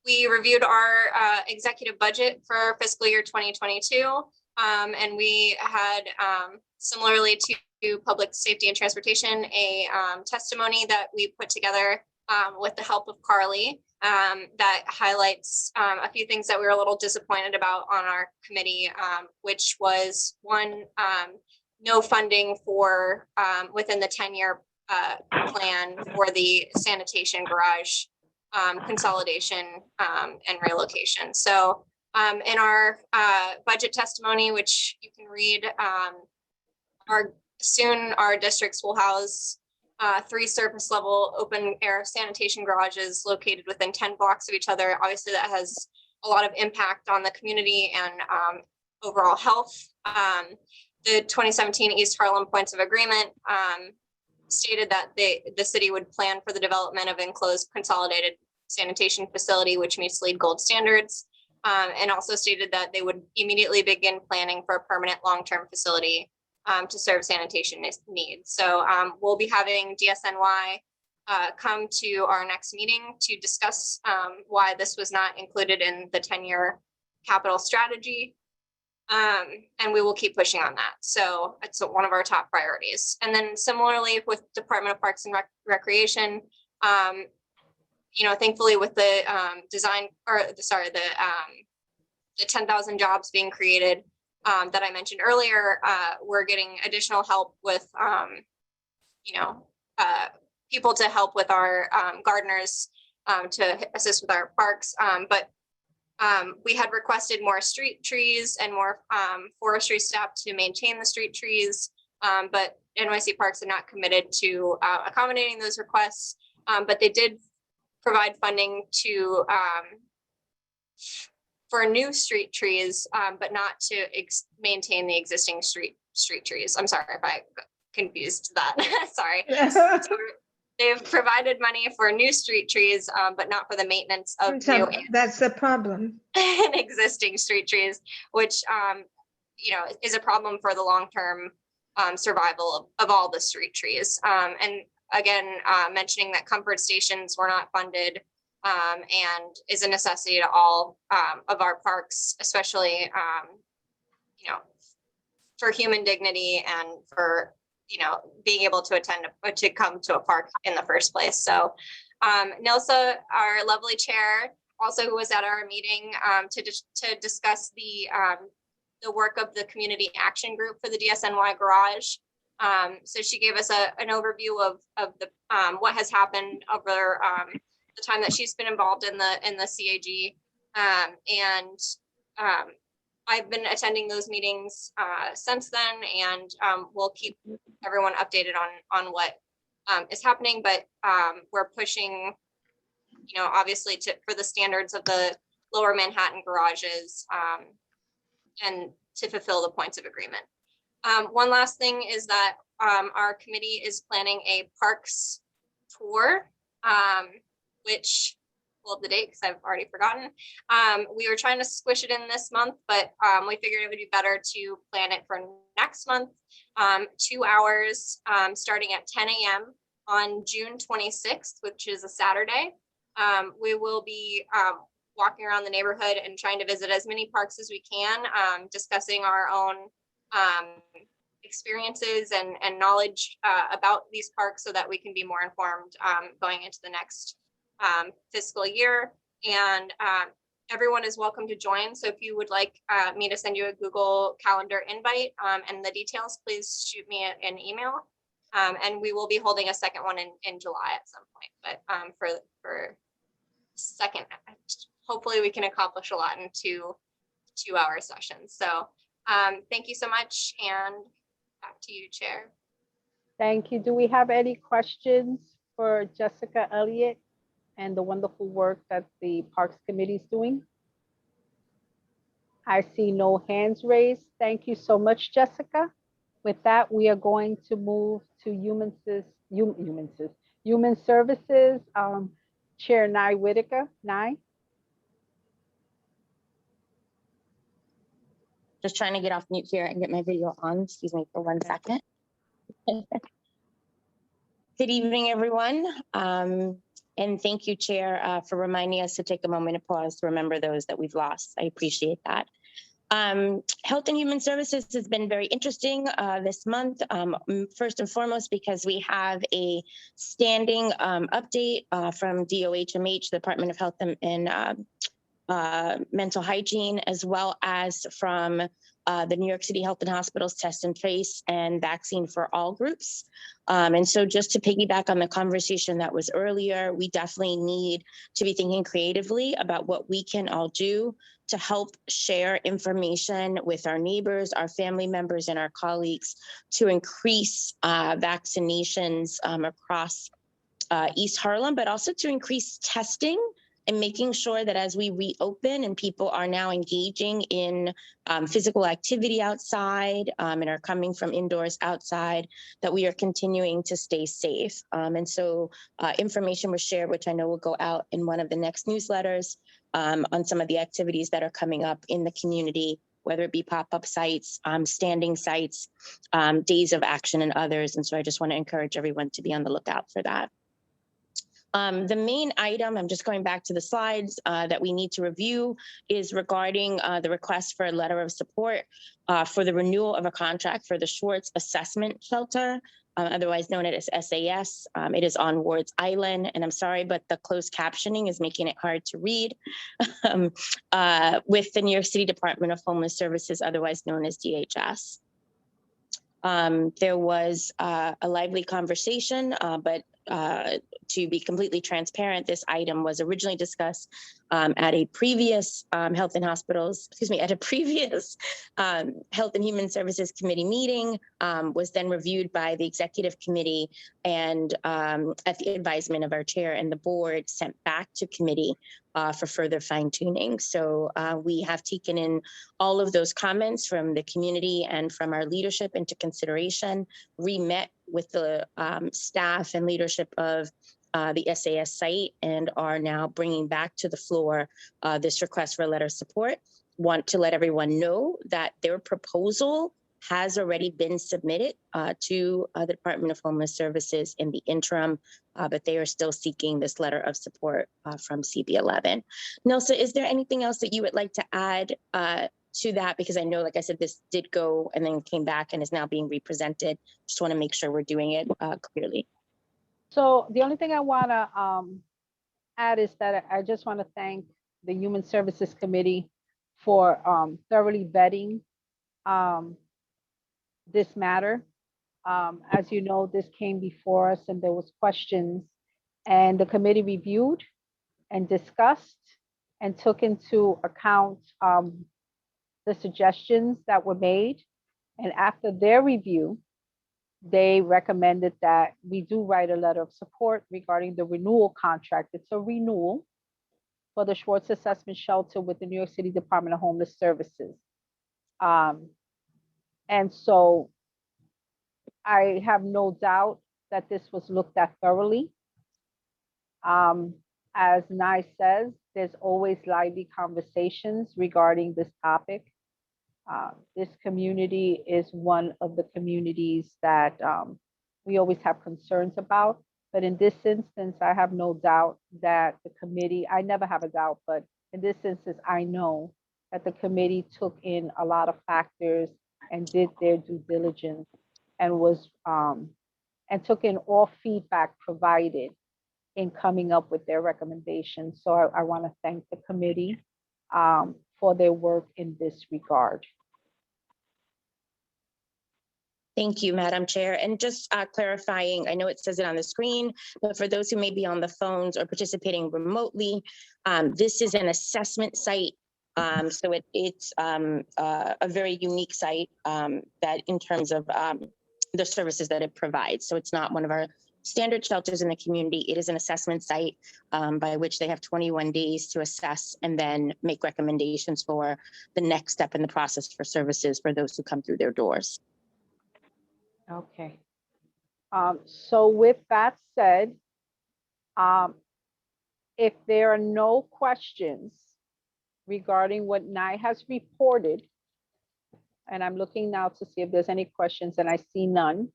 We reviewed our executive budget for fiscal year 2022, and we had, similarly to public safety and transportation, a testimony that we put together with the help of Carly that highlights a few things that we were a little disappointed about on our committee, which was one, no funding for within the 10-year plan for the sanitation garage consolidation and relocation. So in our budget testimony, which you can read, our districts will house 3 surface level open air sanitation garages located within 10 blocks of each other. Obviously that has a lot of impact on the community and overall health. The 2017 East Harlem Points of Agreement stated that the city would plan for the development of enclosed consolidated sanitation facility, which meets LEED Gold standards, and also stated that they would immediately begin planning for a permanent long-term facility to serve sanitation needs. So we'll be having DSNY come to our next meeting to discuss why this was not included in the 10-year capital strategy. And we will keep pushing on that. So it's one of our top priorities. And then similarly with Department of Parks and Recreation, thankfully with the the 10,000 jobs being created that I mentioned earlier, we're getting additional help with, people to help with our gardeners to assist with our parks. But we had requested more street trees and more forestry staff to maintain the street trees, but NYC Parks are not committed to accommodating those requests, but they did provide funding to for new street trees, but not to maintain the existing street trees. I'm sorry if I confused that. Sorry. So they've provided money for new street trees, but not for the maintenance of new That's the problem. and existing street trees, which is a problem for the long-term survival of all the street trees. And again, mentioning that comfort stations were not funded and is a necessity to all of our parks, especially for human dignity and for being able to come to a park in the first place. So Nilsa, our lovely chair, also who was at our meeting to discuss the work of the community action group for the DSNY garage. So she gave us an overview of the what has happened over the time that she's been involved in the CAG, and I've been attending those meetings since then, and we'll keep everyone updated on what is happening. But we're pushing, obviously for the standards of the Lower Manhattan garages and to fulfill the points of agreement. One last thing is that our committee is planning a parks tour, which, well, the date, because I've already forgotten. We were trying to squish it in this month, but we figured it would be better to plan it for next month. 2 hours starting at 10 a.m. on June 26th, which is a Saturday. We will be walking around the neighborhood and trying to visit as many parks as we can, discussing our own experiences and knowledge about these parks so that we can be more informed going into the next fiscal year. And everyone is welcome to join. So if you would like me to send you a Google Calendar invite and the details, please shoot me an email. And we will be holding a second one in July at some point. But for second, hopefully we can accomplish a lot in two-hour sessions. So thank you so much, and back to you, Chair. Thank you. Do we have any questions for Jessica Elliott and the wonderful work that the Parks Committee is doing? I see no hands raised. Thank you so much, Jessica. With that, we are going to move to Human Services. Chair Nye Whitaker. Nye. Just trying to get off mute here and get my video on. Excuse me for 1 second. Good evening, everyone. And thank you, Chair, for reminding us to take a moment to pause to remember those that we've lost. I appreciate that. Health and Human Services has been very interesting this month, first and foremost, because we have a standing update from DOHMH, Department of Health and Mental Hygiene, as well as from the New York City Health and Hospitals Test and Trace and Vaccine for All groups. And so just to piggyback on the conversation that was earlier, we definitely need to be thinking creatively about what we can all do to help share information with our neighbors, our family members, and our colleagues to increase vaccinations across East Harlem, but also to increase testing and making sure that as we reopen and people are now engaging in physical activity outside and are coming from indoors outside, that we are continuing to stay safe. And so information was shared, which I know will go out in one of the next newsletters on some of the activities that are coming up in the community whether it be pop-up sites, standing sites, days of action and others. And so I just want to encourage everyone to be on the lookout for that. The main item, I'm just going back to the slides that we need to review, is regarding the request for a letter of support for the renewal of a contract for the Schwartz Assessment Shelter, otherwise known as SAS. It is on Wards Island, and I'm sorry, but the closed captioning is making it hard to read, with the New York City Department of Homeless Services, otherwise known as DHS. There was a lively conversation, but to be completely transparent, this item was originally discussed at a previous Health and Human Services Committee meeting, was then reviewed by the Executive Committee, and at the advisement of our chair and the board, sent back to committee for further fine tuning. So we have taken in all of those comments from the community and from our leadership into consideration, re-met with the staff and leadership of the SAS site, and are now bringing back to the floor this request for a letter of support. Want to let everyone know that their proposal has already been submitted to the Department of Homeless Services in the interim, but they are still seeking this letter of support from CB11. Nelsa, is there anything else that you would like to add to that? Because I know, like I said, this did go and then came back and is now being represented. Just want to make sure we're doing it clearly. So the only thing I want to add is that I just want to thank the Human Services Committee for thoroughly vetting this matter. As you know, this came before us and there was questions, and the committee reviewed and discussed and took into account the suggestions that were made. And after their review, they recommended that we do write a letter of support regarding the renewal contract. It's a renewal for the Schwartz Assessment Shelter with the New York City Department of Homeless Services. And so I have no doubt that this was looked at thoroughly. As Nye says, there's always lively conversations regarding this topic. This community is one of the communities that we always have concerns about. But in this instance, I have no doubt that the committee, I never have a doubt, but in this instance, I know that the committee took in a lot of factors and did their due diligence and was and took in all feedback provided in coming up with their recommendations. So I want to thank the committee for their work in this regard. Thank you, Madam Chair. And just clarifying, I know it says it on the screen, but for those who may be on the phones or participating remotely, this is an assessment site. So it's a very unique site that in terms of the services that it provides. So it's not one of our standard shelters in the community. It is an assessment site by which they have 21 days to assess and then make recommendations for the next step in the process for services for those who come through their doors. Okay. So with that said, if there are no questions regarding what Nye has reported, and I'm looking now to see if there's any questions, and I see none,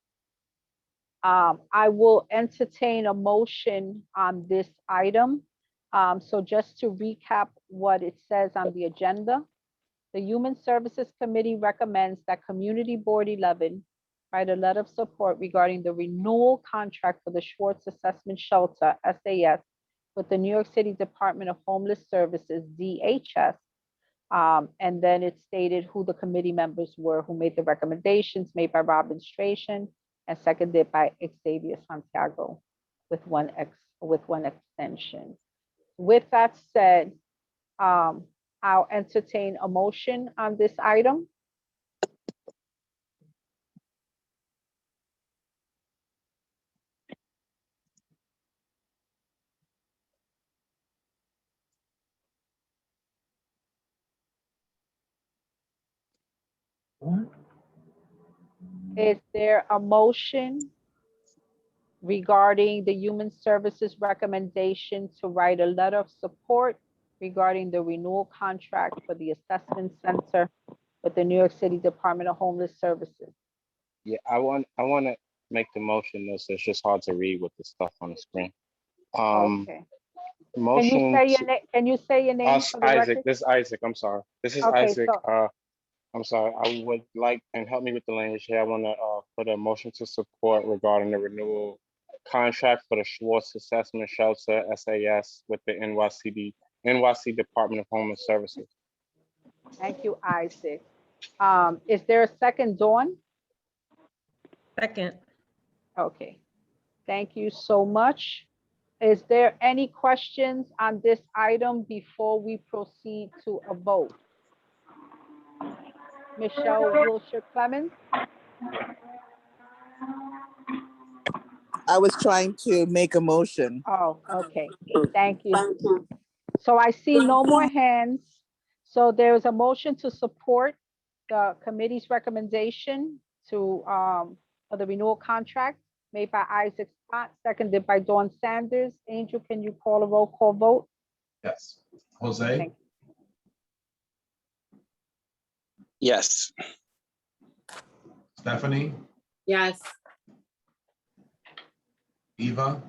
I will entertain a motion on this item. So just to recap what it says on the agenda, the Human Services Committee recommends that Community Board 11 write a letter of support regarding the renewal contract for the Schwartz Assessment Shelter, SAS, with the New York City Department of Homeless Services, DHS. And then it stated who the committee members were who made the recommendations, made by Robin Stration and seconded by Xavier Santiago with one extension. With that said, I'll entertain a motion on this item. Is there a motion regarding the Human Services recommendation to write a letter of support regarding the renewal contract for the assessment center with the New York City Department of Homeless Services. Yeah, I want to make the motion. This it's just hard to read with the stuff on the screen. Okay. Motion. Can you say your name for the Isaac. record? This is Isaac. I'm sorry. This is Okay, Isaac. so I'm sorry. I would like, and help me with the language here. I want to put a motion to support regarding the renewal contract for the Schwartz Assessment Shelter (SAS) with the NYC Department of Homeless Services. thank you, Isaac. Is there a second, Dawn? Second. Okay, thank you so much. Is there any questions on this item before we proceed to a vote? Michelle Wilshire Clemens? I was trying to make a motion. Oh, okay, thank you. So I see no more hands. So there is a motion to support the committee's recommendation to, for the renewal contract made by Isaac Scott, seconded by Dawn Sanders. Angel, can you call a roll call vote? Yes. Jose, Thank Yes. Stephanie, Yes. Eva,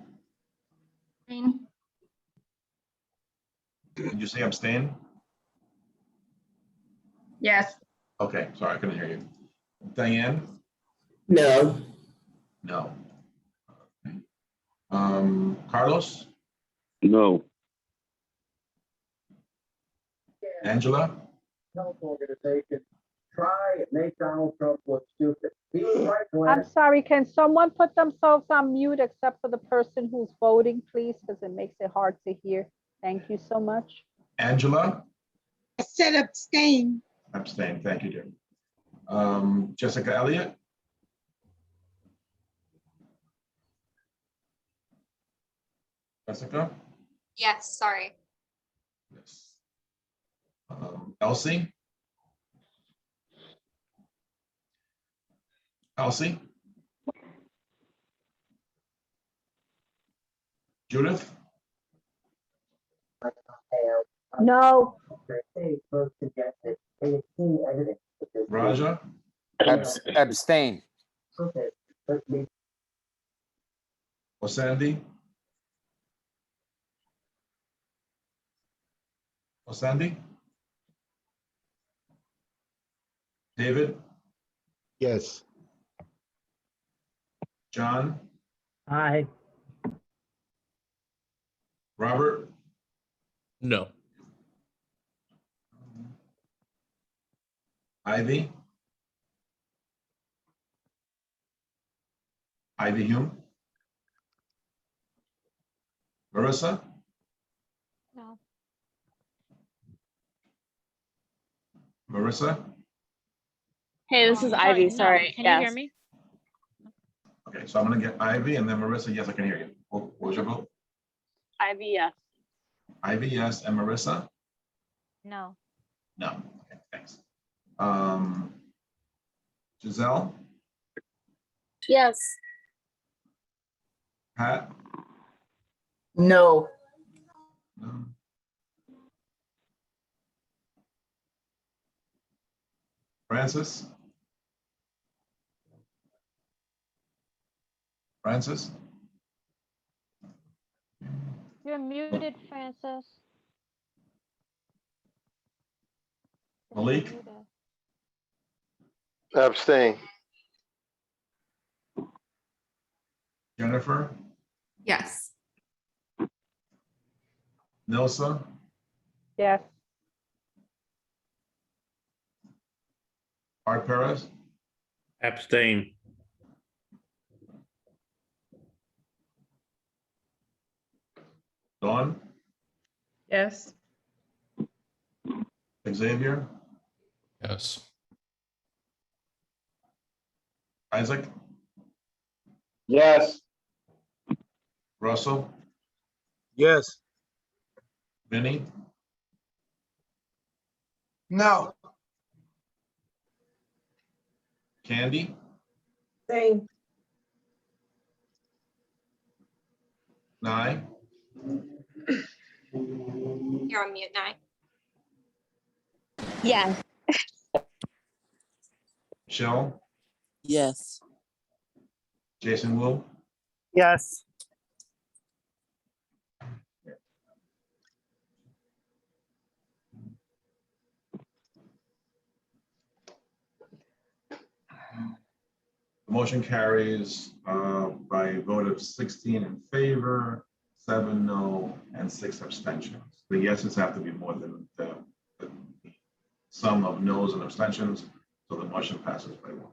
did you say abstain? Yes. Okay, sorry, I couldn't hear you. Diane? No. No. Okay. Carlos? No. Angela? Health organization. Try and make Donald Trump look stupid. He was right I'm when. sorry, can someone put themselves on mute except for the person who's voting, please? Because it makes it hard to hear. Thank you so much. Angela? I said abstain. Abstain, thank you, dear. Jessica Elliott? Jessica? Yes, sorry. Yes. Elsie? Elsie? Judith? No, Raja? Abstain. Osandi? Osandi? David? Yes. John? Aye. Robert? No. Ivy? Ivy Hume? Marissa? No. Marissa? Hey, this is Ivy. No. Sorry. Can you hear Yes. me? Okay, so I'm gonna get Ivy and then Marissa. Yes, I can hear you. What was your vote? Ivy, yes. Ivy, yes, and Marissa? No. No. Okay, thanks. Giselle? Yes. Pat? No. No. Francis? Francis? You're muted, Francis. Malik? Abstain. Jennifer? Yes. Nilsa? Yes. Art Perez? Abstain. Dawn? Yes. Xavier? Yes. Isaac? Yes. Russell? Yes. Vinny? No. Candy? Same. Nye? You're on mute now. Yeah. Michelle, Yes. Jason Wu, Yes. the motion carries by a vote of 16 in favor, 7 no, and 6 abstentions. The yeses have to be more than the sum of noes and abstentions, so the motion passes by 1.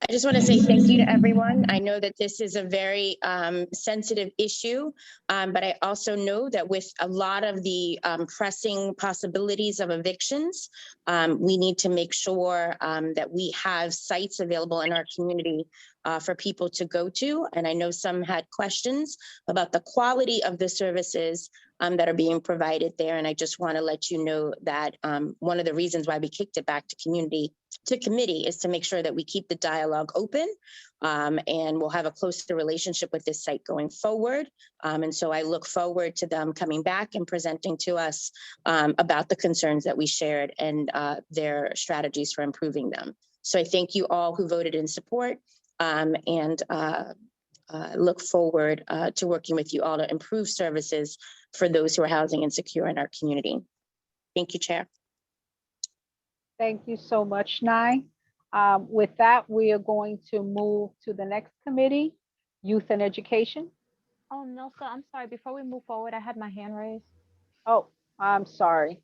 I just want to say thank you to everyone. I know that this is a very sensitive issue, but I also know that with a lot of the pressing possibilities of evictions, we need to make sure that we have sites available in our community for people to go to. And I know some had questions about the quality of the services that are being provided there. And I just want to let you know that one of the reasons why we kicked it back to committee is to make sure that we keep the dialogue open, and we'll have a closer relationship with this site going forward. And so I look forward to them coming back and presenting to us about the concerns that we shared and their strategies for improving them. So I thank you all who voted in support, and look forward to working with you all to improve services for those who are housing insecure in our community. Thank you, Chair. Thank you so much, Nye. With that, we are going to move to the next committee, Youth and Education. Oh, Nelsa, I'm sorry. Before we move forward, I had my hand raised. Oh, I'm sorry.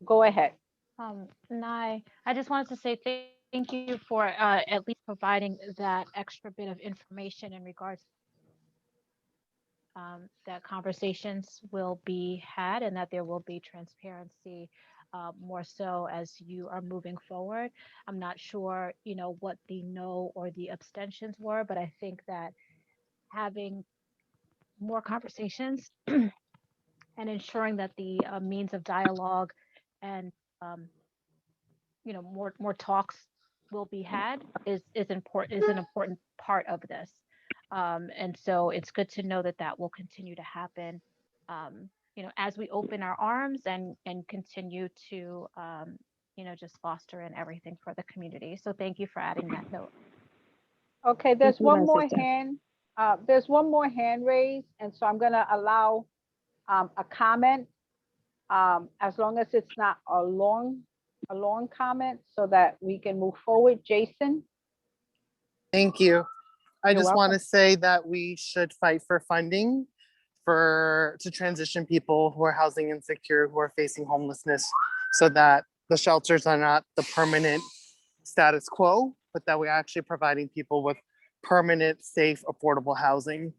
Go ahead. Nye, I just wanted to say thank you for at least providing that extra bit of information in regards that conversations will be had and that there will be transparency more so as you are moving forward. I'm not sure, what the no or the abstentions were, but I think that having more conversations and ensuring that the means of dialogue and more talks will be had is important, is an important part of this. And so it's good to know that that will continue to happen, as we open our arms and continue to, just foster in everything for the community. So thank you for adding that note. Okay, there's Thank you, one my more sister. hand. There's one more hand raised, and so I'm gonna allow a comment, as long as it's not a long comment, so that we can move forward. Jason? Thank you. I You're just want to welcome. say that we should fight for funding to transition people who are housing insecure, who are facing homelessness, so that the shelters are not the permanent status quo, but that we're actually providing people with permanent, safe, affordable housing.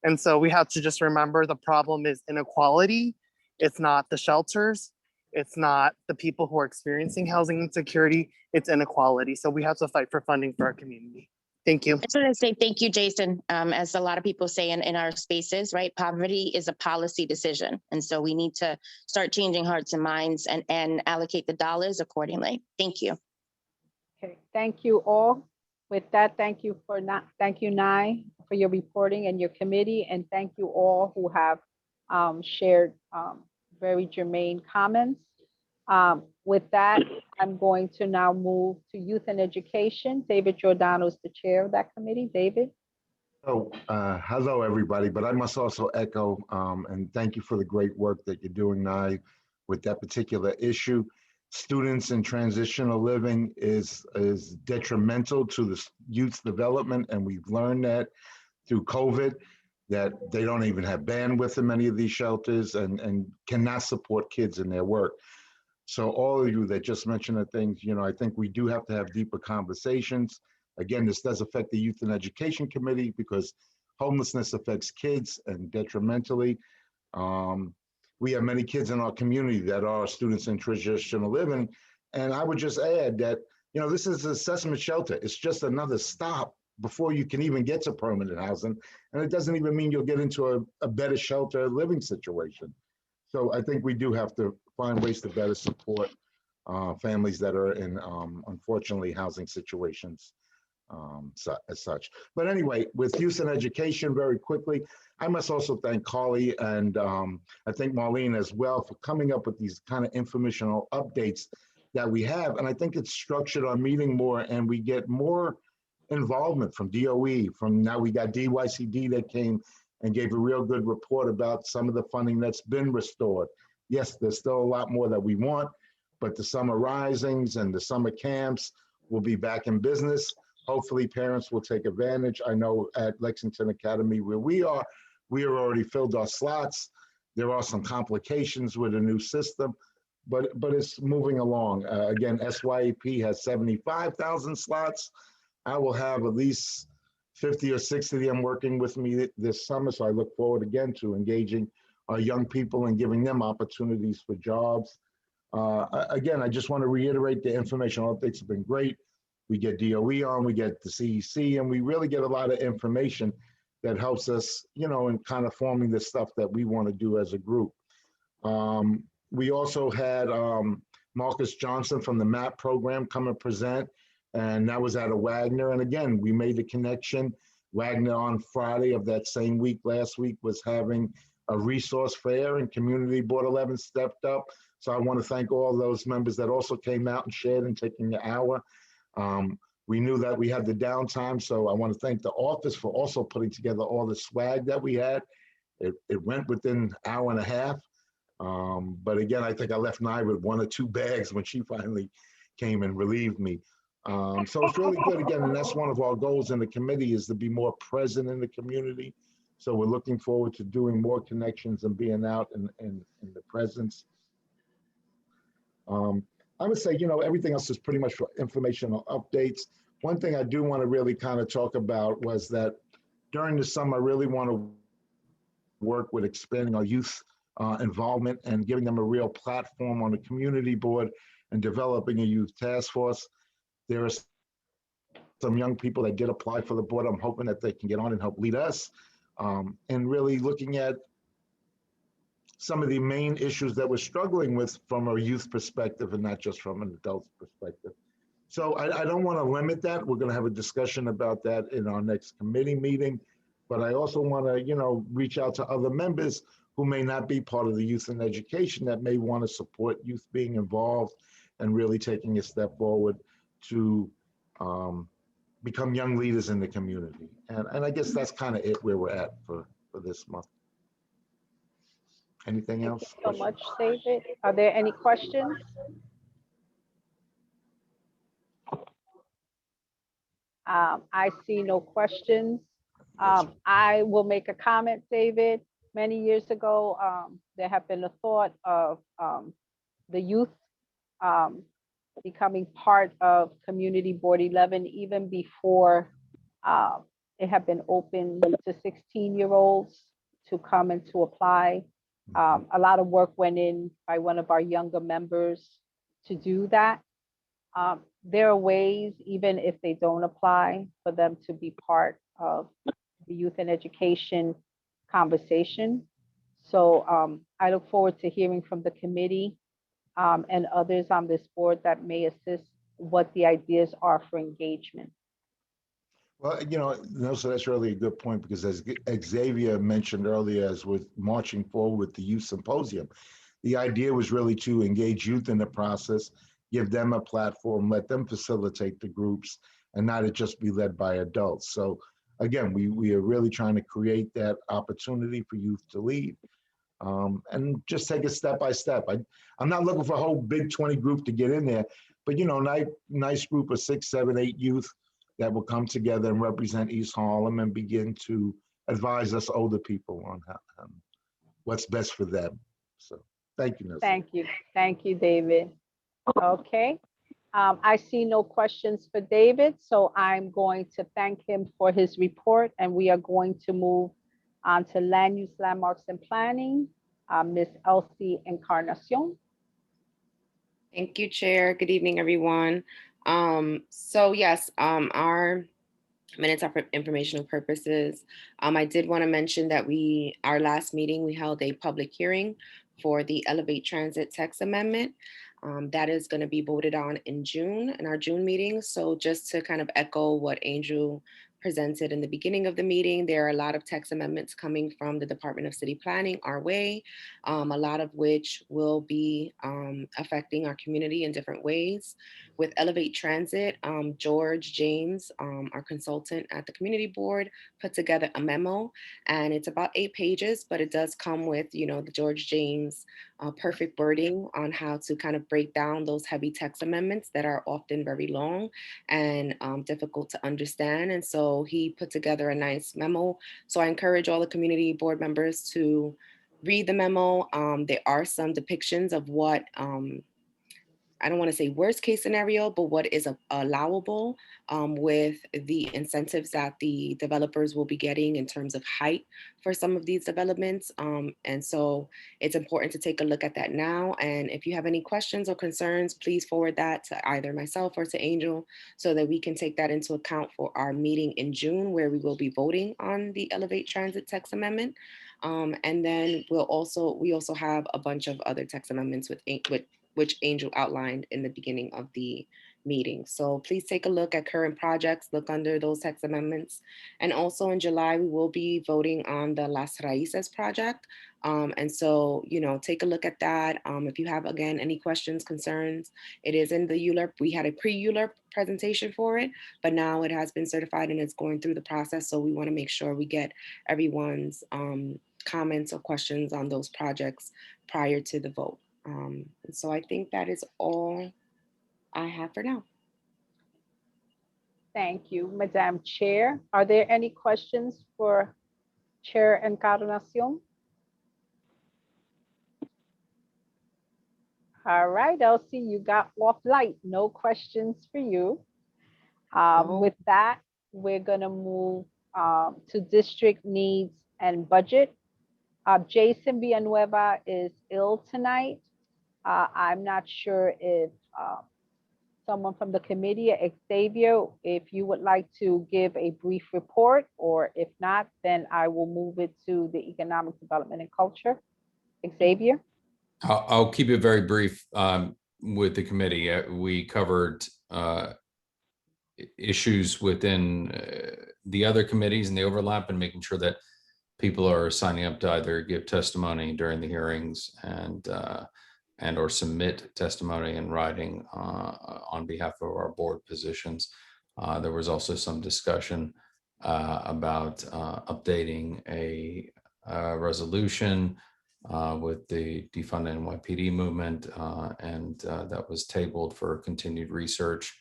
And so we have to just remember the problem is inequality. It's not the shelters. It's not the people who are experiencing housing insecurity. It's inequality. So we have to fight for funding for our community. Thank you. I just want to say thank you, Jason. As a lot of people say in our spaces, right? Poverty is a policy decision. And so we need to start changing hearts and minds and allocate the dollars accordingly. Thank you. Okay, thank you all. With that, thank you, Nye, for your reporting and your committee, and thank you all who have shared very germane comments. With that, I'm going to now move to Youth and Education. David Giordano is the chair of that committee. David? So, hello, everybody, but I must also echo and thank you for the great work that you're doing now with that particular issue. Students in transitional living is detrimental to the youth's development, and we've learned that through COVID, that they don't even have bandwidth in many of these shelters and cannot support kids in their work. So all of you that just mentioned the things, I think we do have to have deeper conversations. Again, this does affect the Youth and Education Committee because homelessness affects kids and detrimentally. We have many kids in our community that are students in transitional living. And I would just add that, this is an assessment shelter. It's just another stop before you can even get to permanent housing. And it doesn't even mean you'll get into a better shelter living situation. So I think we do have to find ways to better support families that are in, unfortunately, housing situations as such. But anyway, with youth and education, very quickly, I must also thank Carly and I think Marlene as well for coming up with these kind of informational updates that we have. And I think it's structured our meeting more and we get more involvement from DOE, from now we got DYCD that came and gave a real good report about some of the funding that's been restored. Yes, there's still a lot more that we want, but the summer risings and the summer camps will be back in business. Hopefully parents will take advantage. I know at Lexington Academy where we are already filled our slots. There are some complications with the new system, but it's moving along. Again, SYEP has 75,000 slots. I will have at least 50 or 60 of them working with me this summer. So I look forward again to engaging our young people and giving them opportunities for jobs. Again, I just want to reiterate the informational updates have been great. We get DOE on, we get the CEC, and we really get a lot of information that helps us, you know, in kind of forming the stuff that we want to do as a group. We also had Marcus Johnson from the MAP program come and present, and that was at a Wagner. And again, we made the connection. Wagner on Friday of that same week, last week, was having a resource fair, and Community Board 11 stepped up. So I want to thank all those members that also came out and shared and taking the hour. We knew that we had the downtime, so I want to thank the office for also putting together all the swag that we had. It went within an hour and a half. But again, I think I left Nye with 1 or 2 bags when she finally came and relieved me. So it's really good again, and that's one of our goals in the committee is to be more present in the community. So we're looking forward to doing more connections and being out in the presence. I would say, you know, everything else is pretty much for informational updates. One thing I do want to really kind of talk about was that during the summer, I really want to work with expanding our youth involvement and giving them a real platform on the community board and developing a youth task force. There are some young people that did apply for the board. I'm hoping that they can get on and help lead us and really looking at some of the main issues that we're struggling with from a youth perspective and not just from an adult perspective. So I don't want to limit that. We're going to have a discussion about that in our next committee meeting. But I also want to, you know, reach out to other members who may not be part of the youth and education that may want to support youth being involved and really taking a step forward to become young leaders in the community. And I guess that's kind of it where we're at for this month. Anything else? Thank you so much, David. Are there any questions? I see no questions. I will make a comment, David. Many years ago, there have been a thought of the youth becoming part of Community Board 11 even before it had been open to 16-year-olds to come and to apply. A lot of work went in by one of our younger members to do that. There are ways, even if they don't apply, for them to be part of the youth and education conversation. So I look forward to hearing from the committee and others on this board that may assist what the ideas are for engagement. Well, you know, so that's really a good point because as Xavier mentioned earlier, as with marching forward with the youth symposium, the idea was really to engage youth in the process, give them a platform, let them facilitate the groups, and not it just be led by adults. So again, we are really trying to create that opportunity for youth to lead and just take it step by step. I'm not looking for a whole big 20 group to get in there, but you know, nice group of 6, 7, 8 youth that will come together and represent East Harlem and begin to advise us older people on how, what's best for them. So thank you, Nelson. Thank you. Thank you, David. Okay. I see no questions for David, so I'm going to thank him for his report, and we are going to move on to Land Use, Landmarks, and Planning. Ms. Elsie Encarnacion. Thank you, Chair. Good evening, everyone. So yes, our minutes are for informational purposes. I did want to mention that our last meeting, we held a public hearing for the Elevate Transit Text Amendment. That is going to be voted on in June, in our June meeting. So just to kind of echo what Angel presented in the beginning of the meeting. There are a lot of text amendments coming from the Department of City Planning our way, a lot of which will be affecting our community in different ways. With Elevate Transit, George James, our consultant at the community board, put together a memo, and it's about 8 pages, but it does come with, you know, the George James perfect wording on how to kind of break down those heavy text amendments that are often very long and difficult to understand. And so he put together a nice memo. So I encourage all the community board members to read the memo. There are some depictions of what, I don't want to say worst case scenario, but what is allowable with the incentives that the developers will be getting in terms of height for some of these developments. And so it's important to take a look at that now. And if you have any questions or concerns, please forward that to either myself or to Angel so that we can take that into account for our meeting in June, where we will be voting on the Elevate Transit text amendment. And then we also have a bunch of other text amendments which Angel outlined in the beginning of the meeting. So please take a look at current projects, look under those text amendments. And also in July, we will be voting on the Las Raíces project. And so, you know, take a look at that. If you have, again, any questions, concerns, it is in the ULURP. We had a pre-ULURP presentation for it, but now it has been certified and it's going through the process. So we wanna make sure we get everyone's comments or questions on those projects prior to the vote. So I think that is all I have for now. Thank you, Madam Chair. Are there any questions for Chair Encarnacion? All right, Elsie, you got off light. No questions for you. With that, we're gonna move to district needs and budget. Jason Villanueva is ill tonight. I'm not sure if someone from the committee, Xavier, if you would like to give a brief report, or if not, then I will move it to the Economic Development and Culture. Xavier? I'll keep it very brief with the committee. We covered issues within the other committees and the overlap, and making sure that people are signing up to either give testimony during the hearings and or submit testimony in writing on behalf of our board positions. There was also some discussion about updating a resolution with the defund NYPD movement, and that was tabled for continued research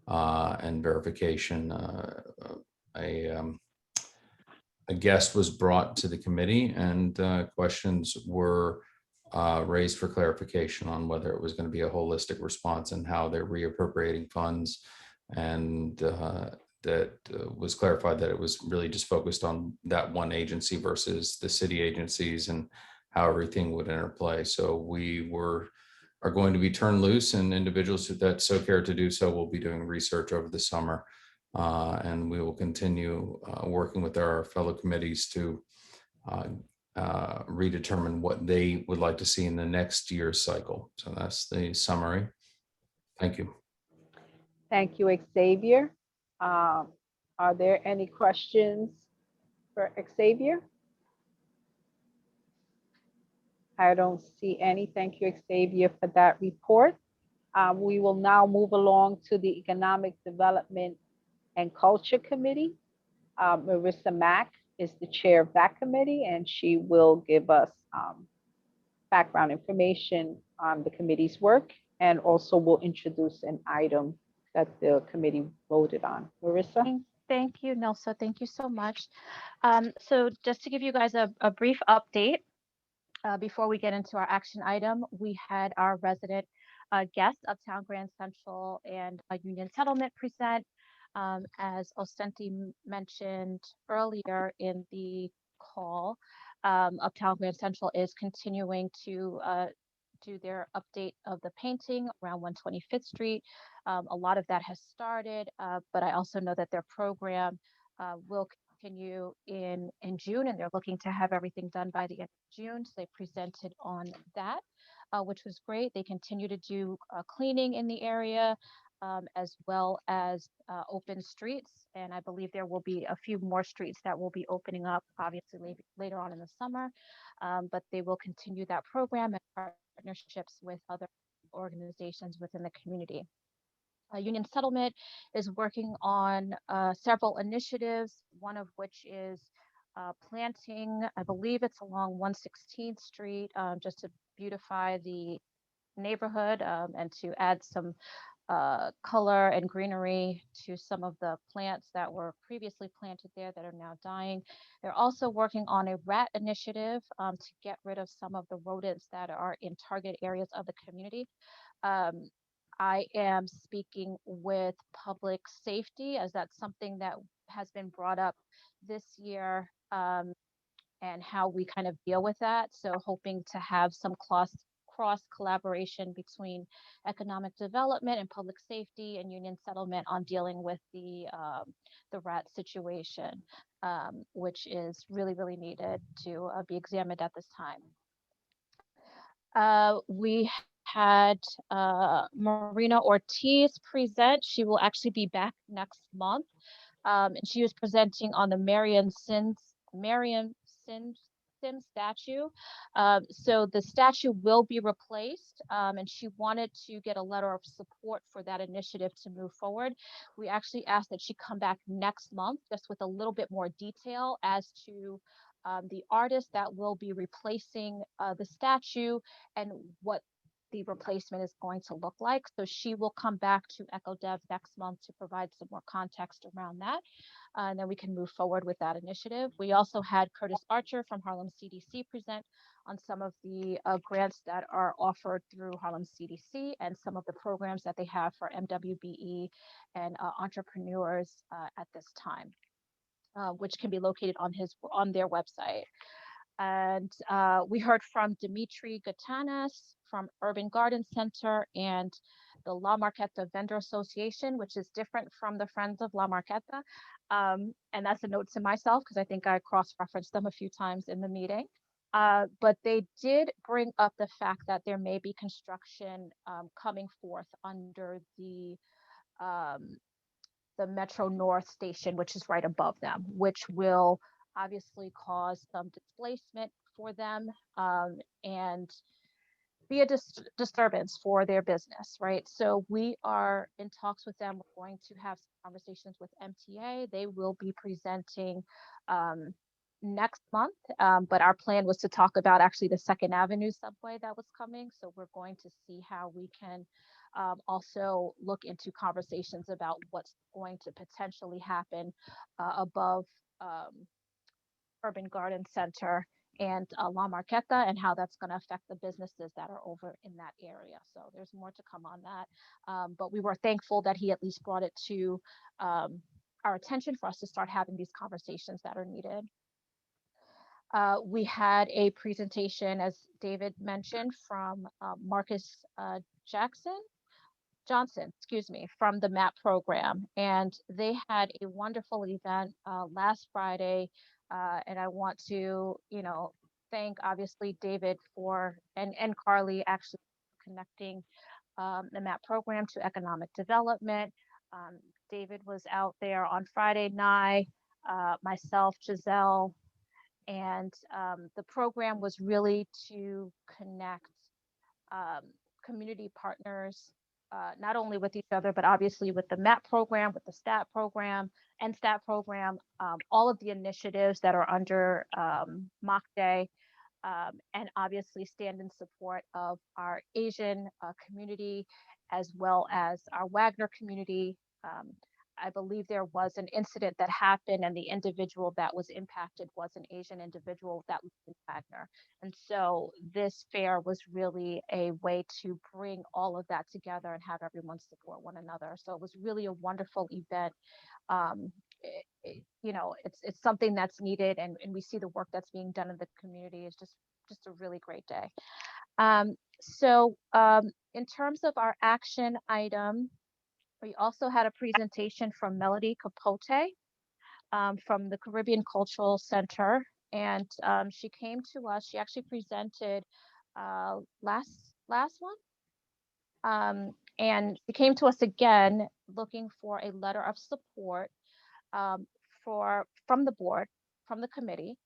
and verification. A guest was brought to the committee, and questions were raised for clarification on whether it was going to be a holistic response and how they're reappropriating funds. And that was clarified that it was really just focused on that one agency versus the city agencies and how everything would interplay. So we are going to be turned loose, and individuals that so care to do so will be doing research over the summer. And we will continue working with our fellow committees to redetermine what they would like to see in the next year's cycle. So that's the summary. Thank you. Thank you, Xavier. Are there any questions for Xavier? I don't see any. Thank you, Xavier, for that report. We will now move along to the Economic Development and Culture Committee. Marissa Mack is the chair of that committee, and she will give us background information on the committee's work, and also will introduce an item that the committee voted on. Marissa? Thank you, Nelsa. Thank you so much. So just to give you guys a brief update, before we get into our action item, we had our resident guest, Uptown Grand Central and Union Settlement present. As Ostenti mentioned earlier in the call, Uptown Grand Central is continuing to do their update of the painting around 125th Street. A lot of that has started, but I also know that their program will continue in June, and they're looking to have everything done by the end of June. So they presented on that, which was great. They continue to do cleaning in the area. as well as open streets. And I believe there will be a few more streets that will be opening up, obviously later on in the summer. But they will continue that program and partnerships with other organizations within the community. Union Settlement is working on several initiatives, one of which is planting, I believe it's along 116th Street, just to beautify the neighborhood and to add some color and greenery to some of the plants that were previously planted there that are now dying. They're also working on a rat initiative to get rid of some of the rodents that are in target areas of the community. I am speaking with public safety as that's something that has been brought up this year, and how we kind of deal with that. So hoping to have some cross collaboration between economic development and public safety and Union Settlement on dealing with the rat situation, which is really, really needed to be examined at this time. We had Marina Ortiz present. She will actually be back next month. And she was presenting on the Marion Sims statue. So the statue will be replaced, and she wanted to get a letter of support for that initiative to move forward. We actually asked that she come back next month just with a little bit more detail as to the artist that will be replacing the statue and what the replacement is going to look like. So she will come back to EchoDev next month to provide some more context around that. And then we can move forward with that initiative. We also had Curtis Archer from Harlem CDC present on some of the grants that are offered through Harlem CDC and some of the programs that they have for MWBE and entrepreneurs at this time, which can be located on their website. And we heard from Dimitri Gatanas from Urban Garden Center and the La Marqueta Vendor Association, which is different from the Friends of La Marqueta. And that's a note to myself because I think I cross-referenced them a few times in the meeting. But they did bring up the fact that there may be construction coming forth under the Metro North station, which is right above them, which will obviously cause some displacement for them and be a disturbance for their business, right? So we are in talks with them. We're going to have some conversations with MTA. They will be presenting next month, but our plan was to talk about actually the Second Avenue subway that was coming. So we're going to see how we can also look into conversations about what's going to potentially happen above Urban Garden Center and La Marqueta and how that's going to affect the businesses that are over in that area. So there's more to come on that. But we were thankful that he at least brought it to our attention for us to start having these conversations that are needed. We had a presentation, as David mentioned, from Marcus Johnson, from the MAP program. And they had a wonderful event last Friday. And I want to, thank obviously David and Carly actually connecting the MAP program to economic development. David was out there on Friday night, myself, Giselle, and the program was really to connect community partners, not only with each other, but obviously with the MAP program, with the STAT program, and STAT program, all of the initiatives that are under Mock Day, and obviously stand in support of our Asian community, as well as our Wagner community. I believe there was an incident that happened and the individual that was impacted was an Asian individual that was in Wagner. And so this fair was really a way to bring all of that together and have everyone support one another. So it was really a wonderful event. It's something that's needed, and we see the work that's being done in the community. It's just a really great day. In terms of our action item, we also had a presentation from Melody Capote from the Caribbean Cultural Center, and she came to us. She actually presented last one, And they came to us again, looking for a letter of support from the board, from the committee,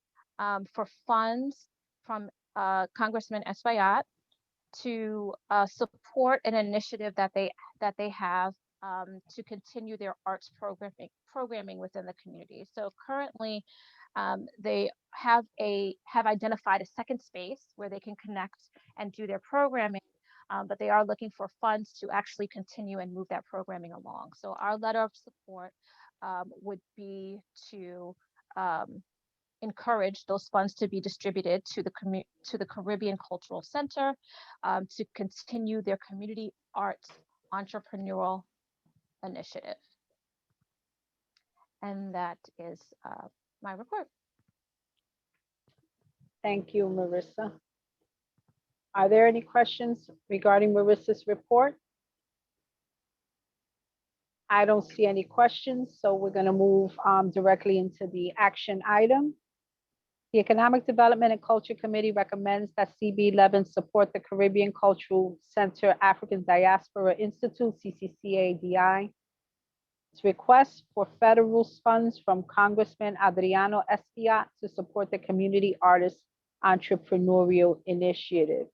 for funds from Congressman Espaillat to support an initiative that they have to continue their arts programming within the community. So currently, they have identified a second space where they can connect and do their programming, but they are looking for funds to actually continue and move that programming along. So our letter of support would be to encourage those funds to be distributed to the Caribbean Cultural Center to continue their community arts entrepreneurial initiative. And that is my report. Thank you, Marissa. Are there any questions regarding Marissa's report? I don't see any questions, so we're going to move directly into the action item. The Economic Development and Culture Committee recommends that CB11 support the Caribbean Cultural Center African Diaspora Institute, CCCADI. Its request for federal funds from Congressman Adriano Espaillat to support the Community Artist Entrepreneurial Initiative.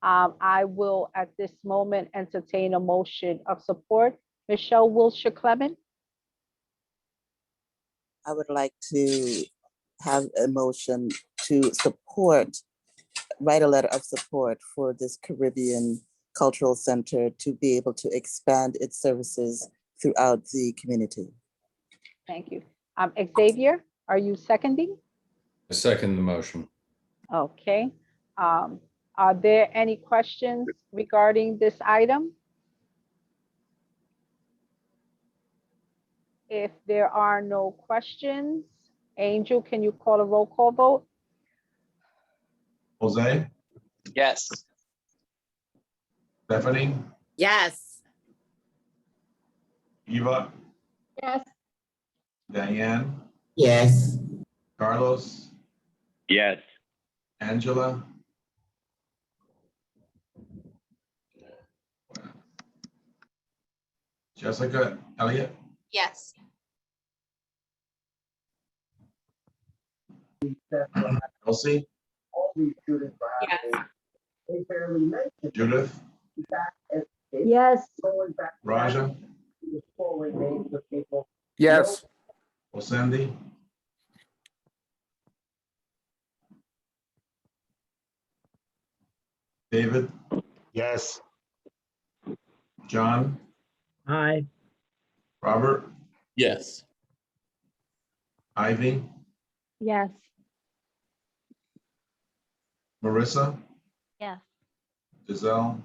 I will at this moment entertain a motion of support. Michelle Wilshire Clement. I would like to have a motion to support, write a letter of support for this Caribbean Cultural Center to be able to expand its services throughout the community. Thank you. Xavier, are you seconding? I second the motion. Okay. Are there any questions regarding this item? If there are no questions, Angel, can you call a roll call vote? Jose, Yes. Stephanie, Yes. Eva, Yes. Diane, Yes. Carlos, Yes. Angela, Jessica, Elliott, Yes. Elsie, Yes. Judith, Yes. Raja, Yes. Osendi, David, Yes. John, Aye. Robert, Yes. Ivy, Yes. Marissa, Yes. Giselle,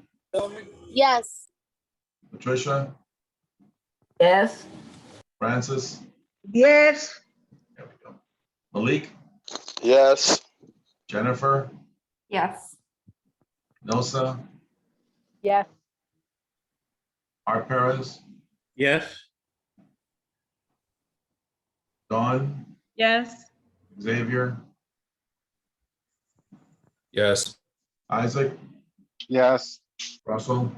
Yes. Patricia, Yes. Francis, Yes. there we go. Malik, Yes. Jennifer, Yes. Nosa, Yes. Art Perez, Yes. Dawn, Yes. Xavier, Yes. Isaac, Yes. Russell,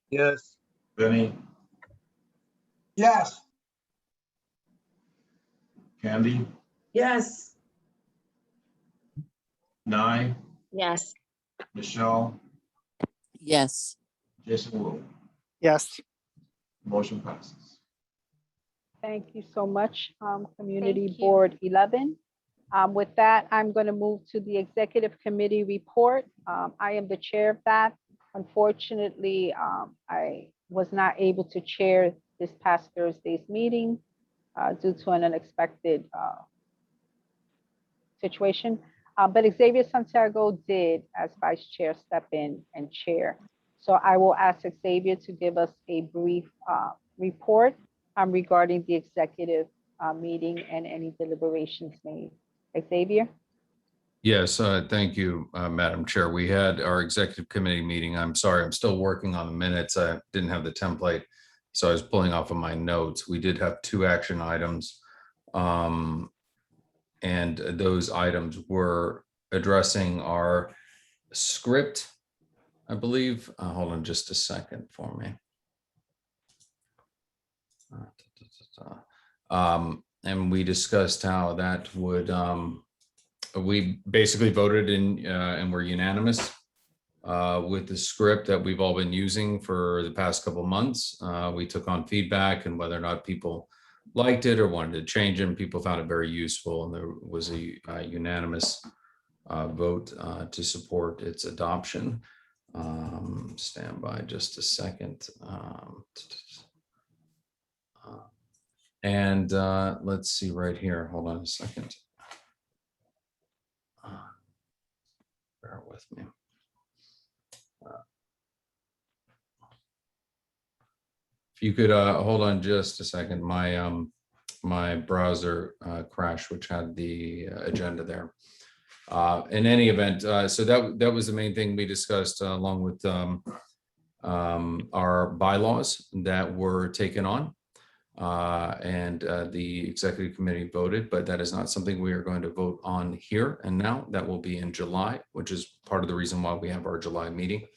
Yes. Vinny, Yes. Candy, Yes. Nye, Yes. Michelle, Yes. Jason Wu. Yes. Motion passes. Thank you so much, Community Thank you. Board 11. With that, I'm going to move to the Executive Committee report. I am the chair of that. Unfortunately, I was not able to chair this past Thursday's meeting due to an unexpected situation. But Xavier Santiago did, as vice chair, step in and chair. So I will ask Xavier to give us a brief report regarding the executive meeting and any deliberations made. Xavier? Yes, thank you, Madam Chair. We had our executive committee meeting. I'm sorry, I'm still working on the minutes. I didn't have the template, so I was pulling off of my notes. We did have 2 action items. And those items were addressing our script, I believe. Hold on just a second for me. And we discussed how that would, we basically voted in and were unanimous with the script that we've all been using for the past couple months. We took on feedback and whether or not people liked it or wanted to change it. And people found it very useful, and there was a unanimous vote to support its adoption. Stand by just a second. And let's see right here. Hold on a second. Bear with me. If you could hold on just a second, my browser crashed, which had the agenda there. In any event, so that was the main thing we discussed, along with our bylaws that were taken on, and the executive committee voted, but that is not something we are going to vote on here and now. That will be in July, which is part of the reason why we have our July meeting,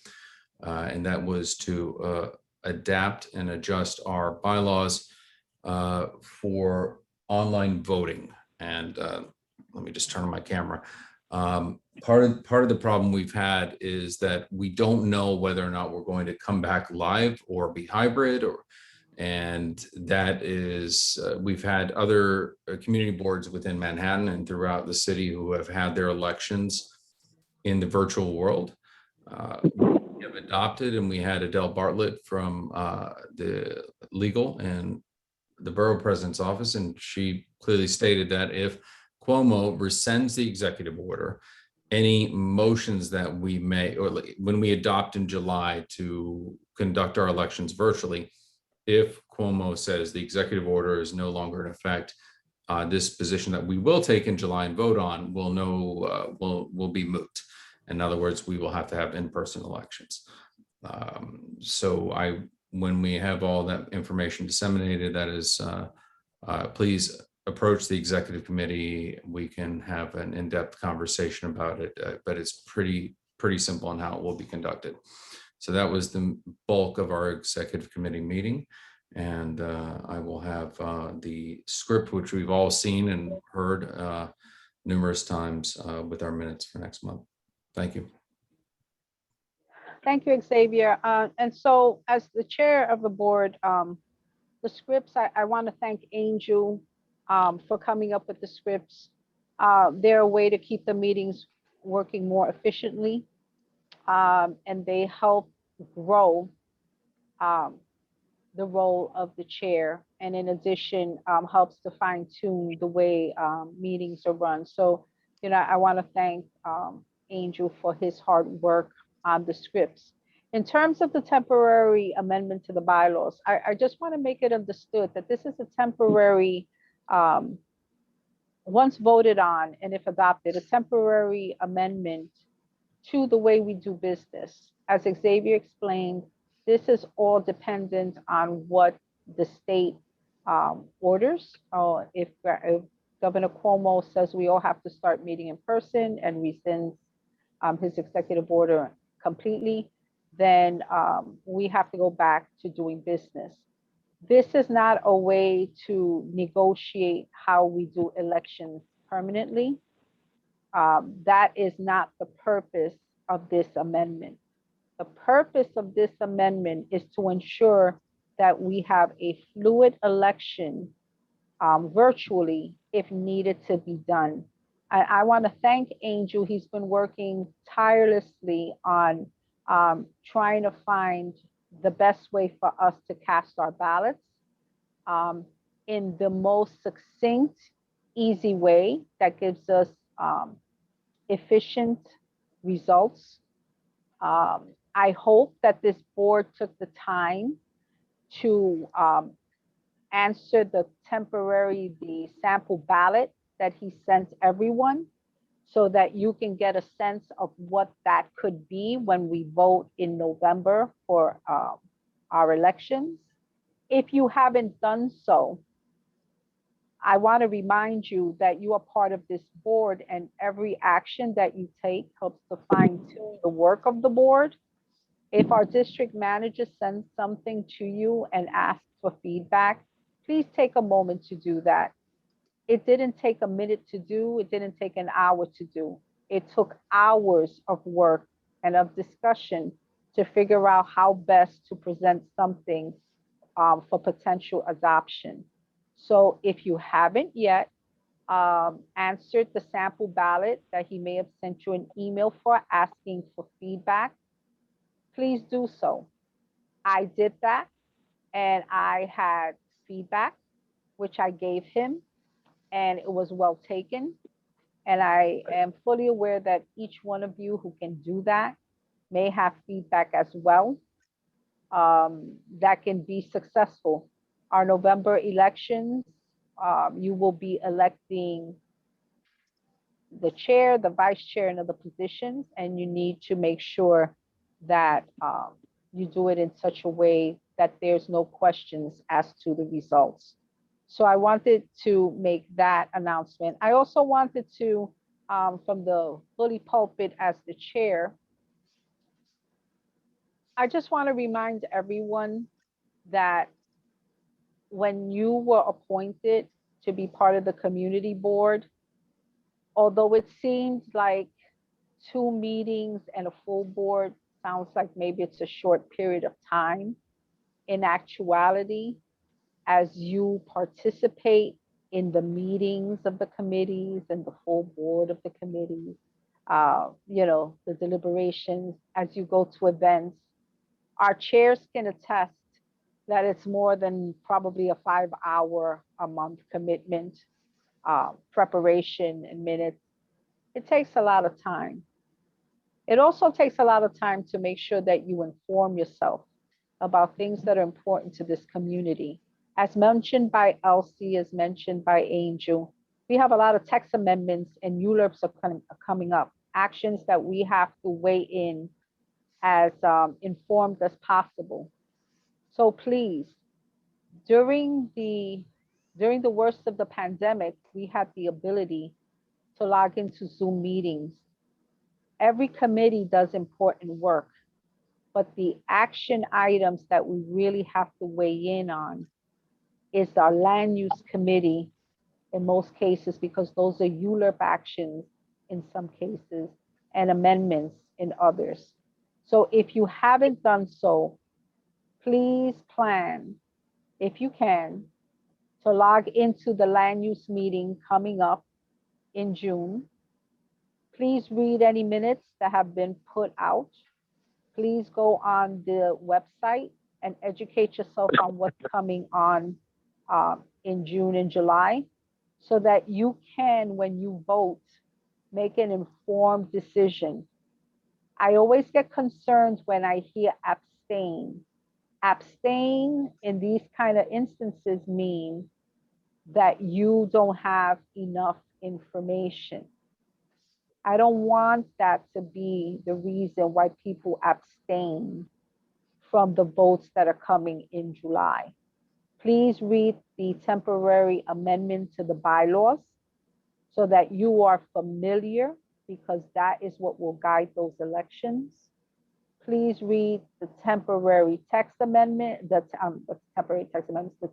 and that was to adapt and adjust our bylaws for online voting. And let me just turn on my camera. Part of the problem we've had is that we don't know whether or not we're going to come back live or be hybrid, and that is, we've had other community boards within Manhattan and throughout the city who have had their elections in the virtual world. We have adopted, and we had Adele Bartlett from the legal and the borough president's office, and she clearly stated that if Cuomo rescinds the executive order, any motions that we may, or when we adopt in July to conduct our elections virtually, if Cuomo says the executive order is no longer in effect, this position that we will take in July and vote on will be moot. In other words, we will have to have in-person elections. So when we have all that information disseminated, that is, please approach the executive committee. We can have an in-depth conversation about it, but it's pretty simple on how it will be conducted. So that was the bulk of our executive committee meeting. And I will have the script, which we've all seen and heard numerous times, with our minutes for next month. Thank you. Thank you, Xavier. And so as the chair of the board, the scripts, I want to thank Angel for coming up with the scripts. They're a way to keep the meetings working more efficiently, and they help grow the role of the chair, and in addition, helps to fine tune the way meetings are run. So, I want to thank Angel for his hard work on the scripts. In terms of the temporary amendment to the bylaws, I just want to make it understood that this is a temporary, once voted on and if adopted, a temporary amendment to the way we do business. As Xavier explained, this is all dependent on what the state orders. If Governor Cuomo says we all have to start meeting in person and rescinds his executive order completely, then we have to go back to doing business. This is not a way to negotiate how we do elections permanently. That is not the purpose of this amendment. The purpose of this amendment is to ensure that we have a fluid election virtually if needed to be done. I want to thank Angel. He's been working tirelessly on trying to find the best way for us to cast our ballots in the most succinct, easy way that gives us efficient results. I hope that this board took the time to answer the sample ballot that he sent everyone, so that you can get a sense of what that could be when we vote in November for our elections. If you haven't done so, I want to remind you that you are part of this board, and every action that you take helps to fine-tune the work of the board. If our district manager sends something to you and asks for feedback, please take a moment to do that. It didn't take a minute to do, it didn't take an hour to do. It took hours of work and of discussion to figure out how best to present something for potential adoption. So if you haven't yet answered the sample ballot that he may have sent you an email for asking for feedback, please do so. I did that and I had feedback, which I gave him, and it was well taken. And I am fully aware that each one of you who can do that may have feedback as well that can be successful. Our November elections, you will be electing the chair, the vice chair, and other positions, and you need to make sure that you do it in such a way that there's no questions as to the results. So I wanted to make that announcement. I also wanted to, from the bully pulpit as the chair, I just want to remind everyone that when you were appointed to be part of the community board, although it seemed like 2 meetings and a full board sounds like maybe it's a short period of time, in actuality, as you participate in the meetings of the committees and the full board of the committees, the deliberations, as you go to events, our chairs can attest that it's more than probably a 5-hour a month commitment, preparation and minutes. It takes a lot of time. It also takes a lot of time to make sure that you inform yourself about things that are important to this community. As mentioned by Elsie, as mentioned by Angel, we have a lot of text amendments and ULURPs are coming up, actions that we have to weigh in as informed as possible. So please, during the worst of the pandemic, we had the ability to log into Zoom meetings. Every committee does important work, but the action items that we really have to weigh in on is our land use committee in most cases, because those are ULURP actions in some cases and amendments in others. So if you haven't done so, please plan, if you can, to log into the land use meeting coming up in June. Please read any minutes that have been put out. Please go on the website and educate yourself on what's coming on in June and July, so that you can, when you vote, make an informed decision. I always get concerned when I hear abstain. Abstain in these kind of instances mean that you don't have enough information. I don't want that to be the reason why people abstain from the votes that are coming in July. Please read the temporary amendment to the bylaws so that you are familiar, because that is what will guide those elections. Please read the temporary text amendment, the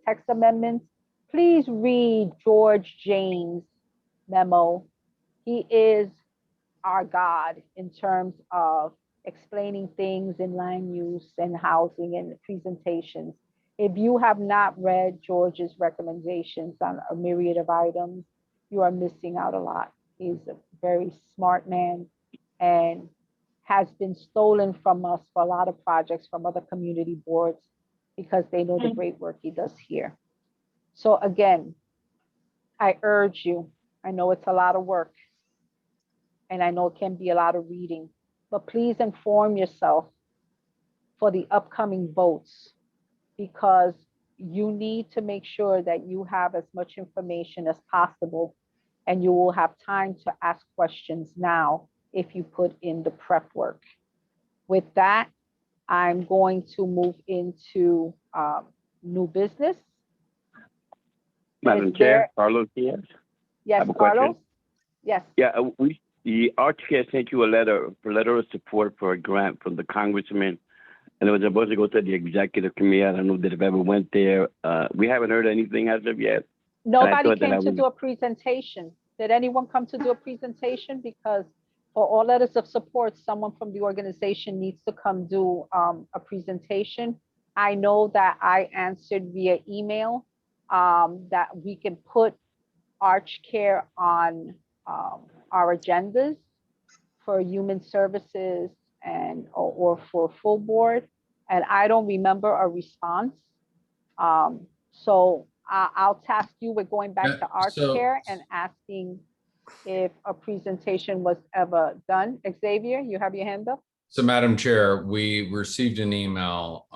text amendments. Please read George James' memo. He is our God in terms of explaining things in land use and housing and presentations. If you have not read George's recommendations on a myriad of items, you are missing out a lot. He's a very smart man and has been stolen from us for a lot of projects from other community boards because they know the great work he does here. So again, I urge you, I know it's a lot of work and I know it can be a lot of reading, but please inform yourself for the upcoming votes, because you need to make sure that you have as much information as possible, and you will have time to ask questions now if you put in the prep work. With that, I'm going to move into new business. Madam Chair, Carlos here. Yes, I have a Carlos? question. Yes. Yeah, the RTK sent you a letter of support for a grant from the Congressman and it was supposed to go to the executive committee. I don't know that it ever went there. We haven't heard anything as of yet. Nobody thought that came I to was- do a presentation. Did anyone come to do a presentation? Because for all letters of support, someone from the organization needs to come do a presentation. I know that I answered via email that we can put Arch Care on our agendas for human services and or for full board. And I don't remember a response. So I'll task you with going back to Arch so- Care and asking if a presentation was ever done. Xavier, you have your hand up? So Madam Chair, we received an email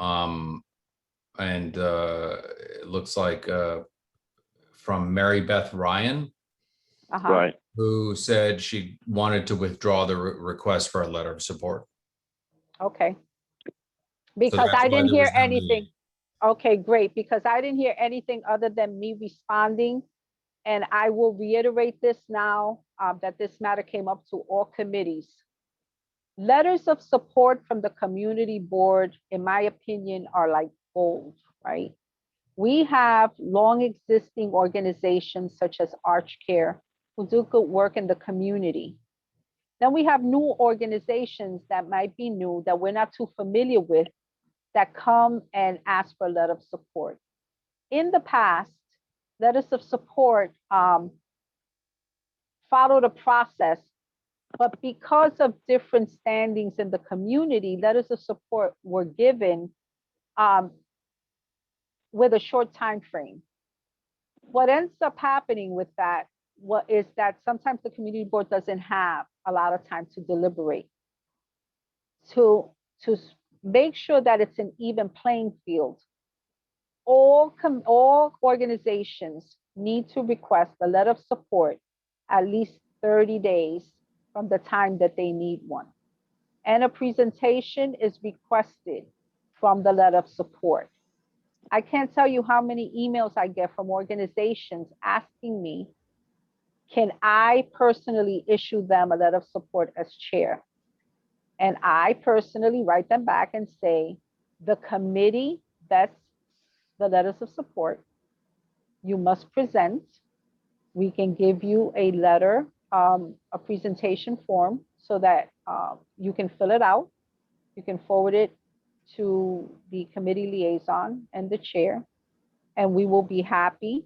and it looks like from Mary Beth Ryan, Uh-huh. Right. who said she wanted to withdraw the request for a letter of support. Okay. Because that's I why didn't there hear was no anything. meeting. Okay, great, because I didn't hear anything other than me responding. And I will reiterate this now that this matter came up to all committees. Letters of support from the community board, in my opinion, are like gold, right? We have long existing organizations such as Arch Care who do good work in the community. Then we have new organizations that might be new that we're not too familiar with that come and ask for a letter of support. In the past, letters of support followed a process, but because of different standings in the community, letters of support were given with a short time frame. What ends up happening with that is that sometimes the community board doesn't have a lot of time to deliberate. To make sure that it's an even playing field, all organizations need to request a letter of support at least 30 days from the time that they need one. And a presentation is requested from the letter of support. I can't tell you how many emails I get from organizations asking me, can I personally issue them a letter of support as chair? And I personally write them back and say, the committee vets the letters of support. You must present. We can give you a letter, a presentation form so that you can fill it out. You can forward it to the committee liaison and the chair. And we will be happy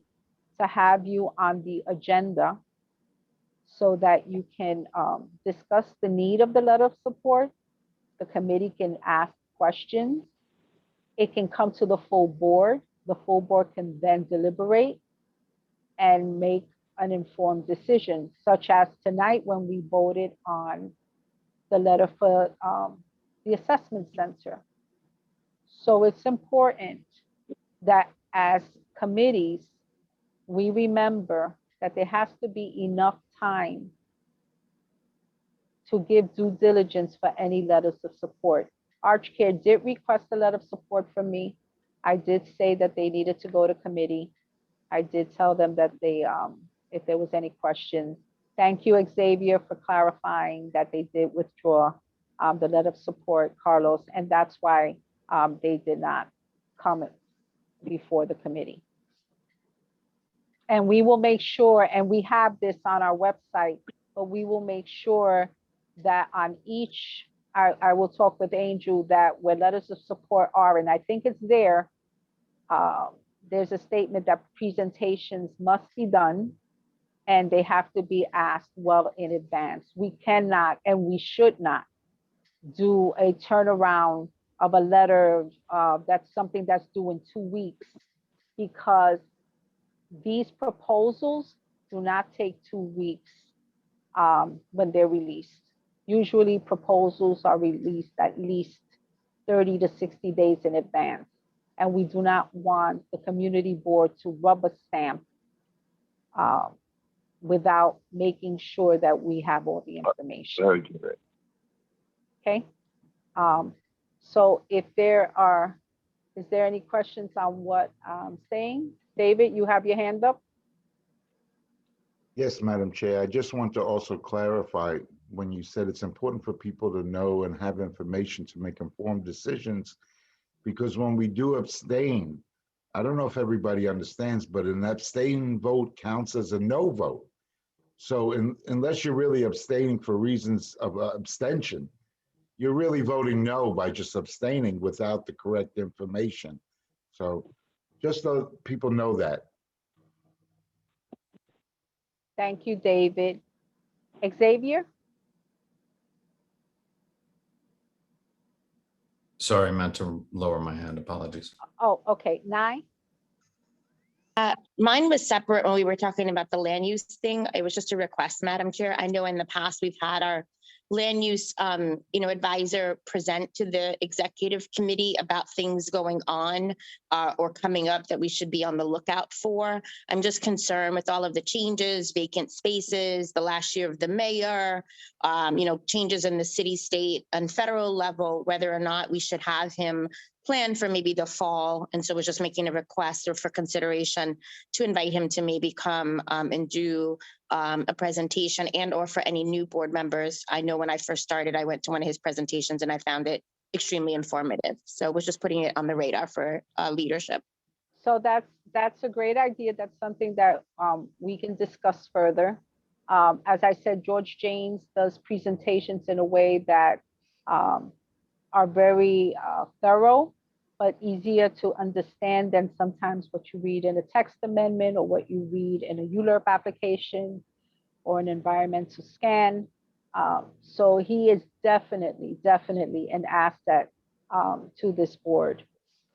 to have you on the agenda so that you can discuss the need of the letter of support. The committee can ask questions. It can come to the full board. The full board can then deliberate and make an informed decision, such as tonight when we voted on the letter for the assessment center. So it's important that as committees, we remember that there has to be enough time to give due diligence for any letters of support. Arch Care did request a letter of support from me. I did say that they needed to go to committee. I did tell them that they, if there was any questions. Thank you, Xavier, for clarifying that they did withdraw the letter of support, Carlos, and that's why they did not come before the committee. And we will make sure, and we have this on our website, but we will make sure that on each, I will talk with Angel that where letters of support are, and I think it's there, there's a statement that presentations must be done and they have to be asked well in advance. We cannot and we should not do a turnaround of a letter that's something that's due in 2 weeks, because these proposals do not take 2 weeks when they're released. Usually proposals are released at least 30 to 60 days in advance. And we do not want the community board to rubber stamp without making sure that we have all the information. Very good. Okay. So if there are, is there any questions on what I'm saying? David, you have your hand up? Yes, Madam Chair. I just want to also clarify, when you said it's important for people to know and have information to make informed decisions, because when we do abstain, I don't know if everybody understands, but an abstain vote counts as a no vote. So unless you're really abstaining for reasons of abstention, you're really voting no by just abstaining without the correct information. So just so people know that. Thank you, David. Xavier? Sorry, I meant to lower my hand. Apologies. Oh, okay. Nye? Mine was separate when we were talking about the land use thing. It was just a request, Madam Chair. I know in the past we've had our land use, advisor present to the executive committee about things going on or coming up that we should be on the lookout for. I'm just concerned with all of the changes, vacant spaces, the last year of the mayor, changes in the city, state, and federal level, whether or not we should have him plan for maybe the fall. And so we're just making a request or for consideration to invite him to maybe come and do a presentation and or for any new board members. I know when I first started, I went to one of his presentations and I found it extremely informative. So we're just putting it on the radar for leadership. So that's a great idea. That's something that we can discuss further. As I said, George James does presentations in a way that are very thorough, but easier to understand than sometimes what you read in a text amendment or what you read in a ULURP application or an environmental scan. So he is definitely an asset to this board.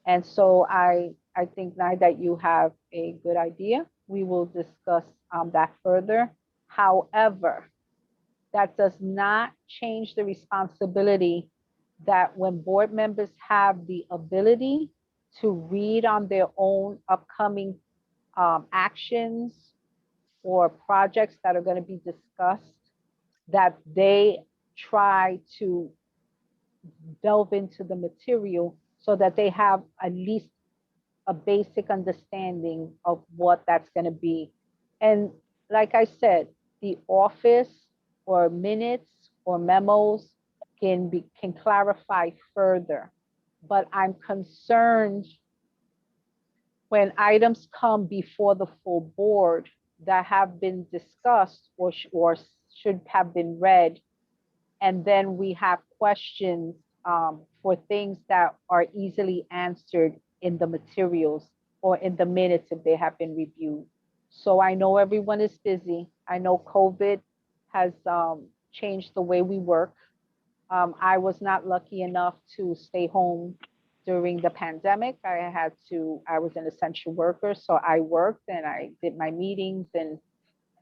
And so I think now that you have a good idea, we will discuss that further. However, that does not change the responsibility that when board members have the ability to read on their own upcoming actions or projects that are going to be discussed, that they try to delve into the material so that they have at least a basic understanding of what that's going to be. And like I said, the office or minutes or memos can clarify further. But I'm concerned when items come before the full board that have been discussed or should have been read, and then we have questions for things that are easily answered in the materials or in the minutes if they have been reviewed. So I know everyone is busy. I know COVID has changed the way we work. I was not lucky enough to stay home during the pandemic. I was an essential worker, so I worked and I did my meetings,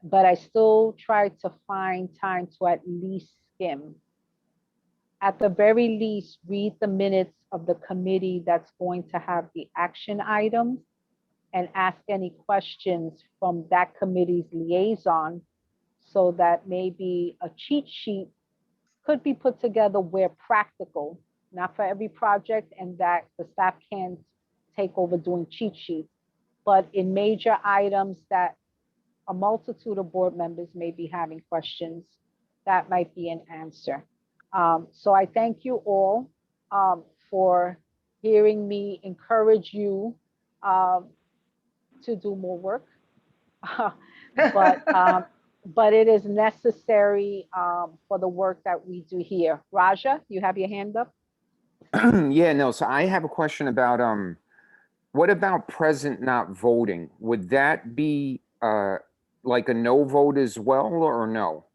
but I still tried to find time to at least skim. At the very least, read the minutes of the committee that's going to have the action items and ask any questions from that committee's liaison so that maybe a cheat sheet could be put together where practical, not for every project, and that the staff can't take over doing cheat sheets, but in major items that a multitude of board members may be having questions, that might be an answer. So I thank you all for hearing me encourage you to do more work. But it is necessary for the work that we do here. Raja, you have your hand up? Yeah, no, so I have a question about, what about present not voting? Would that be like a no vote as well, or no?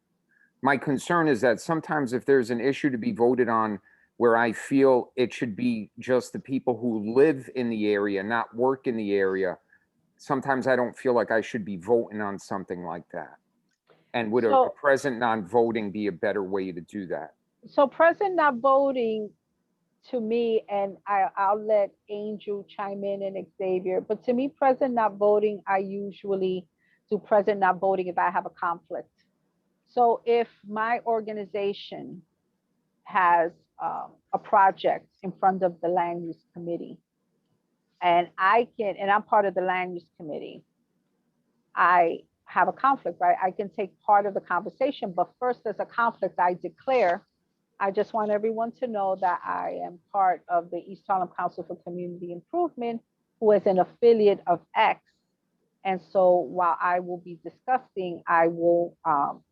My concern is that sometimes if there's an issue to be voted on where I feel it should be just the people who live in the area, not work in the area, sometimes I don't feel like I should be voting on something like that. And would a present non-voting be a better way to do that? So present not voting, to me, and I'll let Angel chime in and Xavier, but to me, present not voting, I usually do present not voting if I have a conflict. So if my organization has a project in front of the land use committee, and I'm part of the land use committee, I have a conflict, right? I can take part of the conversation, but first there's a conflict I declare. I just want everyone to know that I am part of the East Harlem Council for Community Improvement, who is an affiliate of X. And so while I will be discussing, I will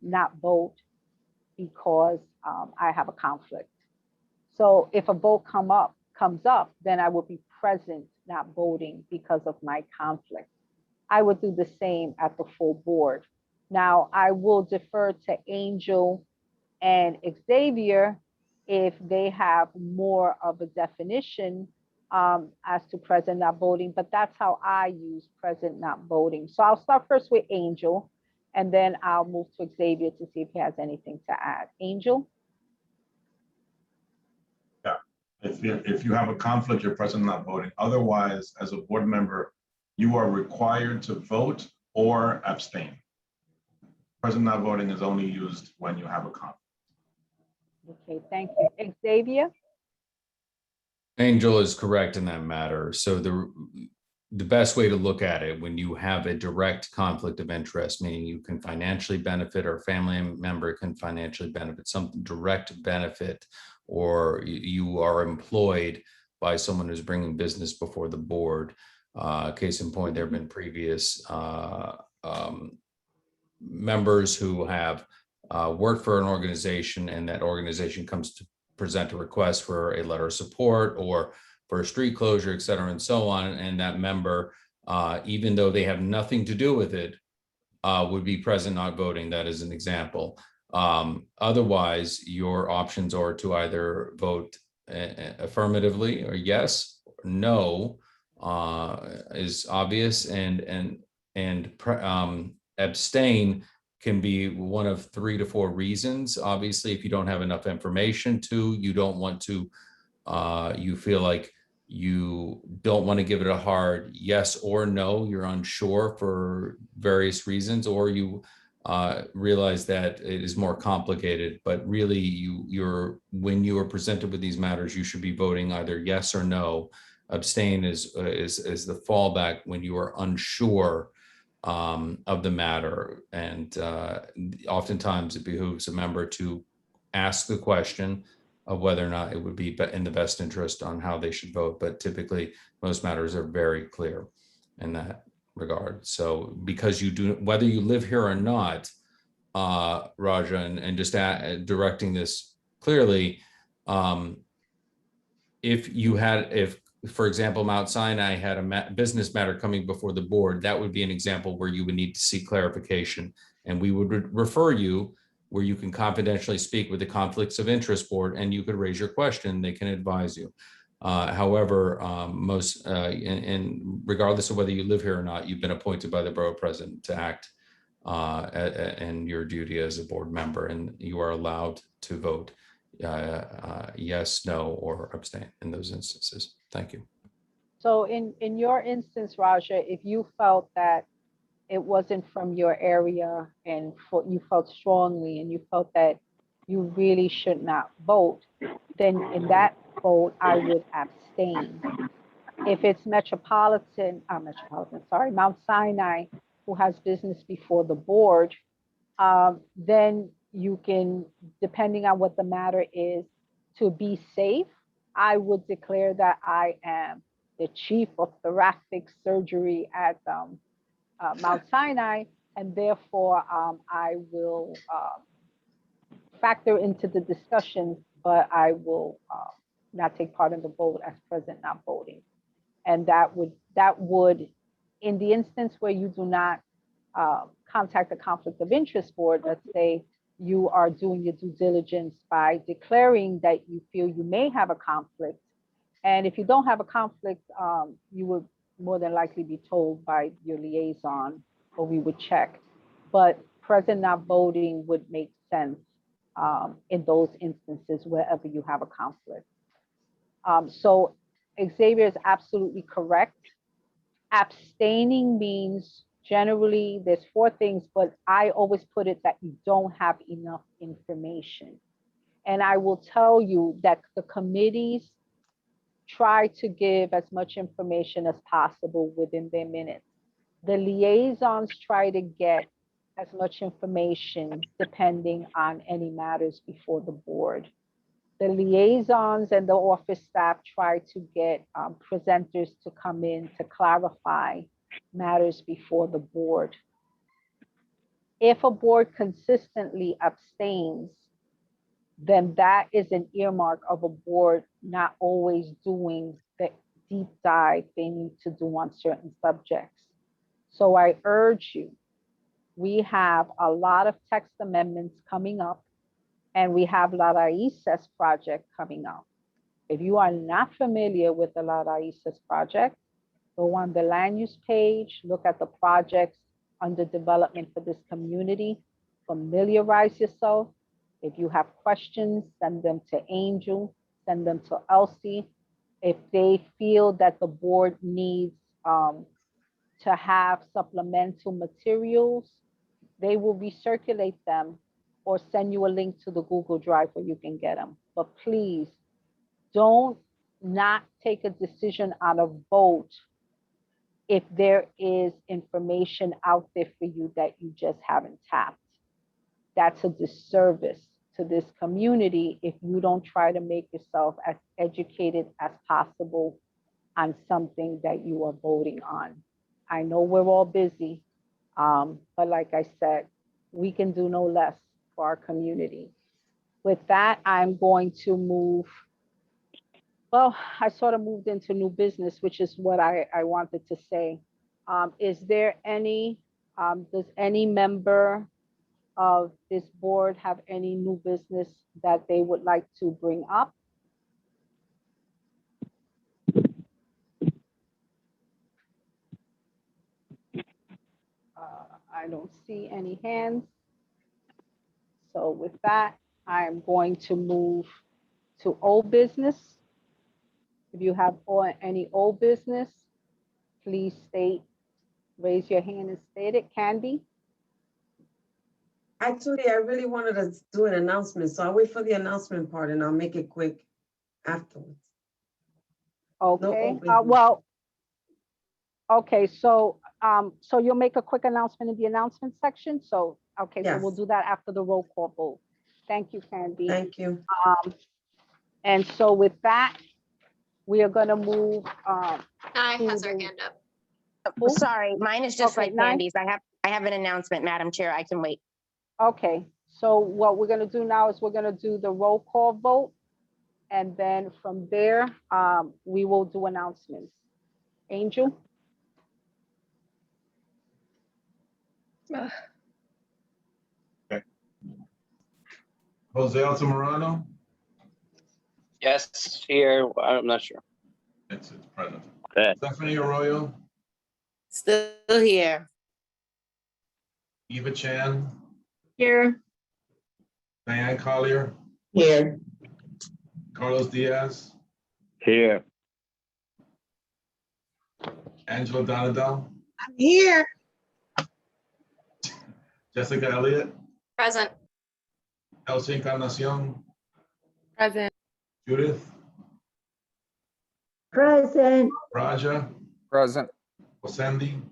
not vote because I have a conflict. So if a vote comes up, then I will be present, not voting because of my conflict. I would do the same at the full board. Now, I will defer to Angel and Xavier if they have more of a definition as to present not voting, but that's how I use present not voting. So I'll start first with Angel, and then I'll move to Xavier to see if he has anything to add. Angel? Yeah, if you have a conflict, you're present not voting. Otherwise, as a board member, you are required to vote or abstain. Present not voting is only used when you have a conflict. Okay, thank you. Xavier? Angel is correct in that matter. So the best way to look at it when you have a direct conflict of interest, meaning you can financially benefit or a family member can financially benefit, some direct benefit, or you are employed by someone who's bringing business before the board. Case in point, there have been previous members who have worked for an organization, and that organization comes to present a request for a letter of support or for a street closure, et cetera, and so on. And that member, even though they have nothing to do with it, would be present not voting. That is an example. Otherwise, your options are to either vote affirmatively or yes, no is obvious, and abstain can be one of 3 to 4 reasons. Obviously, if you don't have enough information you don't want to, you feel like you don't want to give it a hard yes or no, you're unsure for various reasons, or you realize that it is more complicated, but really when you are presented with these matters, you should be voting either yes or no. Abstain is the fallback when you are unsure of the matter. And oftentimes it behooves a member to ask the question of whether or not it would be in the best interest on how they should vote. But typically most matters are very clear in that regard. So because you do, whether you live here or not, Raja, and just directing this clearly, if for example, Mount Sinai had a business matter coming before the board, that would be an example where you would need to seek clarification. And we would refer you where you can confidentially speak with the Conflicts of Interest Board, and you could raise your question. They can advise you. However, and regardless of whether you live here or not, you've been appointed by the borough president to act in your duty as a board member, and you are allowed to vote yes, no, or abstain in those instances. Thank you. So in your instance, Raja, if you felt that it wasn't from your area and you felt strongly and you felt that you really should not vote, then in that vote, I would abstain. If it's Mount Sinai, who has business before the board, then you can, depending on what the matter is, to be safe, I would declare that I am the chief of thoracic surgery at Mount Sinai, and therefore I will factor into the discussions, but I will not take part in the vote as present not voting. And that would, in the instance where you do not contact the Conflict of Interest Board, let's say you are doing your due diligence by declaring that you feel you may have a conflict. And if you don't have a conflict, you would more than likely be told by your liaison, or we would check. But present not voting would make sense in those instances wherever you have a conflict. So Xavier is absolutely correct. Abstaining means generally there's 4 things, but I always put it that you don't have enough information. And I will tell you that the committees try to give as much information as possible within their minutes. The liaisons try to get as much information depending on any matters before the board. The liaisons and the office staff try to get presenters to come in to clarify matters before the board. If a board consistently abstains, then that is an earmark of a board not always doing the deep dive they need to do on certain subjects. So I urge you, we have a lot of text amendments coming up, and we have La Raíces project coming up. If you are not familiar with the La Raíces project, go on the land use page, look at the projects under development for this community, familiarize yourself. If you have questions, send them to Angel, send them to Elsie. If they feel that the board needs to have supplemental materials, they will recirculate them or send you a link to the Google Drive where you can get them. But please don't not take a decision on a vote if there is information out there for you that you just haven't tapped. That's a disservice to this community if you don't try to make yourself as educated as possible on something that you are voting on. I know we're all busy, but like I said, we can do no less for our community. With that, I'm going to move, well, I sort of moved into new business, which is what I wanted to say. Is there any, does any member of this board have any new business that they would like to bring up? I don't see any hands. So with that, I'm going to move to old business. If you have any old business, please state, raise your hand and state it. Candy? Actually, I really wanted to do an announcement, so I'll wait for the announcement part and I'll make it quick afterwards. Okay, well, okay, so so you'll make a quick announcement in the announcement section. So, okay, so we'll Yes. do that after the roll call vote. Thank you, Candy. Thank you. And so with that, we are gonna move. Nye to has her the- hand up. Who? Sorry, mine is just Okay, like Nye? Mandy's. I have an announcement, Madam Chair. I can wait. Okay, so what we're gonna do now is we're gonna do the roll call vote. And then from there, we will do announcements. Angel? Jose Altamirano, Yes, here. I'm not sure. it's present. Okay. Stephanie Arroyo, Still here. Eva Chan, Here. Diane Collier, Here. Carlos Diaz, Here. Angela Donadell, I'm here. Jessica Elliott, Present. Elsie Encarnacion, Present. Judith, Present. Raja, Present. Osendi,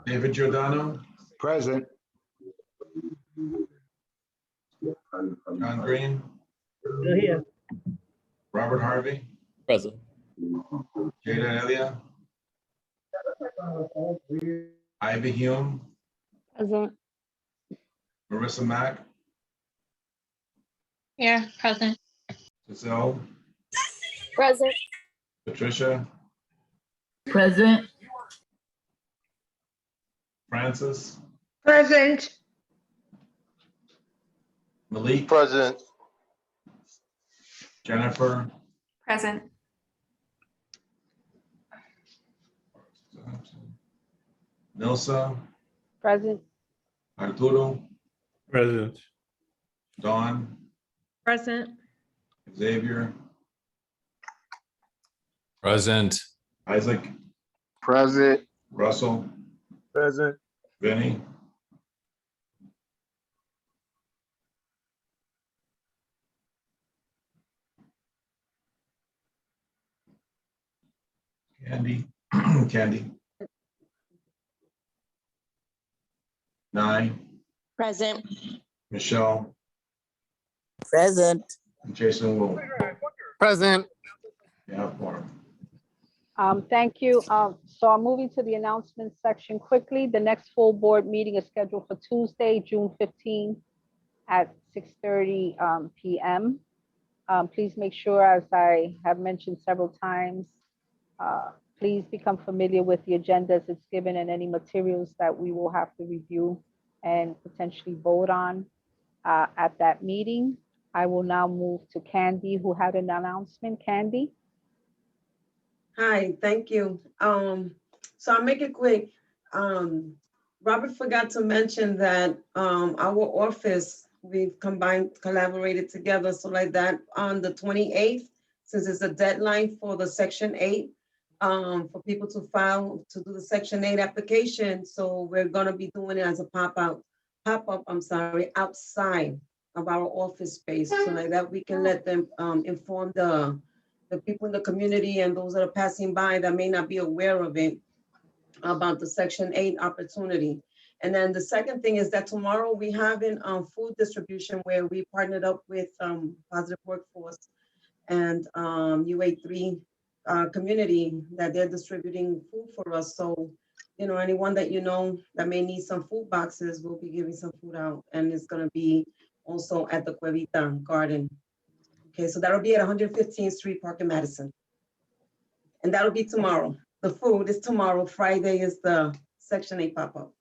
David Giordano, Present. John Green, Still here. Robert Harvey, Present. Jada Elia, Ivy Hume, Present. Marissa Mack, Here. Present. Giselle, Present. Patricia, Present. Francis, Present. Malik, Present. Jennifer, Present. Nilsa, Present. Arturo, Present. Dawn, Present. Xavier, Present. Isaac, Present. Russell, Present. Vinny, Candy, Candy. Nye, Present. Michelle, Present. and Jason Wu. Present. Yeah, quorum. Thank you. So I'm moving to the announcements section quickly. The next full board meeting is scheduled for Tuesday, June 15 at 6:30 PM. Please make sure, as I have mentioned several times, please become familiar with the agenda as it's given and any materials that we will have to review and potentially vote on at that meeting. I will now move to Candy, who had an announcement. Candy? Hi, thank you. So I'll make it quick. Robert forgot to mention that our office, we've collaborated together, so like that on the 28th, since it's a deadline for the Section 8, for people to file to do the Section 8 application. So we're gonna be doing it as a pop-up, outside of our office space, so like that we can let them inform the people in the community and those that are passing by that may not be aware of it, about the Section 8 opportunity. And then the second thing is that tomorrow we have in food distribution where we partnered up with Positive Workforce and UA3 community that they're distributing food for us. So, you know, anyone that you know that may need some food boxes, we'll be giving some food out. And it's gonna be also at the Cuevita Garden. Okay, so that'll be at 115th Street, Park in Madison. And that'll be tomorrow. The food is tomorrow. Friday is the Section 8 pop-up.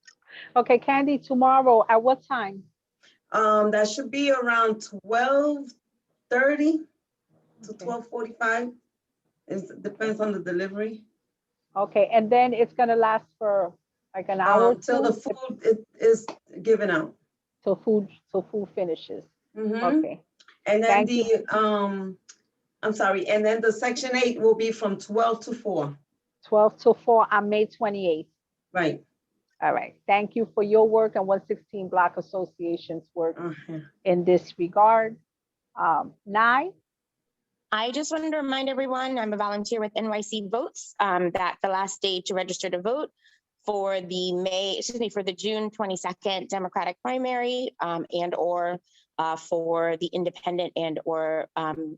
Okay, Candy, tomorrow at what time? That should be around 12:30 to 12:45. It depends on the delivery. Okay, and then it's gonna last for like an hour or Till two? the food is given out. Till food finishes. Mhm. Okay, And then thank you. I'm sorry, and then the Section 8 will be from 12 to 4. 12 to 4 on May 28th. Right. All right, thank you for your work and 116 Block Association's work in this regard. Nye? I just wanted to remind everyone, I'm a volunteer with NYC Votes, that the last day to register to vote for the June 22nd Democratic primary and or for the independent and or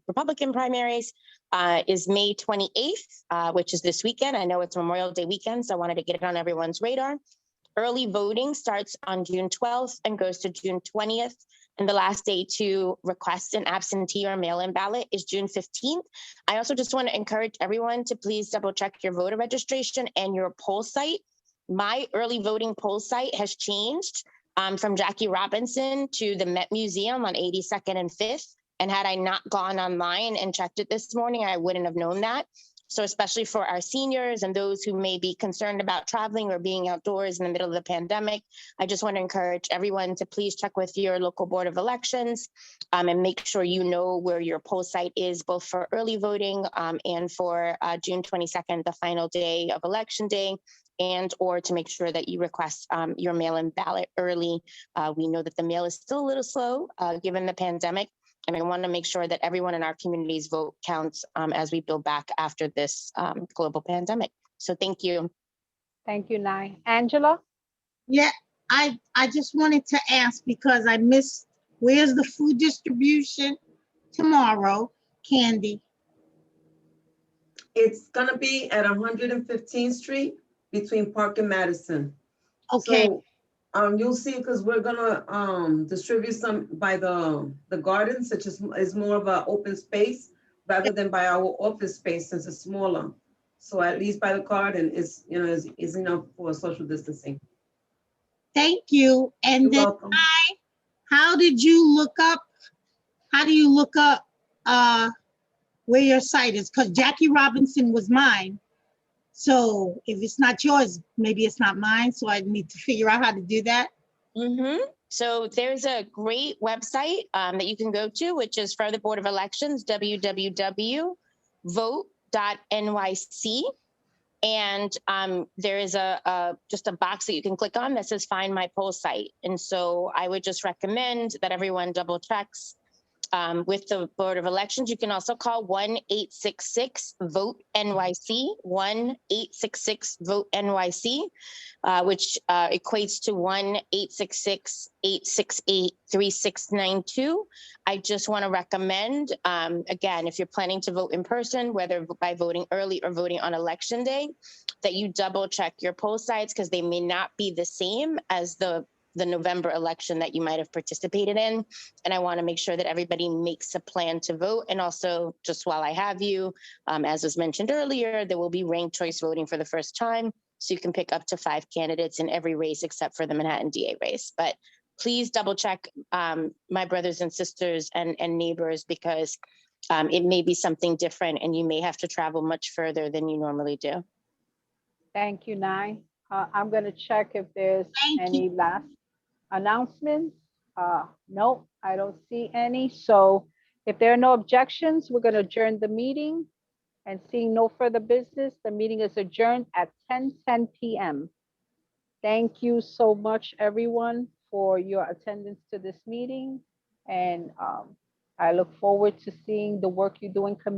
Republican primaries is May 28th, which is this weekend. I know it's Memorial Day weekend, so I wanted to get it on everyone's radar. Early voting starts on June 12th and goes to June 20th. And the last day to request an absentee or mail-in ballot is June 15th. I also just want to encourage everyone to please double check your voter registration and your poll site. My early voting poll site has changed from Jackie Robinson to the Met Museum on 82nd and 5th. And had I not gone online and checked it this morning, I wouldn't have known that. So especially for our seniors and those who may be concerned about traveling or being outdoors in the middle of the pandemic, I just want to encourage everyone to please check with your local Board of Elections and make sure you know where your poll site is, both for early voting and for June 22nd, the final day of Election Day, and or to make sure that you request your mail-in ballot early. We know that the mail is still a little slow given the pandemic. And I want to make sure that everyone in our community's vote counts as we build back after this global pandemic. So thank you. Thank you, Nye. Angela? Yeah, I just wanted to ask because I missed, where's the food distribution tomorrow, Candy? It's gonna be at 115th Street between Park and Madison. Okay. So, you'll see, because we're gonna distribute some by the garden, such as is more of an open space rather than by our office space since it's smaller. So at least by the garden is, you know, is enough for social distancing. Thank you. And You're then welcome. how do you look up where your site is? Because Jackie Robinson was mine. So if it's not yours, maybe it's not mine. So I need to figure out how to do that. So there's a great website that you can go to, which is for the Board of Elections, www.vote.nyc. And there is just a box that you can click on that says find my poll site. And so I would just recommend that everyone double checks with the Board of Elections. You can also call 1-866-VOTE-NYC, 1-866-VOTE-NYC, which equates to 1-866-868-3692. I just want to recommend, again, if you're planning to vote in person, whether by voting early or voting on election day, that you double check your poll sites because they may not be the same as the November election that you might have participated in. And I want to make sure that everybody makes a plan to vote. And also, just while I have you, as was mentioned earlier, there will be ranked choice voting for the first time. So you can pick up to 5 candidates in every race except for the Manhattan DA race. But please double check, my brothers and sisters and neighbors, because it may be something different and you may have to travel much further than you normally do. Thank you, Nye. I'm going to check if there's any last announcements. No, I don't see any. So if there are no objections, we're going to adjourn the meeting. And seeing no further business, the meeting is adjourned at 10:10 p.m. Thank you so much, everyone, for your attendance to this meeting. And I look forward to seeing the work you do in committee.